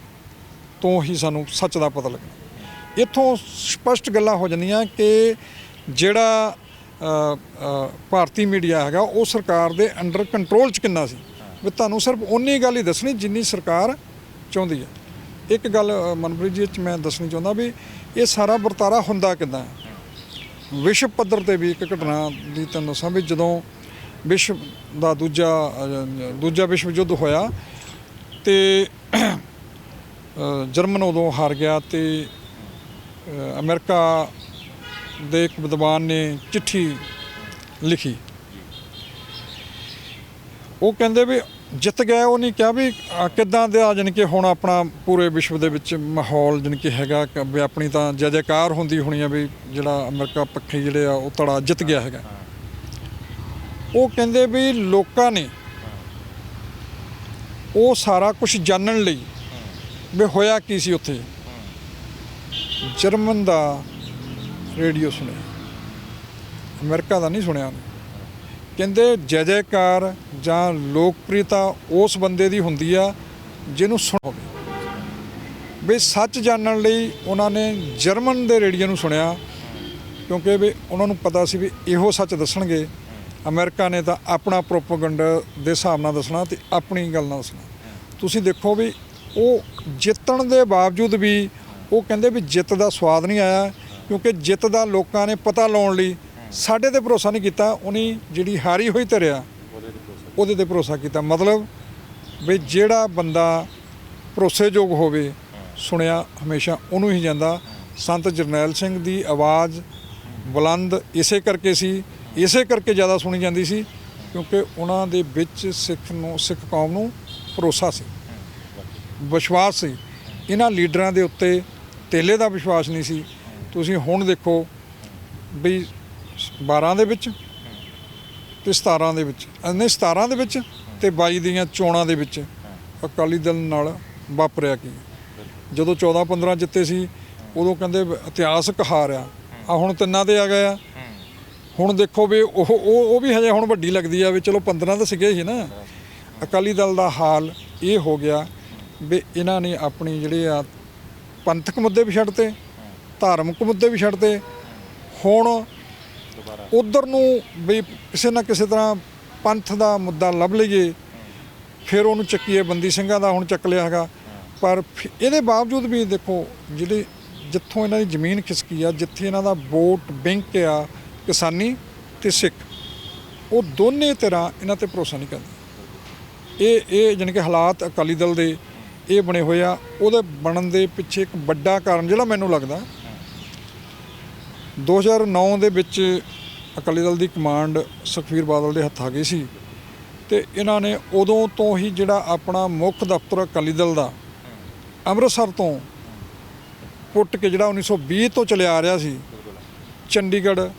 ਤੋਂ ਹੀ ਸਾਨੂੰ ਸੱਚ ਦਾ ਪਤਾ ਲੱਗਣਾ। ਇੱਥੋਂ ਸਪਸ਼ਟ ਗੱਲਾਂ ਹੋ ਜਾਂਦੀਆਂ ਕਿ ਜਿਹੜਾ ਭਾਰਤੀ ਮੀਡੀਆ ਹੈਗਾ ਉਹ ਸਰਕਾਰ ਦੇ ਅੰਡਰ ਕੰਟਰੋਲ 'ਚ ਕਿੰਨਾ ਸੀ, ਵੀ ਤੁਹਾਨੂੰ ਸਿਰਫ ਉਨੀ ਗੱਲ ਹੀ ਦੱਸਣੀ ਜਿੰਨੀ ਸਰਕਾਰ ਚਾਹੁੰਦੀ ਹੈ। ਇੱਕ ਗੱਲ ਮਨਪ੍ਰੀਤ ਜੀ 'ਚ ਮੈਂ ਦੱਸਣੀ ਚਾਹੁੰਦਾ ਵੀ ਇਹ ਸਾਰਾ ਵਰਤਾਰਾ ਹੁੰਦਾ ਕਿੱਦਾਂ। ਵਿਸ਼ਵ ਪੱਧਰ 'ਤੇ ਵੀ ਇੱਕ ਘਟਨਾ ਦੀ ਤੁਹਾਨੂੰ ਦੱਸਾਂ ਵੀ ਜਦੋਂ ਵਿਸ਼ਵ ਦਾ ਦੂਜਾ ਵਿਸ਼ਵ ਯੁੱਧ ਹੋਇਆ ਤੇ ਜਰਮਨ ਉਦੋਂ ਹਾਰ ਗਿਆ ਤੇ ਅਮਰੀਕਾ ਦੇ ਇੱਕ ਵਿਦਵਾਨ ਨੇ ਚਿੱਠੀ ਲਿਖੀ। ਉਹ ਕਹਿੰਦੇ ਵੀ ਜਿੱਤ ਗਏ, ਉਹ ਨਹੀਂ ਕਿਹਾ ਵੀ ਕਿੱਦਾਂ ਦਾ ਜਾਣੀ ਕਿ ਹੁਣ ਆਪਣਾ ਪੂਰੇ ਵਿਸ਼ਵ ਦੇ ਵਿੱਚ ਮਾਹੌਲ ਜਾਣੀ ਕਿ ਹੈਗਾ ਵੀ ਆਪਣੀ ਤਾਂ ਜੈ ਜੈਕਾਰ ਹੁੰਦੀ ਹੋਣੀ ਆ ਵੀ ਜਿਹੜਾ ਅਮਰੀਕਾ ਪੱਖੀ ਜਿਹੜੇ ਆ ਉਹ ਧੜਾ ਜਿੱਤ ਗਿਆ ਹੈਗਾ। ਉਹ ਕਹਿੰਦੇ ਵੀ ਲੋਕਾਂ ਨੇ ਉਹ ਸਾਰਾ ਕੁਝ ਜਾਣਨ ਲਈ ਵੀ ਹੋਇਆ ਕੀ ਸੀ ਉੱਥੇ, ਜਰਮਨ ਦਾ ਰੇਡੀਓ ਸੁਣਿਆ, ਅਮਰੀਕਾ ਦਾ ਨਹੀਂ ਸੁਣਿਆ। ਕਹਿੰਦੇ ਜੈ ਜੈਕਾਰ ਜਾਂ ਲੋਕਪ੍ਰਿਯਤਾ ਉਸ ਬੰਦੇ ਦੀ ਹੁੰਦੀ ਆ ਜਿਹਨੂੰ ਸੁਣ ਹੋਵੇ। ਵੀ ਸੱਚ ਜਾਣਨ ਲਈ ਉਹਨਾਂ ਨੇ ਜਰਮਨ ਦੇ ਰੇਡੀਓ ਨੂੰ ਸੁਣਿਆ, ਕਿਉਂਕਿ ਵੀ ਉਹਨਾਂ ਨੂੰ ਪਤਾ ਸੀ ਵੀ ਇਹੋ ਸੱਚ ਦੱਸਣਗੇ। ਅਮਰੀਕਾ ਨੇ ਤਾਂ ਆਪਣਾ ਪ੍ਰੋਪੇਗੈਂਡਾ ਦੇ ਹਿਸਾਬ ਨਾਲ ਦੱਸਣਾ ਤੇ ਆਪਣੀ ਗੱਲ ਨਾਲ ਦੱਸਣਾ। ਤੁਸੀਂ ਦੇਖੋ ਵੀ ਉਹ ਜਿੱਤਣ ਦੇ ਬਾਵਜੂਦ ਵੀ ਉਹ ਕਹਿੰਦੇ ਵੀ ਜਿੱਤ ਦਾ ਸਵਾਦ ਨਹੀਂ ਆਇਆ, ਕਿਉਂਕਿ ਜਿੱਤ ਦਾ ਲੋਕਾਂ ਨੇ ਪਤਾ ਲਾਉਣ ਲਈ ਸਾਡੇ ਤੇ ਭਰੋਸਾ ਨਹੀਂ ਕੀਤਾ, ਉਹਨੇ ਜਿਹੜੀ ਹਾਰੀ ਹੋਈ ਧਰਿਆ ਉਹਦੇ ਤੇ ਭਰੋਸਾ ਕੀਤਾ। ਮਤਲਬ ਵੀ ਜਿਹੜਾ ਬੰਦਾ ਭਰੋਸੇਯੋਗ ਹੋਵੇ ਸੁਣਿਆ ਹਮੇਸ਼ਾ ਉਹਨੂੰ ਹੀ ਜਾਂਦਾ। ਸੰਤ ਜਰਨੈਲ ਸਿੰਘ ਦੀ ਆਵਾਜ਼ ਬੁਲੰਦ ਇਸੇ ਕਰਕੇ ਸੀ, ਇਸੇ ਕਰਕੇ ਜ਼ਿਆਦਾ ਸੁਣੀ ਜਾਂਦੀ ਸੀ ਕਿਉਂਕਿ ਉਹਨਾਂ ਦੇ ਵਿੱਚ ਸਿੱਖ ਕੌਮ ਨੂੰ ਭਰੋਸਾ ਸੀ, ਵਿਸ਼ਵਾਸ ਸੀ। ਇਹਨਾਂ ਲੀਡਰਾਂ ਦੇ ਉੱਤੇ ਤੇਲੇ ਦਾ ਵਿਸ਼ਵਾਸ ਨਹੀਂ ਸੀ। ਤੁਸੀਂ ਹੁਣ ਦੇਖੋ ਵੀ 12 ਦੇ ਵਿੱਚ ਤੇ 17 ਦੇ ਵਿੱਚ, ਨਹੀਂ 17 ਦੇ ਵਿੱਚ ਤੇ 22 ਦੀਆਂ ਚੋਣਾਂ ਦੇ ਵਿੱਚ ਅਕਾਲੀ ਦਲ ਨਾਲ ਵਾਪਰਿਆ ਕੀ। ਜਦੋਂ 14-15 ਜਿੱਤੇ ਸੀ ਉਦੋਂ ਕਹਿੰਦੇ ਇਤਿਹਾਸਕ ਹਾਰ ਆ ਹੁਣ ਤਿੰਨਾਂ ਤੇ ਆ ਗਏ ਆ। ਹੁਣ ਦੇਖੋ ਵੀ ਉਹ ਵੀ ਹਜੇ ਹੁਣ ਵੱਡੀ ਲੱਗਦੀ ਆ ਵੀ ਚਲੋ 15 ਤਾਂ ਸੀਗੇ ਸੀ ਨਾ। ਅਕਾਲੀ ਦਲ ਦਾ ਹਾਲ ਇਹ ਹੋ ਗਿਆ ਵੀ ਇਹਨਾਂ ਨੇ ਆਪਣੀ ਜਿਹੜੇ ਆ ਪੰਥਕ ਮੁੱਦੇ ਵੀ ਛੱਡਤੇ, ਧਾਰਮਿਕ ਮੁੱਦੇ ਵੀ ਛੱਡਤੇ। ਹੁਣ ਉਧਰ ਨੂੰ ਵੀ ਕਿਸੇ ਨਾ ਕਿਸੇ ਤਰ੍ਹਾਂ ਪੰਥ ਦਾ ਮੁੱਦਾ ਲੱਭ ਲਈਏ, ਫਿਰ ਉਹਨੂੰ ਚੱਕੀਏ। ਬੰਦੀ ਸਿੰਘਾਂ ਦਾ ਹੁਣ ਚੱਕ ਲਿਆ ਹੈਗਾ, ਪਰ ਇਹਦੇ ਬਾਵਜੂਦ ਵੀ ਦੇਖੋ ਜਿਹੜੇ ਜਿੱਥੋਂ ਇਹਨਾਂ ਦੀ ਜ਼ਮੀਨ ਖਿਸਕੀ ਆ, ਜਿੱਥੇ ਇਹਨਾਂ ਦਾ ਵੋਟ ਬੈਂਕ ਆ ਕਿਸਾਨੀ ਤੇ ਸਿੱਖ, ਉਹ ਦੋਨੇ ਤਰ੍ਹਾਂ ਇਹਨਾਂ ਤੇ ਭਰੋਸਾ ਨਹੀਂ ਕਰਦੇ। ਇਹ ਜਾਣੀ ਕਿ ਹਾਲਾਤ ਅਕਾਲੀ ਦਲ ਦੇ ਇਹ ਬਣੇ ਹੋਏ ਆ। ਉਹਦੇ ਬਣਨ ਦੇ ਪਿੱਛੇ ਇੱਕ ਵੱਡਾ ਕਾਰਨ ਜਿਹੜਾ ਮੈਨੂੰ ਲੱਗਦਾ 2009 ਦੇ ਵਿੱਚ ਅਕਾਲੀ ਦਲ ਦੀ ਕਮਾਂਡ ਸੁਖਬੀਰ ਬਾਦਲ ਦੇ ਹੱਥ ਆ ਗਈ ਸੀ ਤੇ ਇਹਨਾਂ ਨੇ ਉਦੋਂ ਤੋਂ ਹੀ ਜਿਹੜਾ ਆਪਣਾ ਮੁੱਖ ਦਫ਼ਤਰ ਅਕਾਲੀ ਦਲ ਦਾ ਅੰਮ੍ਰਿਤਸਰ ਤੋਂ ਪੁੱਟ ਕੇ ਜਿਹੜਾ 1920 ਤੋਂ ਚੱਲਿਆ ਆ ਰਿਹਾ ਸੀ ਚੰਡੀਗੜ੍ਹ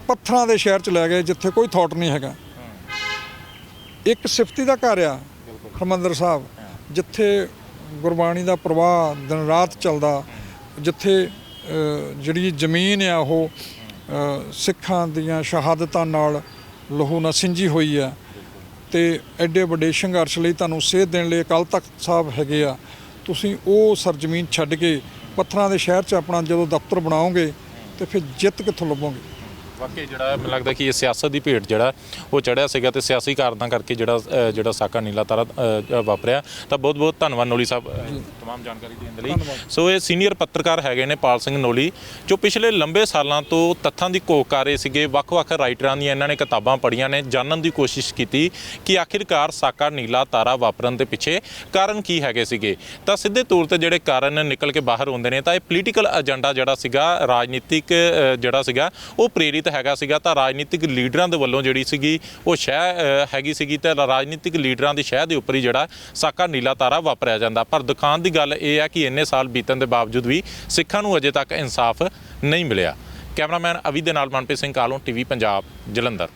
ਪੱਥਰਾਂ ਦੇ ਸ਼ਹਿਰ 'ਚ ਲੈ ਗਏ ਜਿੱਥੇ ਕੋਈ ਥਾਟ ਨਹੀਂ ਹੈਗਾ। ਇੱਕ ਸਿਫਤੀ ਦਾ ਘਰ ਆ ਹਰਿਮੰਦਰ ਸਾਹਿਬ, ਜਿੱਥੇ ਗੁਰਬਾਣੀ ਦਾ ਪ੍ਰਵਾਹ ਦਿਨ ਰਾਤ ਚੱਲਦਾ, ਜਿੱਥੇ ਜਿਹੜੀ ਜ਼ਮੀਨ ਆ ਉਹ ਸਿੱਖਾਂ ਦੀਆਂ ਸ਼ਹਾਦਤਾਂ ਨਾਲ ਲਹੂ ਨਾਲ ਸਿੰਜੀ ਹੋਈ ਆ, ਤੇ ਐਡੇ ਵੱਡੇ ਸੰਘਰਸ਼ ਲਈ ਤੁਹਾਨੂੰ ਸੇਧ ਦੇਣ ਲਈ ਅਕਾਲ ਤਖਤ ਸਾਹਿਬ ਹੈਗੇ ਆ। ਤੁਸੀਂ ਉਹ ਸਰਜ਼ਮੀਨ ਛੱਡ ਕੇ ਪੱਥਰਾਂ ਦੇ ਸ਼ਹਿਰ 'ਚ ਆਪਣਾ ਜਦੋਂ ਦਫ਼ਤਰ ਬਣਾਓਗੇ ਤੇ ਫਿਰ ਜਿੱਤ ਕਿੱਥੋਂ ਲੱਭੋਗੇ? ਵਾਕਈ ਜਿਹੜਾ ਮੈਨੂੰ ਲੱਗਦਾ ਕਿ ਇਹ ਸਿਆਸਤ ਦੀ ਭੇਟ ਜਿਹੜਾ ਉਹ ਚੜ੍ਹਿਆ ਸੀਗਾ ਤੇ ਸਿਆਸੀ ਕਾਰਨਾਂ ਕਰਕੇ ਜਿਹੜਾ ਸਾਕਾ ਨੀਲਾ ਤਾਰਾ ਵਾਪਰਿਆ। ਤਾਂ ਬਹੁਤ ਬਹੁਤ ਧੰਨਵਾਦ ਨੋਲੀ ਸਾਹਿਬ ਤਮਾਮ ਜਾਣਕਾਰੀ ਦੇਣ ਦੇ ਲਈ। ਸੋ ਇਹ ਸੀਨੀਅਰ ਪੱਤਰਕਾਰ ਹੈਗੇ ਨੇ ਪਾਲ ਸਿੰਘ ਨੋਲੀ, ਜੋ ਪਿਛਲੇ ਲੰਬੇ ਸਾਲਾਂ ਤੋਂ ਤੱਥਾਂ ਦੀ ਘੋਖ ਕਰ ਰਹੇ ਸੀਗੇ। ਵੱਖ-ਵੱਖ ਰਾਈਟਰਾਂ ਦੀਆਂ ਇਹਨਾਂ ਨੇ ਕਿਤਾਬਾਂ ਪੜ੍ਹੀਆਂ ਨੇ, ਜਾਣਨ ਦੀ ਕੋਸ਼ਿਸ਼ ਕੀਤੀ ਕਿ ਆਖਿਰਕਾਰ ਸਾਕਾ ਨੀਲਾ ਤਾਰਾ ਵਾਪਰਨ ਦੇ ਪਿੱਛੇ ਕਾਰਨ ਕੀ ਹੈਗੇ ਸੀਗੇ। ਤਾਂ ਸਿੱਧੇ ਤੌਰ ਤੇ ਜਿਹੜੇ ਕਾਰਨ ਨਿਕਲ ਕੇ ਬਾਹਰ ਆਉਂਦੇ ਨੇ ਤਾਂ ਇਹ ਪੋਲੀਟੀਕਲ ਏਜੰਡਾ ਜਿਹੜਾ ਸੀਗਾ, ਰਾਜਨੀਤਿਕ ਜਿਹੜਾ ਸੀਗਾ ਉਹ ਪ੍ਰੇਰਿਤ ਹੈਗਾ ਸੀਗਾ। ਤਾਂ ਰਾਜਨੀਤਿਕ ਲੀਡਰਾਂ ਦੇ ਵੱਲੋਂ ਜਿਹੜੀ ਸੀਗੀ ਉਹ ਸ਼ਹਿ ਹੈਗੀ ਸੀਗੀ, ਤੇ ਰਾਜਨੀਤਿਕ ਲੀਡਰਾਂ ਦੀ ਸ਼ਹਿ ਦੇ ਉੱਪਰ ਹੀ ਜਿਹੜਾ ਸਾਕਾ ਨੀਲਾ ਤਾਰਾ ਵਾਪਰਿਆ ਜਾਂਦਾ। ਪਰ ਦੁਖਾਂਤ ਦੀ ਗੱਲ ਇਹ ਹੈ ਕਿ ਇੰਨੇ ਸਾਲ ਬੀਤਣ ਦੇ ਬਾਵਜੂਦ ਵੀ ਸਿੱਖਾਂ ਨੂੰ ਅਜੇ ਤੱਕ ਇਨਸਾਫ ਨਹੀਂ ਮਿਲਿਆ। ਕੈਮਰਾਮੈਨ ਅਵੀ ਦੇ ਨਾਲ ਮਨਪ੍ਰੀਤ ਸਿੰਘ ਕਾਲੋਂ, ਟੀਵੀ ਪੰਜਾਬ, ਜਲੰਧਰ।